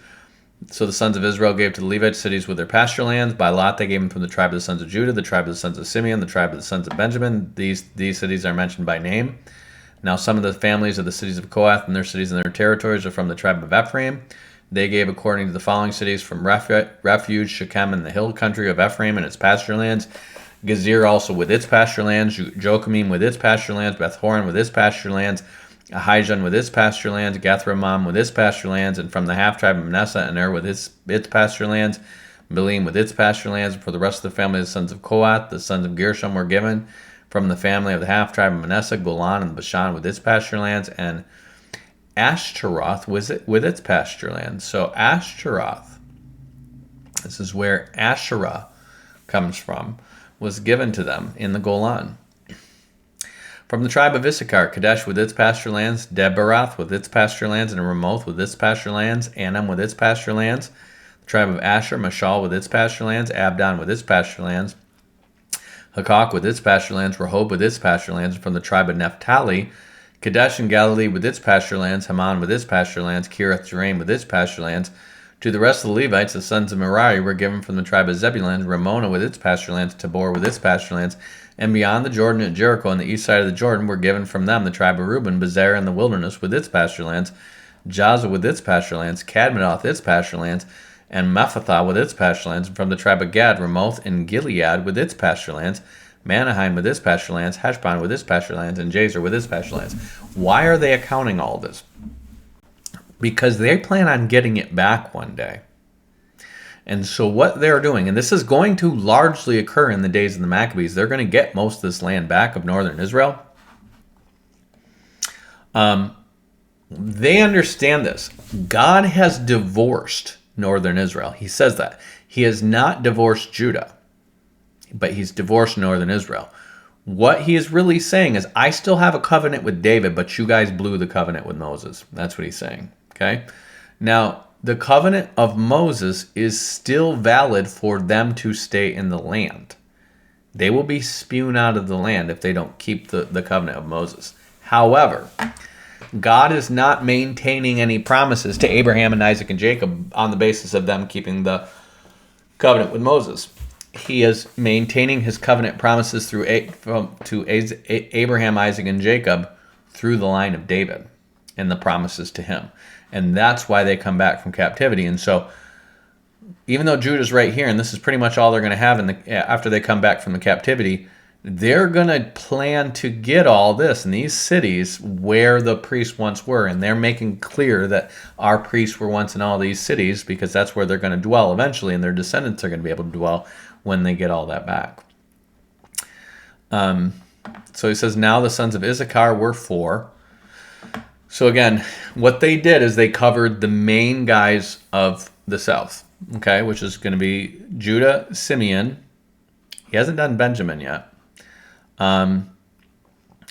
So the sons of Israel gave to the Levite cities with their pasture lands. By lot they gave them from the tribe of the sons of Judah, the tribe of the sons of Simeon, the tribe of the sons of Benjamin. These cities are mentioned by name. Now some of the families of the cities of Kohath and their cities and their territories are from the tribe of Ephraim. They gave according to the following cities from refuge, Shechem and the hill country of Ephraim and its pasture lands, Gezer also with its pasture lands, Jochimim with its pasture lands, Beth-horon with its pasture lands, Ahijan with its pasture lands, Gath-Ramam with its pasture lands, and from the half-tribe of Manasseh, and with its pasture lands, Bilim with its pasture lands. And for the rest of the family of the sons of Kohath, the sons of Gershom were given from the family of the half-tribe of Manasseh, Golan and Bashan with its pasture lands, and Ashtaroth with its pasture lands. So Ashtaroth, this is where Asherah comes from, was given to them in the Golan. From the tribe of Issachar, Kadesh with its pasture lands, Debarath with its pasture lands, and Ramoth with its pasture lands, Anam with its pasture lands. The tribe of Asher, Mashal with its pasture lands, Abdon with its pasture lands, Hakak with its pasture lands, Rehob with its pasture lands. And from the tribe of Naphtali, Kadesh and Galilee with its pasture lands, Haman with its pasture lands, Kiriath Jearim with its pasture lands. To the rest of the Levites, the sons of Merari were given from the tribe of Zebulun, Ramona with its pasture lands, Tabor with its pasture lands, and beyond the Jordan at Jericho on the east side of the Jordan were given from them the tribe of Reuben, Bezer in the wilderness with its pasture lands, Jazza with its pasture lands, Cadmedoth its pasture lands, and Mephathah with its pasture lands. And from the tribe of Gad, Ramoth and Gilead with its pasture lands, Manaheim with its pasture lands, Heshbon with its pasture lands, and Jazer with its pasture lands. Why are they accounting all this? Because they plan on getting it back one day. And so what they're doing, and this is going to largely occur in the days of the Maccabees, they're going to get most of this land back of northern Israel. They understand this. God has divorced northern Israel. He says that. He has not divorced Judah, but he's divorced northern Israel. What he is really saying is, I still have a covenant with David, but you guys blew the covenant with Moses. That's what he's saying. Okay? Now, the covenant of Moses is still valid for them to stay in the land. They will be spewed out of the land if they don't keep the covenant of Moses. However, God is not maintaining any promises to Abraham and Isaac and Jacob on the basis of them keeping the covenant with Moses. He is maintaining his covenant promises to Abraham, Isaac, and Jacob through the line of David and the promises to him. And that's why they come back from captivity. And so, even though Judah's right here, and this is pretty much all they're going to have after they come back from the captivity, they're going to plan to get all this in these cities where the priests once were. And they're making clear that our priests were once in all these cities because that's where they're going to dwell eventually, and their descendants are going to be able to dwell when they get all that back. So he says, now the sons of Issachar were 4. So again, what they did is they covered the main guys of the south, okay, which is going to be Judah, Simeon. He hasn't done Benjamin yet. And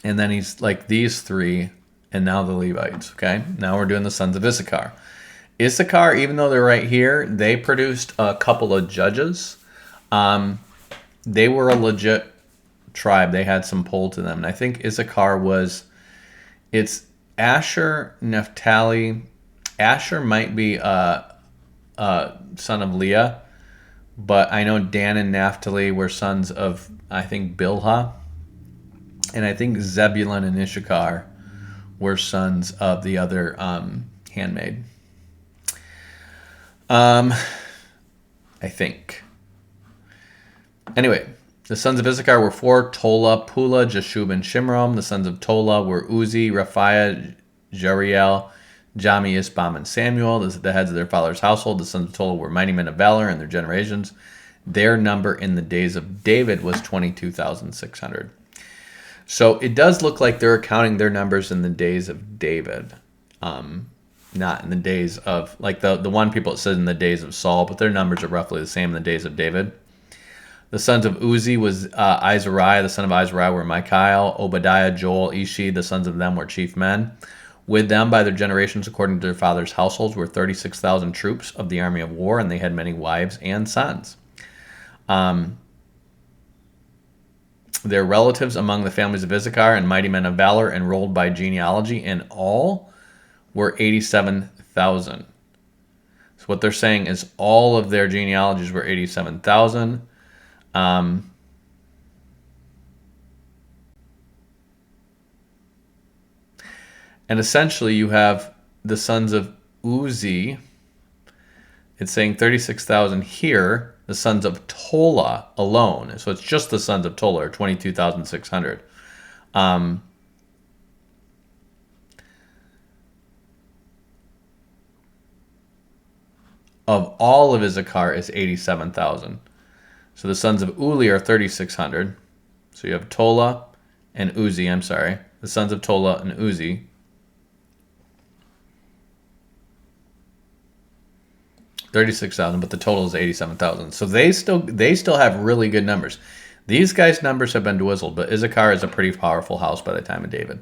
then he's like these 3, and now the Levites, okay? Now we're doing the sons of Issachar. Issachar, even though they're right here, they produced a couple of judges. They were a legit tribe. They had some pull to them. And I think Issachar it's Asher, Naphtali, Asher might be son of Leah, but I know Dan and Naphtali were sons of, I think, Bilhah, and I think Zebulun and Issachar were sons of the other handmaid. I think. Anyway, the sons of Issachar were 4: Tola, Pula, Jashub, and Shimron. The sons of Tola were Uzi, Raphiah, Jeriel, Jami, Isbam, and Samuel. The heads of their father's household. The sons of Tola were mighty men of valor in their generations. Their number in the days of David was 22,600. So it does look like they're counting their numbers in the days of David, not in the days of, like the one people it says in the days of Saul, but their numbers are roughly the same in the days of David. The sons of Uzi was Izariah. The son of Izariah were Michael, Obadiah, Joel, Ishi. The sons of them were chief men. With them, by their generations, according to their fathers' households, were 36,000 troops of the army of war, and they had many wives and sons. Their relatives among the families of Issachar and mighty men of valor enrolled by genealogy in all were 87,000. So what they're saying is all of their genealogies were 87,000. And essentially you have the sons of Uzi. It's saying 36,000 here. The sons of Tola alone. So it's just the sons of Tola are 22,600. Of all of Issachar is 87,000. So the sons of Uli are 3,600. So you have Tola and Uzi, I'm sorry. The sons of Tola and Uzi. 36,000, but the total is 87,000. So they still have really good numbers. These guys' numbers have been dwindled, but Issachar is a pretty powerful house by the time of David.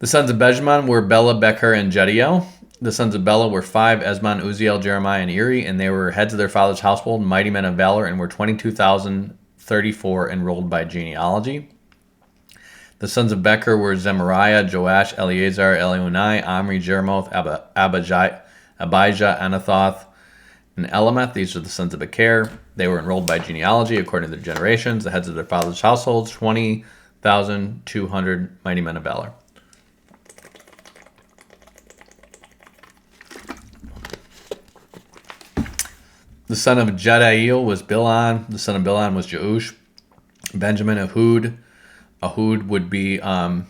The sons of Benjamin were Bela, Becher, and Jediel. The sons of Bela were 5: Esmon, Uziel, Jeremiah, and Eri, and they were heads of their father's household, mighty men of valor, and were 22,034 enrolled by genealogy. The sons of Becher were Zemariah, Joash, Eleazar, Elionai, Omri, Jeremoth, Abijah, Anathoth, and Elameth. These are the sons of Becher. They were enrolled by genealogy according to their generations. The heads of their father's households, 20,200 mighty men of valor. The son of Jediel was Bilhan. The son of Bilhan was Jeush. Benjamin, Ehud. Ehud would be one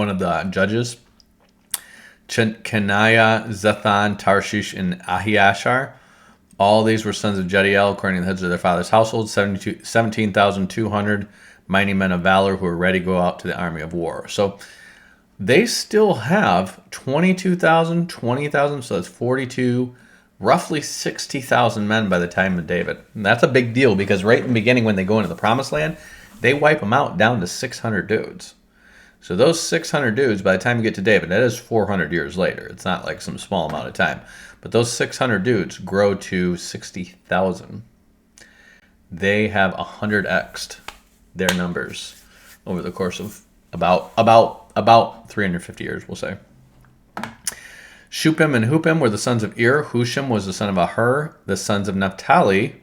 of the judges. Kenaiah, Zethan, Tarshish, and Ahiashar. All these were sons of Jediel, according to the heads of their father's household, 17,200 mighty men of valor who were ready to go out to the army of war. So they still have 22,000, 20,000, so that's 42, roughly 60,000 men by the time of David. And that's a big deal because right in the beginning when they go into the promised land, they wipe them out down to 600 dudes. So those 600 dudes, by the time you get to David, that is 400 years later. It's not like some small amount of time. But those 600 dudes grow to 60,000. They have 100x'd their numbers over the course of about 350 years, we'll say. Shupim and Hupim were the sons of Ir. Hushim was the son of Ahur, the sons of Naphtali.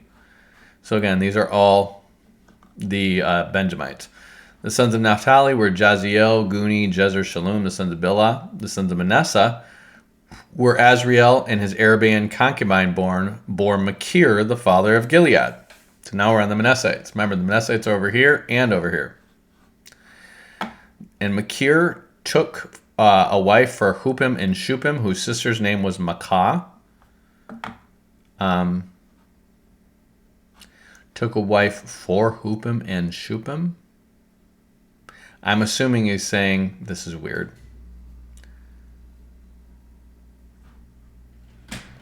So again, these are all the Benjamites. The sons of Naphtali were Jaziel, Guni, Jezer, Shalom. The sons of Bilhah. The sons of Manasseh were Azriel and his Arabian concubine bore Machir, the father of Gilead. So now we're on the Manassites. Remember, the Manassites are over here and over here. And Machir took a wife for Hupim and Shupim, whose sister's name was Makah. Took a wife for Hupim and Shupim. I'm assuming he's saying, this is weird.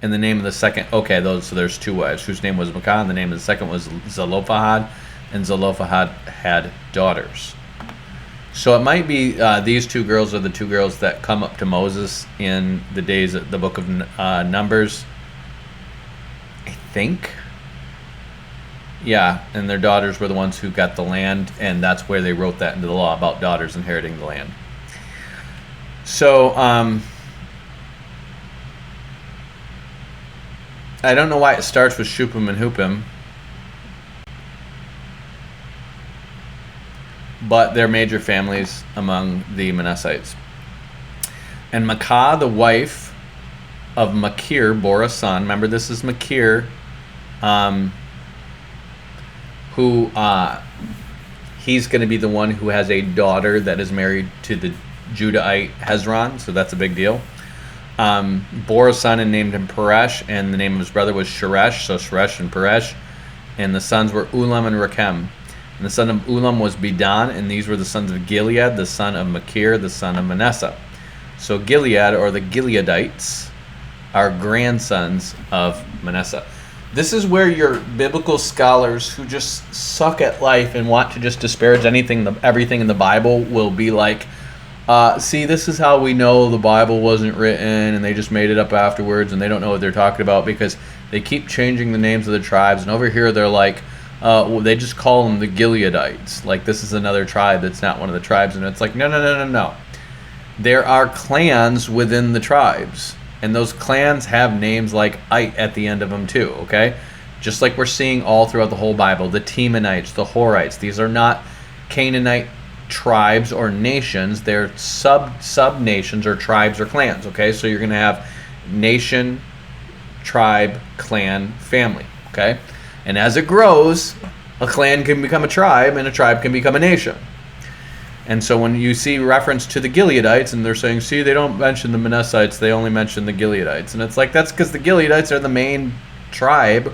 And the name of the second, okay, so there's two wives, whose name was Makah, and the name of the second was Zelophehad, and Zelophehad had daughters. So it might be these two girls are the two girls that come up to Moses in the days of the book of Numbers, I think. Yeah, and their daughters were the ones who got the land, and that's where they wrote that into the law about daughters inheriting the land. So, I don't know why it starts with Shupim and Hupim, but they're major families among the Manassites. And Makah, the wife of Machir, bore a son. Remember, this is Machir, who he's going to be the one who has a daughter that is married to the Judahite Hezron, so that's a big deal. Bore a son and named him Peresh, and the name of his brother was Sheresh, so Sheresh and Peresh. And the sons were Ulam and Rechem. And the son of Ulam was Bedan, and these were the sons of Gilead, the son of Machir, the son of Manasseh. So Gilead, or the Gileadites, are grandsons of Manasseh. This is where your biblical scholars who just suck at life and want to just disparage everything in the Bible will be like, see, this is how we know the Bible wasn't written and they just made it up afterwards and they don't know what they're talking about because they keep changing the names of the tribes. And over here they're like, they just call them the Gileadites. Like this is another tribe that's not one of the tribes. And it's like, no. There are clans within the tribes. And those clans have names like Ite at the end of them too, okay? Just like we're seeing all throughout the whole Bible. The Temanites, the Horites. These are not Canaanite tribes or nations. They're sub-nations or tribes or clans, okay? So you're going to have nation, tribe, clan, family, okay? And as it grows, a clan can become a tribe and a tribe can become a nation. And so when you see reference to the Gileadites and they're saying, see, they don't mention the Manassites, they only mention the Gileadites. And it's like, that's because the Gileadites are the main tribe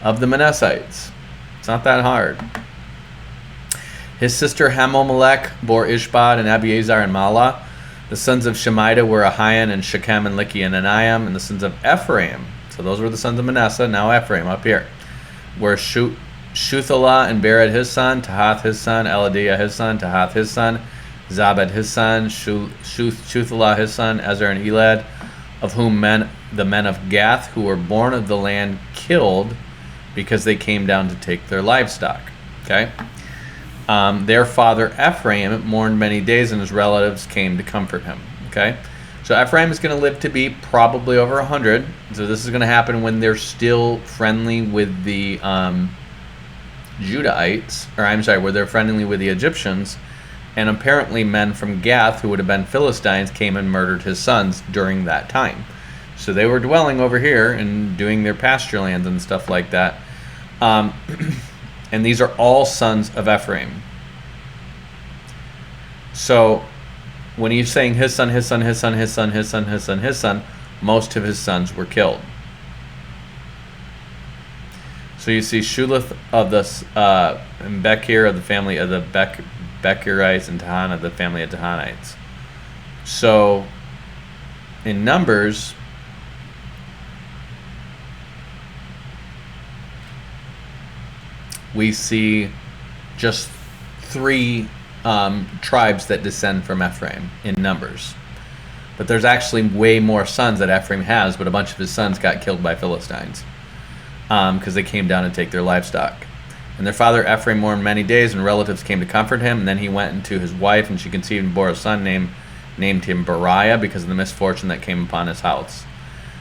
of the Manassites. It's not that hard. His sister Hamomelech bore Ishbad and Abiezer and Mala. The sons of Shemida were Ahian and Shechem and Lichi and Anayam. And the sons of Ephraim, so those were the sons of Manasseh, now Ephraim up here, were Shuthalah and Bered his son, Tahath his son, Eladiah his son, Tahath his son, Zabed his son, Shuthalah his son, Ezer and Elad, of whom the men of Gath who were born of the land killed because they came down to take their livestock. Okay? Their father Ephraim mourned many days and his relatives came to comfort him. Okay? So Ephraim is going to live to be probably over 100. So this is going to happen when they're still friendly with the Judahites, where they're friendly with the Egyptians, and apparently men from Gath, who would have been Philistines, came and murdered his sons during that time. So they were dwelling over here and doing their pasture lands and stuff like that. And these are all sons of Ephraim. So when he's saying his son, his son, his son, his son, his son, his son, his son, most of his sons were killed. So you see Shulith of the Bechir of the family of the Bechirites and Tahan of the family of Tahanites. So in Numbers, we see just 3 tribes that descend from Ephraim in Numbers. But there's actually way more sons that Ephraim has, but a bunch of his sons got killed by Philistines. Because they came down to take their livestock. And their father Ephraim mourned many days, and relatives came to comfort him. And then he went into his wife, and she conceived and bore a son, named him Beriah, because of the misfortune that came upon his house.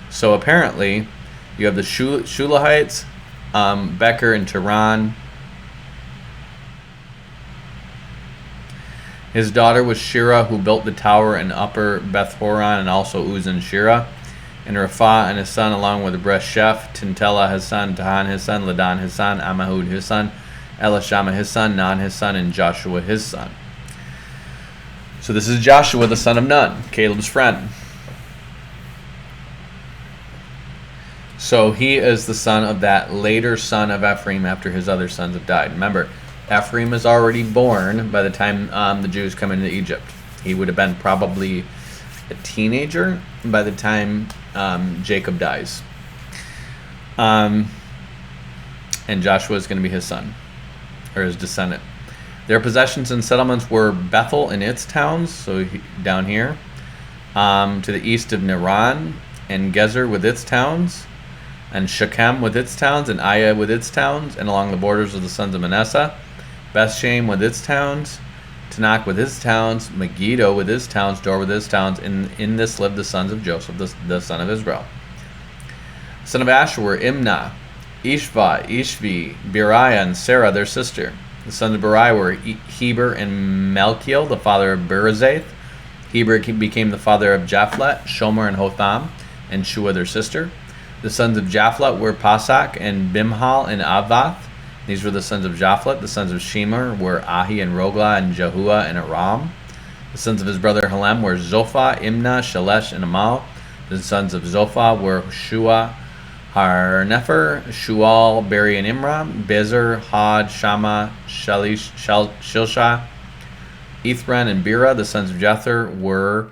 So apparently, you have the Shulahites, Becher and Tehran. His daughter was Shira, who built the tower in Upper Beth Horon, and also Uz and Shira. And Rapha and his son, along with Bresheph, Tintela his son, Tahan his son, Ladan his son, Ammihud his son, Elishama his son, Nun his son, and Joshua his son. So this is Joshua, the son of Nun, Caleb's friend. So he is the son of that later son of Ephraim after his other sons have died. Remember, Ephraim is already born by the time the Jews come into Egypt. He would have been probably a teenager by the time Jacob dies. And Joshua is going to be his son, or his descendant. Their possessions and settlements were Bethel and its towns, so down here, to the east of Niran, and Gezer with its towns, and Shechem with its towns, and Aiah with its towns, and along the borders of the sons of Manasseh, Bethshem with its towns, Tanakh with his towns, Megiddo with his towns, Dor with his towns. In this lived the sons of Joseph, the son of Israel. The son of Asher were Imnah, Ishva, Ishvi, Beriah, and Sarah, their sister. The sons of Beriah were Heber and Malkiel, the father of Berizath. Heber became the father of Japhlet, Shomer, and Hotham, and Shua, their sister. The sons of Japhlet were Pasak and Bimhal and Avath. These were the sons of Japhlet. The sons of Shemer were Ahi and Rogla and Jahua and Aram. The sons of his brother Helem were Zophah, Imnah, Shalesh, and Amal. The sons of Zophah were Shua, Harnefer, Shual, Beri, and Imram. Bezer, Had, Shama, Shilshah, Ithran, and Bera. The sons of Jether were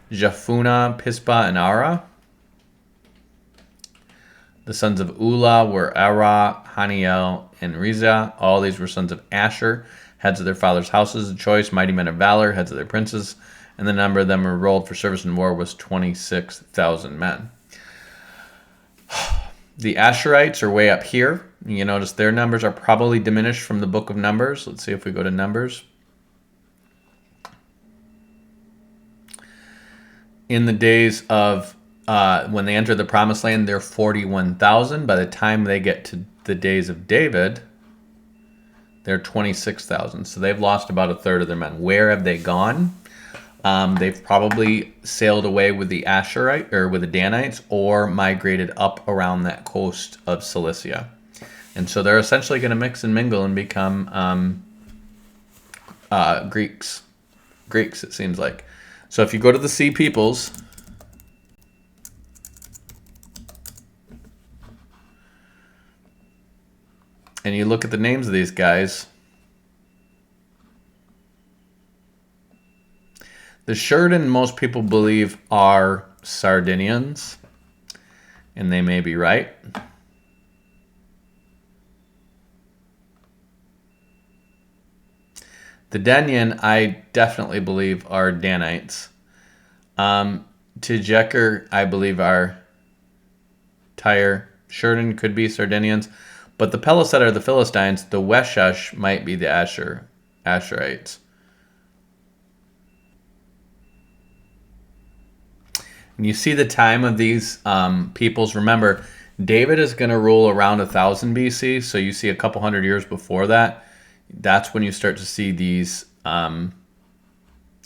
Japhuna, Pispa, and Ara. The sons of Ulah were Ara, Haniel, and Rizah. All these were sons of Asher, heads of their fathers' houses, of choice, mighty men of valor, heads of their princes. And the number of them enrolled for service in war was 26,000 men. The Asherites are way up here. You notice their numbers are probably diminished from the book of Numbers. Let's see if we go to Numbers. In the days of when they enter the promised land, they're 41,000. By the time they get to the days of David, they're 26,000. So they've lost about a third of their men. Where have they gone? They've probably sailed away with the Asherite or with the Danites, or migrated up around that coast of Cilicia. And so they're essentially going to mix and mingle and become Greeks. Greeks, it seems like. So if you go to the Sea Peoples, and you look at the names of these guys, the Shurden most people believe are Sardinians, and they may be right. The Denyen, I definitely believe, are Danites. Tijeker, I believe, are Tyre. Shurden could be Sardinians. But the Peliset are the Philistines. The Weshesh might be the Asherites. And you see the time of these peoples. Remember, David is going to rule around 1000 BC. So you see a couple hundred years before that. That's when you start to see these. There's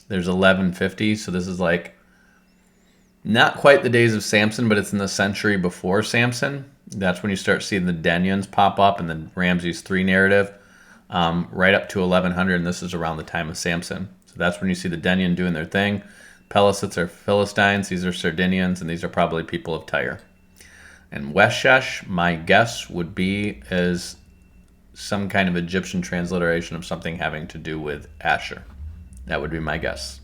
1150. So this is like not quite the days of Samson, but it's in the century before Samson. That's when you start seeing the Denyans pop up and the Ramses III narrative, right up to 1100, and this is around the time of Samson. So that's when you see the Denyen doing their thing. Pelisets are Philistines, these are Sardinians, and these are probably people of Tyre. And Weshesh, my guess would be, is some kind of Egyptian transliteration of something having to do with Asher. That would be my guess.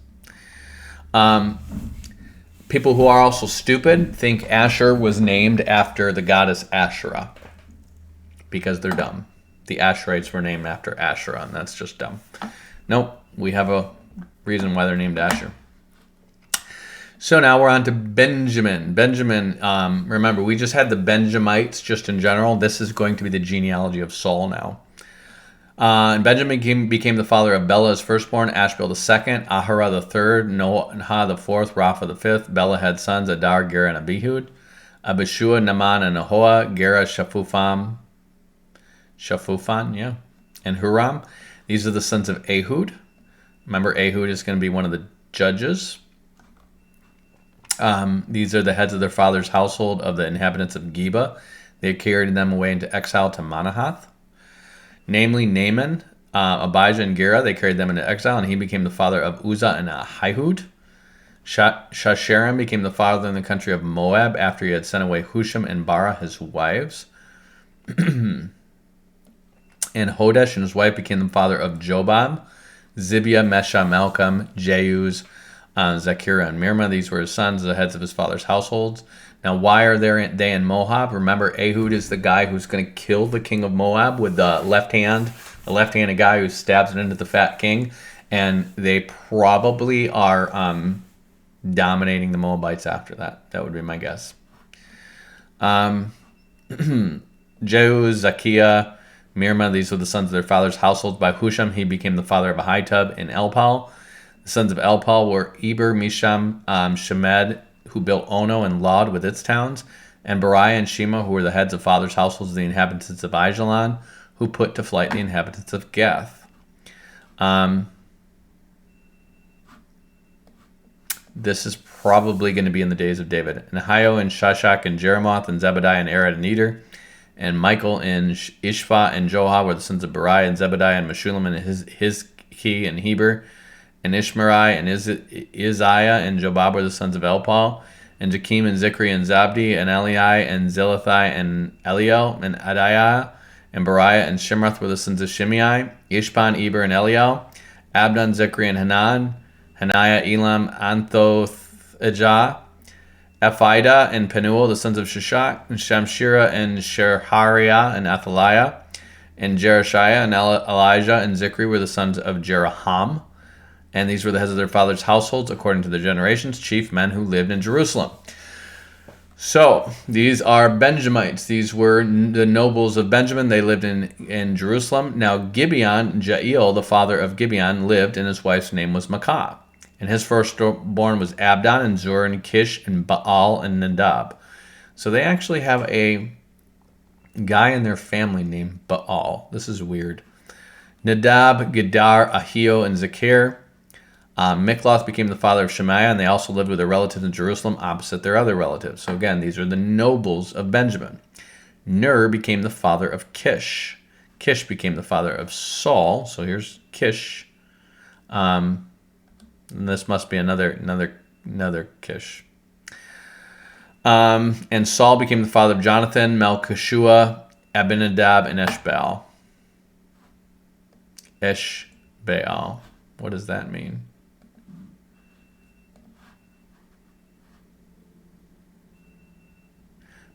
People who are also stupid think Asher was named after the goddess Asherah because they're dumb. The Asherites were named after Asherah, and that's just dumb. Nope, we have a reason why they're named Asher. So now we're on to Benjamin. Benjamin, remember, we just had the Benjamites just in general. This is going to be the genealogy of Saul now. And Benjamin became the father of Bela, his firstborn, Ashbel the second, Ahara the third, Noah the fourth, Rapha the fifth. Bela had sons, Adar, Gera, and Abihud. Abishua, Naaman, and Ahoa, Gera, Shapufan, and Huram. These are the sons of Ehud. Remember, Ehud is going to be one of the judges. These are the heads of their father's household of the inhabitants of Geba. They carried them away into exile to Manahath. Namely, Naaman, Abijah, and Gera, they carried them into exile, and he became the father of Uzzah and Ahihud. Shasharim became the father in the country of Moab after he had sent away Husham and Bara, his wives. And Hodesh and his wife became the father of Jobab, Zibiah, Mesha, Malcolm, Jeuz, Zechariah, and Mirma. These were his sons, the heads of his father's households. Now, why are they in Moab? Remember, Ehud is the guy who's going to kill the king of Moab with the left-handed guy who stabs it into the fat king. And they probably are dominating the Moabites after that. That would be my guess. Jehu, Zacchaeus, Mirma, these were the sons of their father's households. By Husham, he became the father of Ahitub and Elpal. The sons of Elpal were Eber, Misham, Shemed, who built Ono and Lod with its towns. and Beriah and Shema, who were the heads of fathers' households of the inhabitants of Aijalon, who put to flight the inhabitants of Gath. This is probably going to be in the days of David. And Ahio and Shashak and Jeremoth and Zebediah and Arad and Eder, and Michael and Ishva and Joha were the sons of Beriah and Zebediah and Meshullam and Hizki and Heber, and Ishmerai and Isaiah and Jobab were the sons of Elpaal, and Jakim and Zikri and Zabdi and Eliai and Zilithai and Eliel and Adiah and Beriah and Shimrath were the sons of Shimei, Ishpan, Eber, and Eliel, Abdon, Zikri, and Hanan, Hananiah, Elam, Anthothijah, Ephida, and Penuel, the sons of Shishak, and Shamshira, and Sherhariah, and Athaliah, and Jereshiah, and Elijah, and Zikri were the sons of Jeraham. And these were the heads of their fathers' households, according to their generations, chief men who lived in Jerusalem. So, these are Benjamites. These were the nobles of Benjamin. They lived in Jerusalem. Now, Gibeon, Jael, the father of Gibeon, lived, and his wife's name was Maacah. And his firstborn was Abdon, and Zur, and Kish, and Baal, and Nadab. So they actually have a guy in their family named Baal. This is weird. Nadab, Gedar, Ahio, and Zakir. Mikloth became the father of Shemaiah, and they also lived with their relatives in Jerusalem opposite their other relatives. So again, these are the nobles of Benjamin. Ner became the father of Kish. Kish became the father of Saul. So here's Kish. And this must be another Kish. And Saul became the father of Jonathan, Melchishua, Abinadab, and Eshbaal. Eshbaal. What does that mean?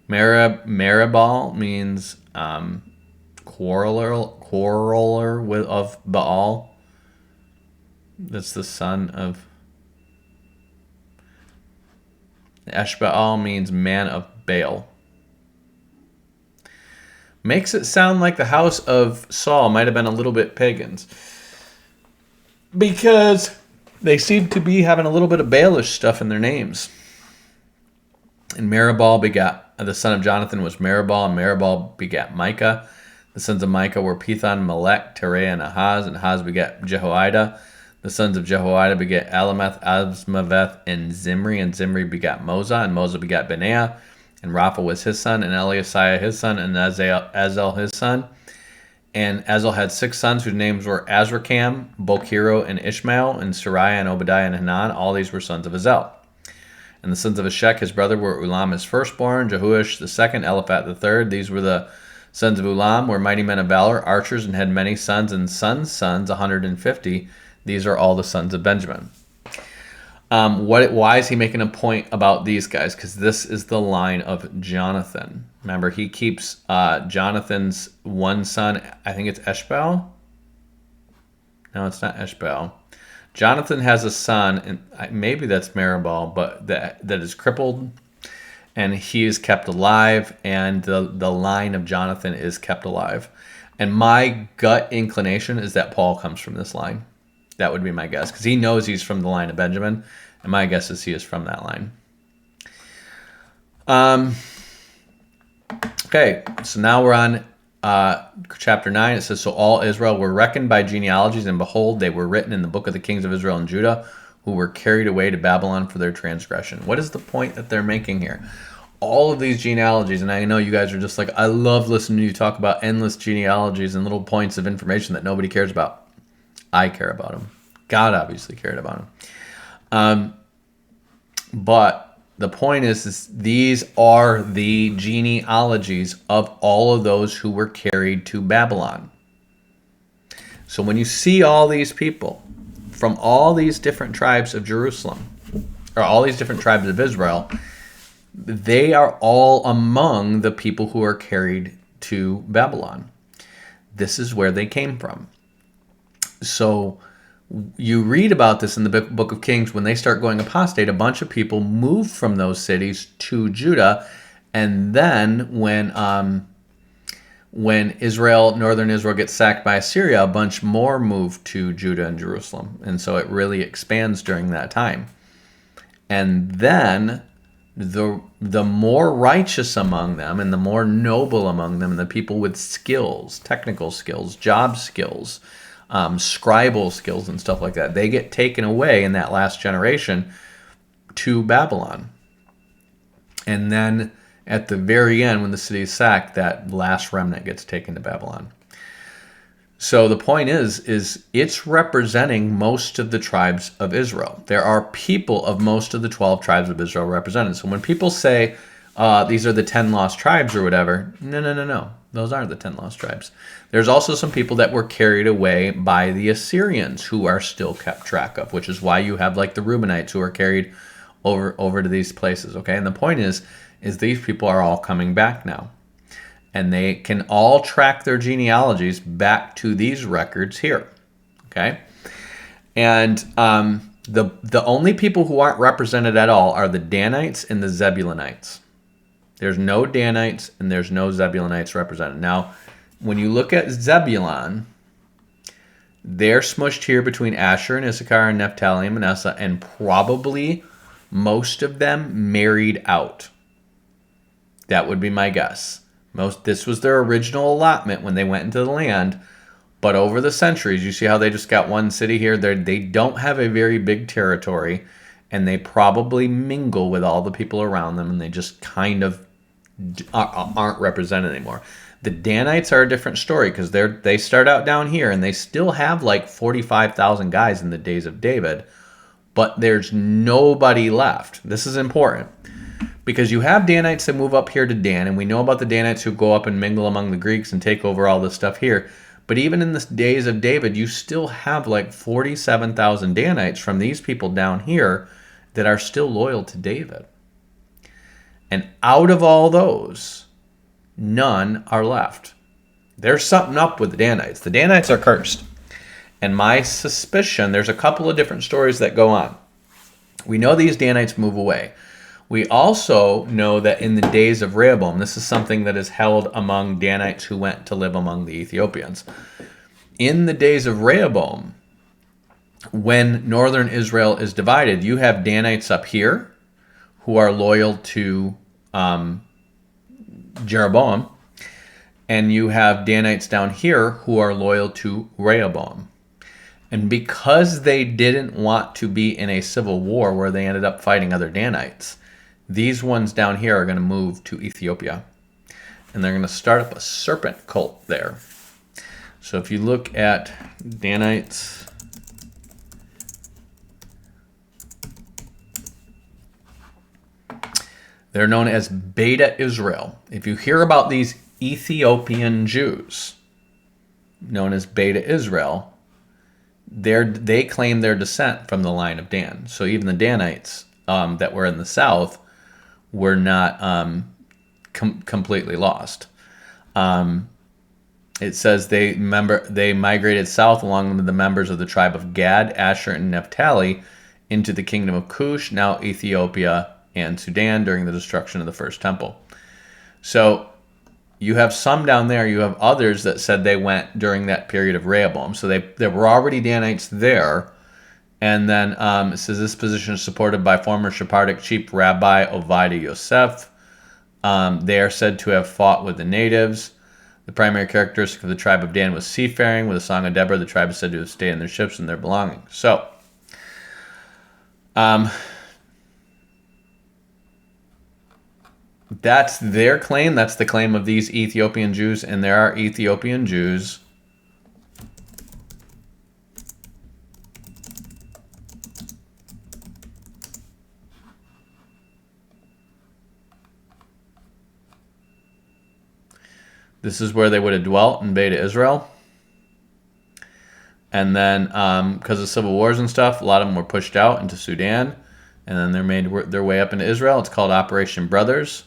Meribal means quarreler of Baal. That's the son of... Eshbaal means man of Baal. Makes it sound like the house of Saul might have been a little bit pagans, because they seem to be having a little bit of Baalish stuff in their names. And Meribal begat, the son of Jonathan was Meribal, and Meribal begat Micah. The sons of Micah were Pithon, Melech, Tereah, and Ahaz begat Jehoiada. The sons of Jehoiada begat Alameth, Azmaveth, and Zimri begat Moza, and Moza begat Benaiah, and Rapha was his son, and Eliasiah his son, and Azel his son. And Azel had 6 sons whose names were Azrikam, Bokiro, and Ishmael, and Sariah, and Obadiah, and Hanan. All these were sons of Azel. And the sons of Eshek, his brother, were Ulam, his firstborn, Jehuish the second, Eliphat the third. These were the sons of Ulam, were mighty men of valor, archers, and had many sons and sons, 150. These are all the sons of Benjamin. Why is he making a point about these guys? Because this is the line of Jonathan. Remember, he keeps Jonathan's one son, I think it's Eshbaal? No, it's not Eshbaal. Jonathan has a son, and maybe that's Meribal, but that is crippled, and he is kept alive, and the line of Jonathan is kept alive. And my gut inclination is that Paul comes from this line. That would be my guess, because he knows he's from the line of Benjamin, and my guess is he is from that line. Okay, so now we're on chapter 9. It says, so all Israel were reckoned by genealogies, and behold, they were written in the book of the kings of Israel and Judah, who were carried away to Babylon for their transgression. What is the point that they're making here? All of these genealogies, and I know you guys are just like, I love listening to you talk about endless genealogies and little points of information that nobody cares about. I care about them. God obviously cared about them. But the point is these are the genealogies of all of those who were carried to Babylon. So when you see all these people from all these different tribes of Jerusalem, or all these different tribes of Israel, they are all among the people who are carried to Babylon. This is where they came from. So you read about this in the book of Kings. When they start going apostate, a bunch of people move from those cities to Judah, and then when northern Israel gets sacked by Assyria, a bunch more move to Judah and Jerusalem, and so it really expands during that time. And then the more righteous among them and the more noble among them, and the people with skills, technical skills, job skills, scribal skills and stuff like that, they get taken away in that last generation to Babylon. And then at the very end, when the city is sacked, that last remnant gets taken to Babylon. So the point is it's representing most of the tribes of Israel. There are people of most of the 12 tribes of Israel represented. So when people say these are the 10 lost tribes or whatever, no. Those aren't the 10 lost tribes. There's also some people that were carried away by the Assyrians who are still kept track of, which is why you have like the Reubenites who are carried over to these places. Okay, and the point is these people are all coming back now. And they can all track their genealogies back to these records here, okay? And the only people who aren't represented at all are the Danites and the Zebulonites. There's no Danites and there's no Zebulonites represented. Now, when you look at Zebulon, they're smushed here between Asher and Issachar and Naphtali and Manasseh, and probably most of them married out. That would be my guess. This was their original allotment when they went into the land, but over the centuries, you see how they just got one city here? They don't have a very big territory, and they probably mingle with all the people around them, and they just kind of aren't represented anymore. The Danites are a different story because they start out down here, and they still have like 45,000 guys in the days of David, but there's nobody left. This is important. Because you have Danites that move up here to Dan, and we know about the Danites who go up and mingle among the Greeks and take over all this stuff here. But even in the days of David, you still have like 47,000 Danites from these people down here that are still loyal to David. And out of all those, none are left. There's something up with the Danites. The Danites are cursed. And my suspicion, there's a couple of different stories that go on. We know these Danites move away. We also know that in the days of Rehoboam, this is something that is held among Danites who went to live among the Ethiopians. In the days of Rehoboam, when northern Israel is divided, you have Danites up here who are loyal to Jeroboam, and you have Danites down here who are loyal to Rehoboam. And because they didn't want to be in a civil war where they ended up fighting other Danites, these ones down here are going to move to Ethiopia. And they're going to start up a serpent cult there. So if you look at Danites, they're known as Beta Israel. If you hear about these Ethiopian Jews, known as Beta Israel, they claim their descent from the line of Dan. So even the Danites that were in the south were not completely lost. It says they migrated south along with the members of the tribe of Gad, Asher, and Naphtali into the kingdom of Cush, now Ethiopia and Sudan, during the destruction of the first temple. So you have some down there. You have others that said they went during that period of Rehoboam. So there were already Danites there. And then it says this position is supported by former Sephardic chief Rabbi Ovidah Yosef. They are said to have fought with the natives. The primary characteristic of the tribe of Dan was seafaring. With the Song of Deborah, the tribe is said to have stayed in their ships and their belongings. So, that's their claim. That's the claim of these Ethiopian Jews. And there are Ethiopian Jews This is where they would have dwelt in Beta Israel. And then because of civil wars and stuff, a lot of them were pushed out into Sudan. And then they made their way up into Israel. It's called Operation Brothers.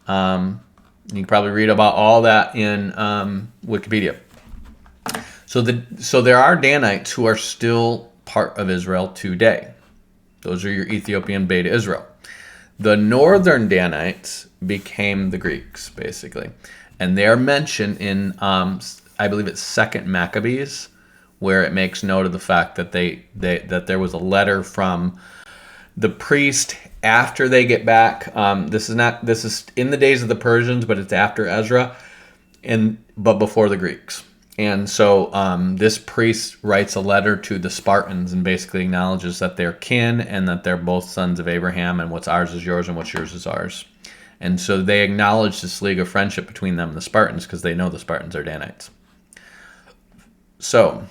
You can probably read about all that in Wikipedia. So there are Danites who are still part of Israel today. Those are your Ethiopian Beta Israel. The northern Danites became the Greeks, basically. And they're mentioned in, I believe it's 2nd Maccabees, where it makes note of the fact that that there was a letter from the priest after they get back. This is in the days of the Persians, but it's after Ezra, but before the Greeks. And so this priest writes a letter to the Spartans and basically acknowledges that they're kin and that they're both sons of Abraham, and what's ours is yours and what's yours is ours. And so they acknowledge this league of friendship between them and the Spartans because they know the Spartans are Danites. So,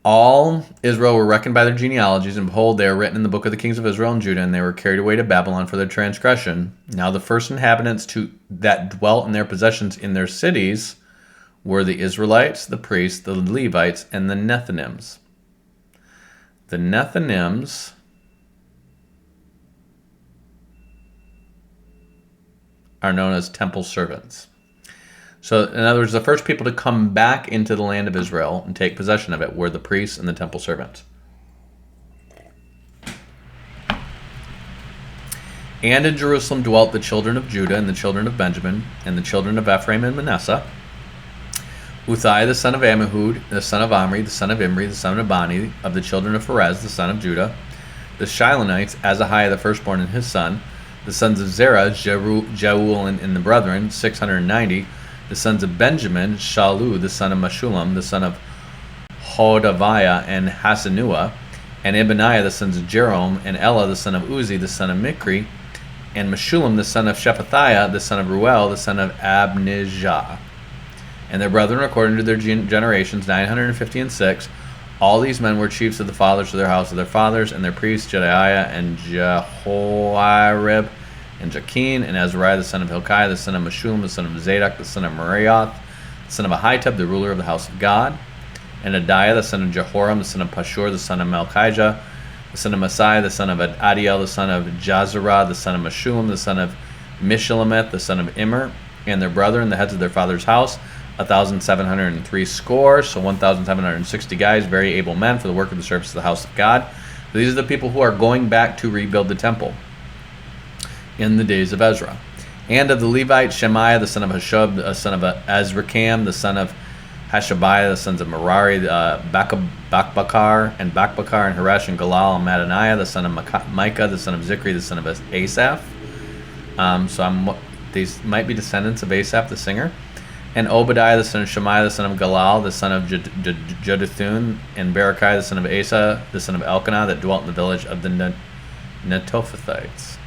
all Israel were reckoned by their genealogies, and behold, they are written in the book of the kings of Israel and Judah, and they were carried away to Babylon for their transgression. Now the first inhabitants that dwelt in their possessions in their cities were the Israelites, the priests, the Levites, and the Nethinims. The Nethinims are known as temple servants. So, in other words, the first people to come back into the land of Israel and take possession of it were the priests and the temple servants. And in Jerusalem dwelt the children of Judah and the children of Benjamin and the children of Ephraim and Manasseh. Uthai the son of Ammihud, the son of Omri, the son of Imri, the son of Bani, of the children of Perez, the son of Judah. The Shilonites, Azahiah the firstborn and his son. The sons of Zerah, Jeuel and the brethren, 690. The sons of Benjamin, Shalu, the son of Meshullam, the son of Hodaviah and Hasanua, and Ibaniah, the sons of Jerome, and Ella, the son of Uzi, the son of Mikri, and Meshullam, the son of Shephatiah, the son of Ruel, the son of Abnijah. And their brethren, according to their generations, 956. All these men were chiefs of the fathers of their house of their fathers, and their priests, Jedaiah and Jehoiarib, and Jakin, and Azariah the son of Hilkiah, the son of Meshullam, the son of Zadok, the son of Meraioth, the son of Ahitub, the ruler of the house of God, and Adiah, the son of Jehoram, the son of Pashur, the son of Malchijah, the son of Messiah, the son of Adiel, the son of Jazarah, the son of Meshullam, the son of Mishalemeth, the son of Immer, and their brethren, the heads of their father's house, 1,703 score, so 1,760 guys, very able men for the work of the service of the house of God. So these are the people who are going back to rebuild the temple in the days of Ezra. And of the Levites, Shemaiah, the son of Hashub, the son of Azrikam, the son of Hashabiah, the sons of Merari, Bakbakar, and Haresh, and Galal, and Mattaniah, the son of Micah, the son of Zikri, the son of Asaph. These might be descendants of Asaph, the singer. And Obadiah, the son of Shemaiah, the son of Galal, the son of Jeduthun, and Berechiah, the son of Asa, the son of Elkanah, that dwelt in the village of the Netophathites.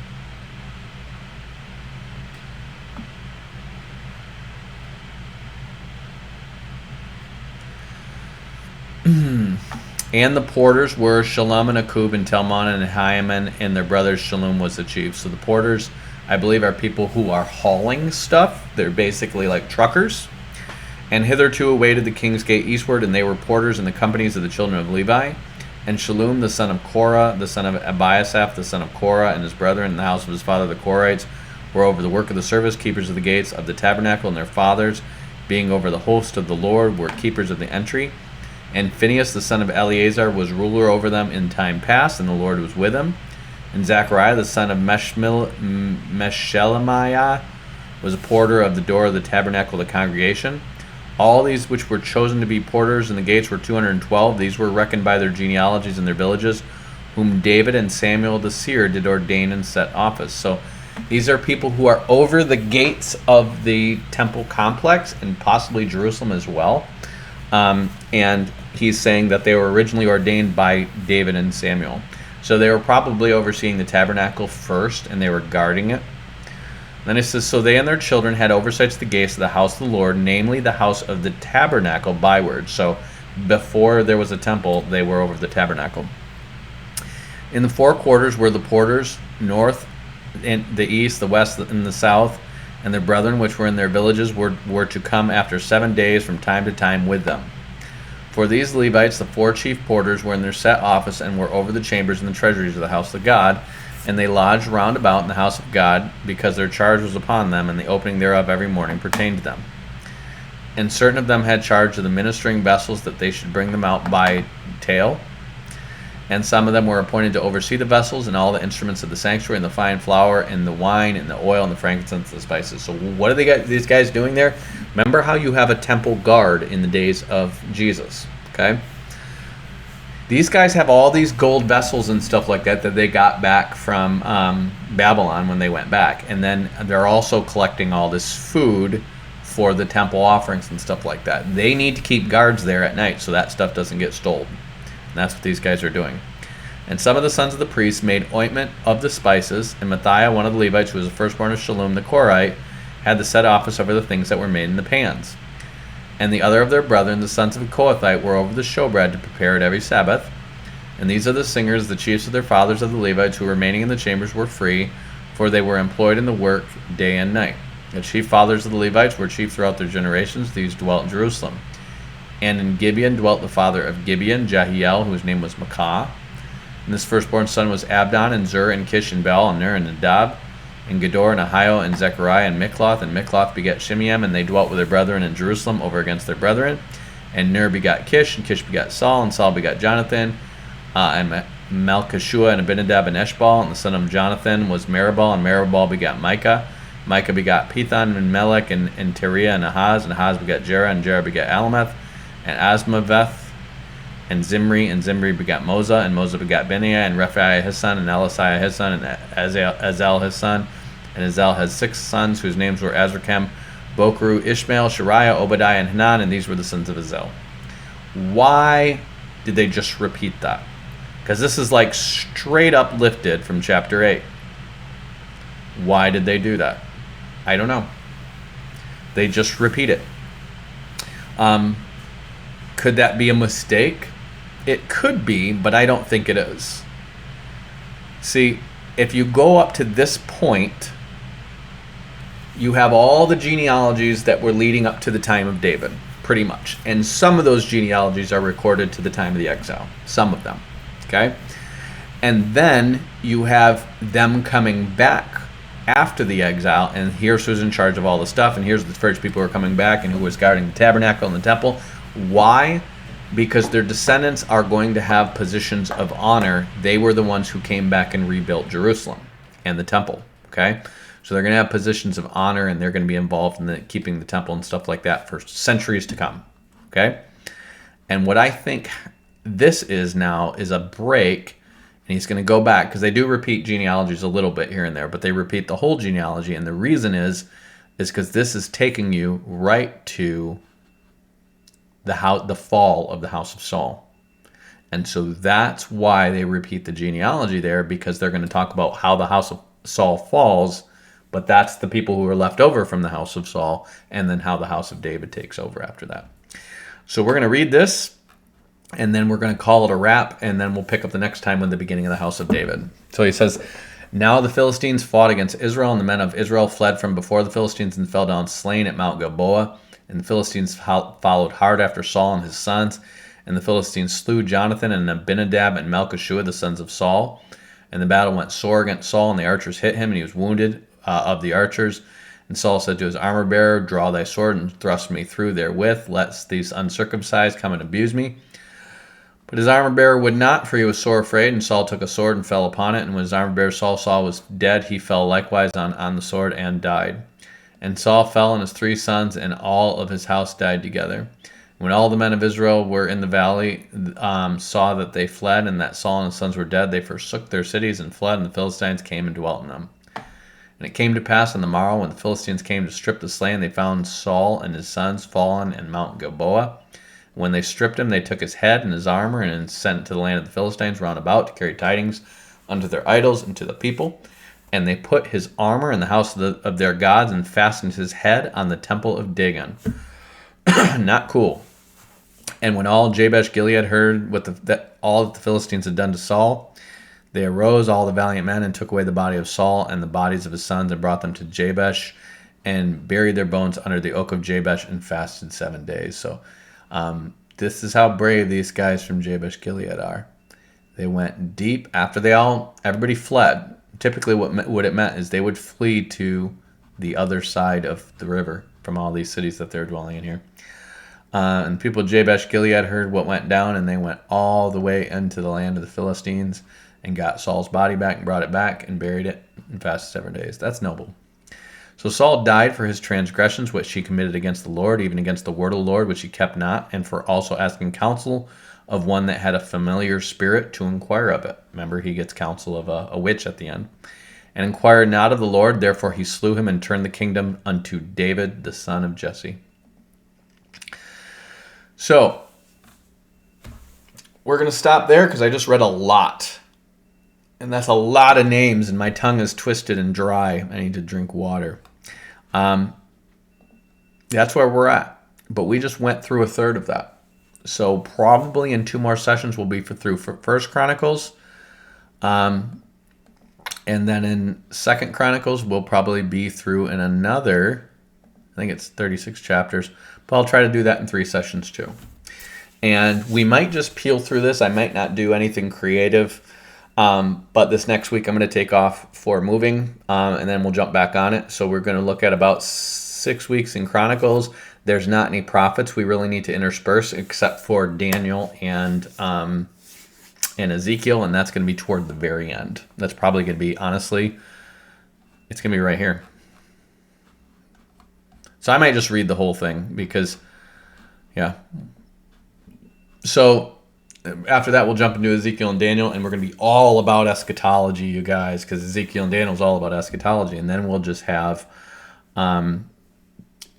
And the porters were Shalom and Akub and Telmon and Ahiman, and their brother Shalom was the chief. So the porters, I believe, are people who are hauling stuff. They're basically like truckers. And hitherto awaited the king's gate eastward, and they were porters in the companies of the children of Levi. And Shalom, the son of Korah, the son of Abiasaph, the son of Korah, and his brethren in the house of his father the Korhites, were over the work of the service, keepers of the gates of the tabernacle, and their fathers, being over the host of the Lord, were keepers of the entry. And Phinehas, the son of Eleazar, was ruler over them in time past, and the Lord was with him. And Zechariah, the son of Meshelemiah, was a porter of the door of the tabernacle of the congregation. All these which were chosen to be porters in the gates were 212. These were reckoned by their genealogies and their villages, whom David and Samuel the seer did ordain and set office. So these are people who are over the gates of the temple complex and possibly Jerusalem as well. And he's saying that they were originally ordained by David and Samuel. So they were probably overseeing the tabernacle first, and they were guarding it. Then it says, so they and their children had oversight to the gates of the house of the Lord, namely the house of the tabernacle byward. So before there was a temple, they were over the tabernacle. In the four quarters were the porters, north, in the east, the west, and the south, and their brethren which were in their villages were to come after 7 days from time to time with them. For these Levites, the four chief porters, were in their set office, and were over the chambers and the treasuries of the house of God, and they lodged round about in the house of God, because their charge was upon them, and the opening thereof every morning pertained to them. And certain of them had charge of the ministering vessels, that they should bring them out by tale. And some of them were appointed to oversee the vessels and all the instruments of the sanctuary, and the fine flour, and the wine, and the oil, and the frankincense, and the spices. So what are these guys doing there? Remember how you have a temple guard in the days of Jesus, okay? These guys have all these gold vessels and stuff like that they got back from Babylon when they went back. And then they're also collecting all this food for the temple offerings and stuff like that. They need to keep guards there at night so that stuff doesn't get stolen. And that's what these guys are doing. And some of the sons of the priests made ointment of the spices, and Matthiah, one of the Levites, who was the firstborn of Shallum the Korite, had the set office over the things that were made in the pans. And the other of their brethren, the sons of Kohathite, were over the showbread to prepare it every Sabbath. And these are the singers, the chiefs of their fathers of the Levites, who remaining in the chambers were free, for they were employed in the work day and night. The chief fathers of the Levites were chief throughout their generations. These dwelt in Jerusalem. And in Gibeon dwelt the father of Gibeon, Jahiel, whose name was Makah. And this firstborn son was Abdon, and Zur, and Kish, and Bel, and Ner, and Nadab, and Gedor, and Ahio, and Zechariah, and Mikloth. And Mikloth begat Shimeam, and they dwelt with their brethren in Jerusalem over against their brethren. And Ner begat Kish, and Kish begat Saul, and Saul begat Jonathan, and Malchishua, and Abinadab, and Eshbal. And the son of Jonathan was Meribal, and Meribal begat Micah. Micah begat Pithon, and Melech, and Teriah, and Ahaz begat Jerah, and Jerah begat Alameth, and Asmaveth, and Zimri begat Moza, and Moza begat Benaiah, and Rephaiah his son, and Elasiah his son, and Azel his son. And Azel had 6 sons, whose names were Azrikam, Bokru, Ishmael, Shariah, Obadiah, and Hanan, and these were the sons of Azel. Why did they just repeat that? Because this is like straight up lifted from chapter 8. Why did they do that? I don't know. They just repeat it. Could that be a mistake? It could be, but I don't think it is. See, if you go up to this point, you have all the genealogies that were leading up to the time of David, pretty much. And some of those genealogies are recorded to the time of the exile. Some of them, okay? And then you have them coming back after the exile, and here's who's in charge of all the stuff, and here's the first people who are coming back, and who was guarding the tabernacle and the temple. Why? Because their descendants are going to have positions of honor. They were the ones who came back and rebuilt Jerusalem and the temple, okay? So they're going to have positions of honor, and they're going to be involved in keeping the temple and stuff like that for centuries to come, okay? And what I think this is now is a break, and he's going to go back, because they do repeat genealogies a little bit here and there, but they repeat the whole genealogy, and the reason is because this is taking you right to the fall of the house of Saul. And so that's why they repeat the genealogy there, because they're going to talk about how the house of Saul falls, but that's the people who are left over from the house of Saul, and then how the house of David takes over after that. So we're going to read this, and then we're going to call it a wrap, and then we'll pick up the next time with the beginning of the house of David. So he says, "Now the Philistines fought against Israel, and the men of Israel fled from before the Philistines and fell down slain at Mount Gilboa. And the Philistines followed hard after Saul and his sons. And the Philistines slew Jonathan and Abinadab and Malchishua, the sons of Saul. And the battle went sore against Saul, and the archers hit him, and he was wounded of the archers. And Saul said to his armor bearer, Draw thy sword and thrust me through therewith, lest these uncircumcised come and abuse me. But his armor bearer would not, for he was sore afraid. And Saul took a sword and fell upon it. And when his armor bearer Saul was dead, he fell likewise on the sword and died. And Saul fell, and his 3 sons, and all of his house died together. When all the men of Israel were in the valley, saw that they fled, and that Saul and his sons were dead, they forsook their cities and fled, and the Philistines came and dwelt in them. And it came to pass on the morrow, when the Philistines came to strip the slain, they found Saul and his sons fallen in Mount Gilboa. When they stripped him, they took his head and his armor, and sent it to the land of the Philistines round about, to carry tidings unto their idols and to the people. And they put his armor in the house of their gods, and fastened his head on the temple of Dagon." Not cool. "And when all Jabesh Gilead heard all that the Philistines had done to Saul, they arose, all the valiant men, and took away the body of Saul and the bodies of his sons, and brought them to Jabesh, and buried their bones under the oak of Jabesh, and fasted 7 days." So this is how brave these guys from Jabesh Gilead are. They went deep after everybody fled. Typically what it meant is they would flee to the other side of the river from all these cities that they're dwelling in here. And the people of Jabesh Gilead heard what went down, and they went all the way into the land of the Philistines, and got Saul's body back, and brought it back, and buried it, and fasted 7 days. That's noble. So Saul died for his transgressions which he committed against the Lord, even against the word of the Lord which he kept not, and for also asking counsel of one that had a familiar spirit to inquire of it. Remember, he gets counsel of a witch at the end. And inquired not of the Lord, therefore he slew him and turned the kingdom unto David, the son of Jesse. So, we're going to stop there because I just read a lot. And that's a lot of names, and my tongue is twisted and dry. I need to drink water. That's where we're at. But we just went through a third of that. So probably in 2 more sessions we'll be through First Chronicles. And then in Second Chronicles we'll probably be through in another, I think it's 36 chapters. But I'll try to do that in 3 sessions too. And we might just peel through this. I might not do anything creative. But this next week I'm going to take off for moving, and then we'll jump back on it. So we're going to look at about 6 weeks in Chronicles. There's not any prophets we really need to intersperse except for Daniel and Ezekiel, and that's going to be toward the very end. That's probably going to be, honestly, it's going to be right here. So I might just read the whole thing because, yeah. So after that, we'll jump into Ezekiel and Daniel, and we're going to be all about eschatology, you guys, because Ezekiel and Daniel is all about eschatology. And then we'll just have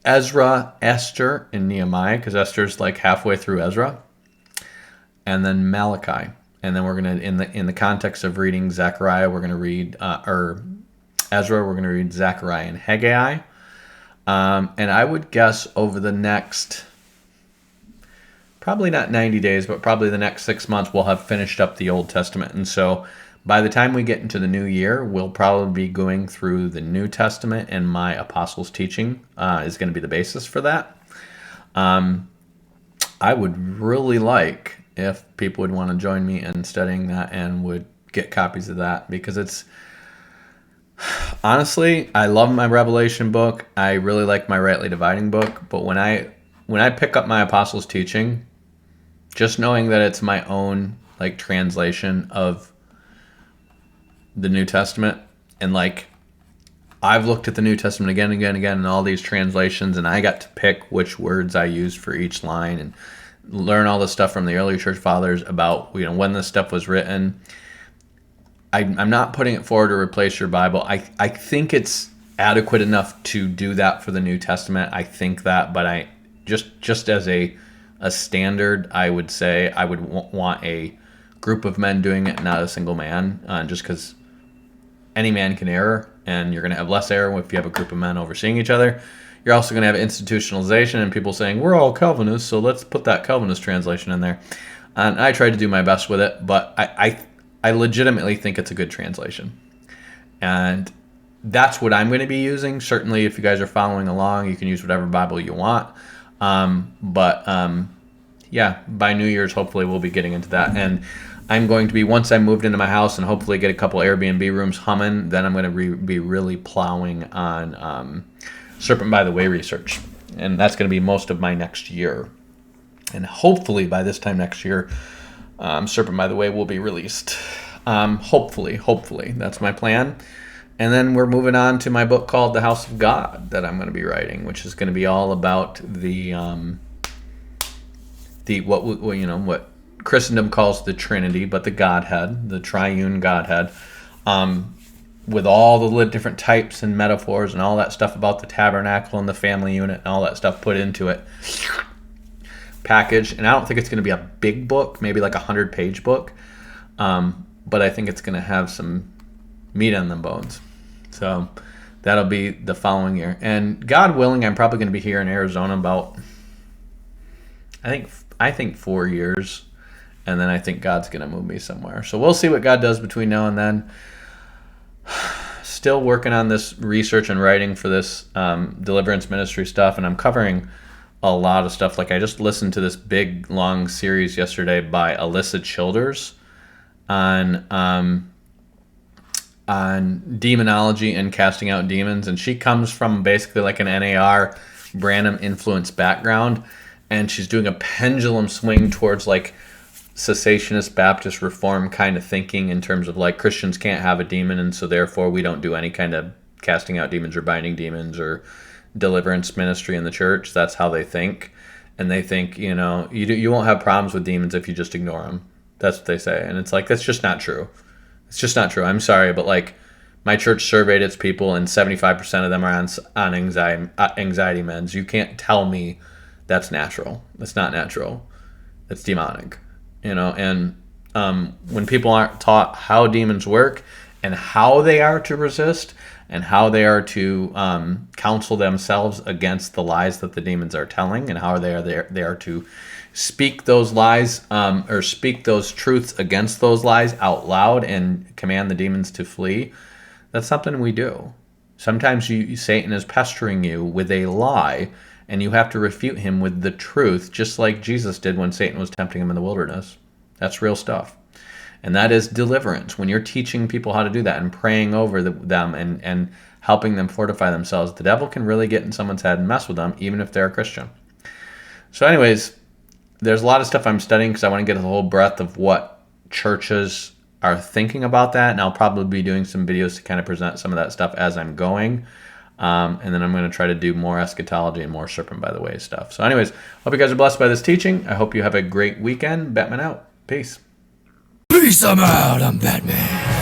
Ezra, Esther, and Nehemiah, because Esther's like halfway through Ezra, and then Malachi. And then we're going to, in the context of reading Zechariah, we're going to read, or Ezra, we're going to read Zechariah and Haggai. And I would guess over the next, probably not 90 days, but probably the next 6 months, we'll have finished up the Old Testament. And so by the time we get into the new year, we'll probably be going through the New Testament, and my apostles' teaching is going to be the basis for that. I would really like if people would want to join me in studying that and would get copies of that, because it's, honestly, I love my Revelation book. I really like my Rightly Dividing book, but when I pick up my apostles' teaching, just knowing that it's my own like translation of the New Testament, and like I've looked at the New Testament again and again and again in all these translations, and I got to pick which words I used for each line and learn all this stuff from the early church fathers about, you know, when this stuff was written. I'm not putting it forward to replace your Bible. I think it's adequate enough to do that for the New Testament. I think that, but I just as a standard, I would say I would want a group of men doing it, not a single man, just because any man can err, and you're going to have less error if you have a group of men overseeing each other. You're also going to have institutionalization and people saying, we're all Calvinists, so let's put that Calvinist translation in there. And I tried to do my best with it, but I legitimately think it's a good translation. And that's what I'm going to be using. Certainly, if you guys are following along, you can use whatever Bible you want. Yeah, by New Year's, hopefully we'll be getting into that. And I'm going to be, once I moved into my house and hopefully get a couple Airbnb rooms humming, then I'm going to be really plowing on Serpent by the Way research. And that's going to be most of my next year. And hopefully by this time next year, Serpent by the Way will be released. Hopefully. That's my plan. And then we're moving on to my book called The House of God that I'm going to be writing, which is going to be all about what Christendom calls the Trinity, but the Godhead, the triune Godhead, with all the different types and metaphors and all that stuff about the tabernacle and the family unit and all that stuff put into it, packaged. And I don't think it's going to be a big book, maybe like 100-page book, but I think it's going to have some meat on the bones. So that'll be the following year. And God willing, I'm probably going to be here in Arizona about, I think 4 years. And then I think God's going to move me somewhere. So we'll see what God does between now and then. Still working on this research and writing for this deliverance ministry stuff. And I'm covering a lot of stuff. Like I just listened to this big, long series yesterday by Alyssa Childers on demonology and casting out demons. And she comes from basically like an NAR Branham influence background. And she's doing a pendulum swing towards like cessationist Baptist reform kind of thinking, in terms of like Christians can't have a demon, and so therefore we don't do any kind of casting out demons or binding demons or deliverance ministry in the church. That's how they think. and they think, you won't have problems with demons if you just ignore them. That's what they say. And it's like, that's just not true. It's just not true. I'm sorry, but like, my church surveyed its people, and 75% of them are on anxiety meds. You can't tell me that's natural. That's not natural. That's demonic. And when people aren't taught how demons work and how they are to resist and how they are to counsel themselves against the lies that the demons are telling, and how they are to speak those lies or speak those truths against those lies out loud and command the demons to flee, that's something we do. Sometimes Satan is pestering you with a lie, and you have to refute him with the truth, just like Jesus did when Satan was tempting him in the wilderness. That's real stuff. And that is deliverance. When you're teaching people how to do that and praying over them and helping them fortify themselves, the devil can really get in someone's head and mess with them, even if they're a Christian. So anyways, there's a lot of stuff I'm studying because I want to get the whole breadth of what churches are thinking about that, and I'll probably be doing some videos to kind of present some of that stuff as I'm going. And then I'm going to try to do more eschatology and more serpent by the way stuff. So anyways, hope you guys are blessed by this teaching. I hope you have a great weekend. Batman out. Peace. Peace, I'm out. I'm Batman.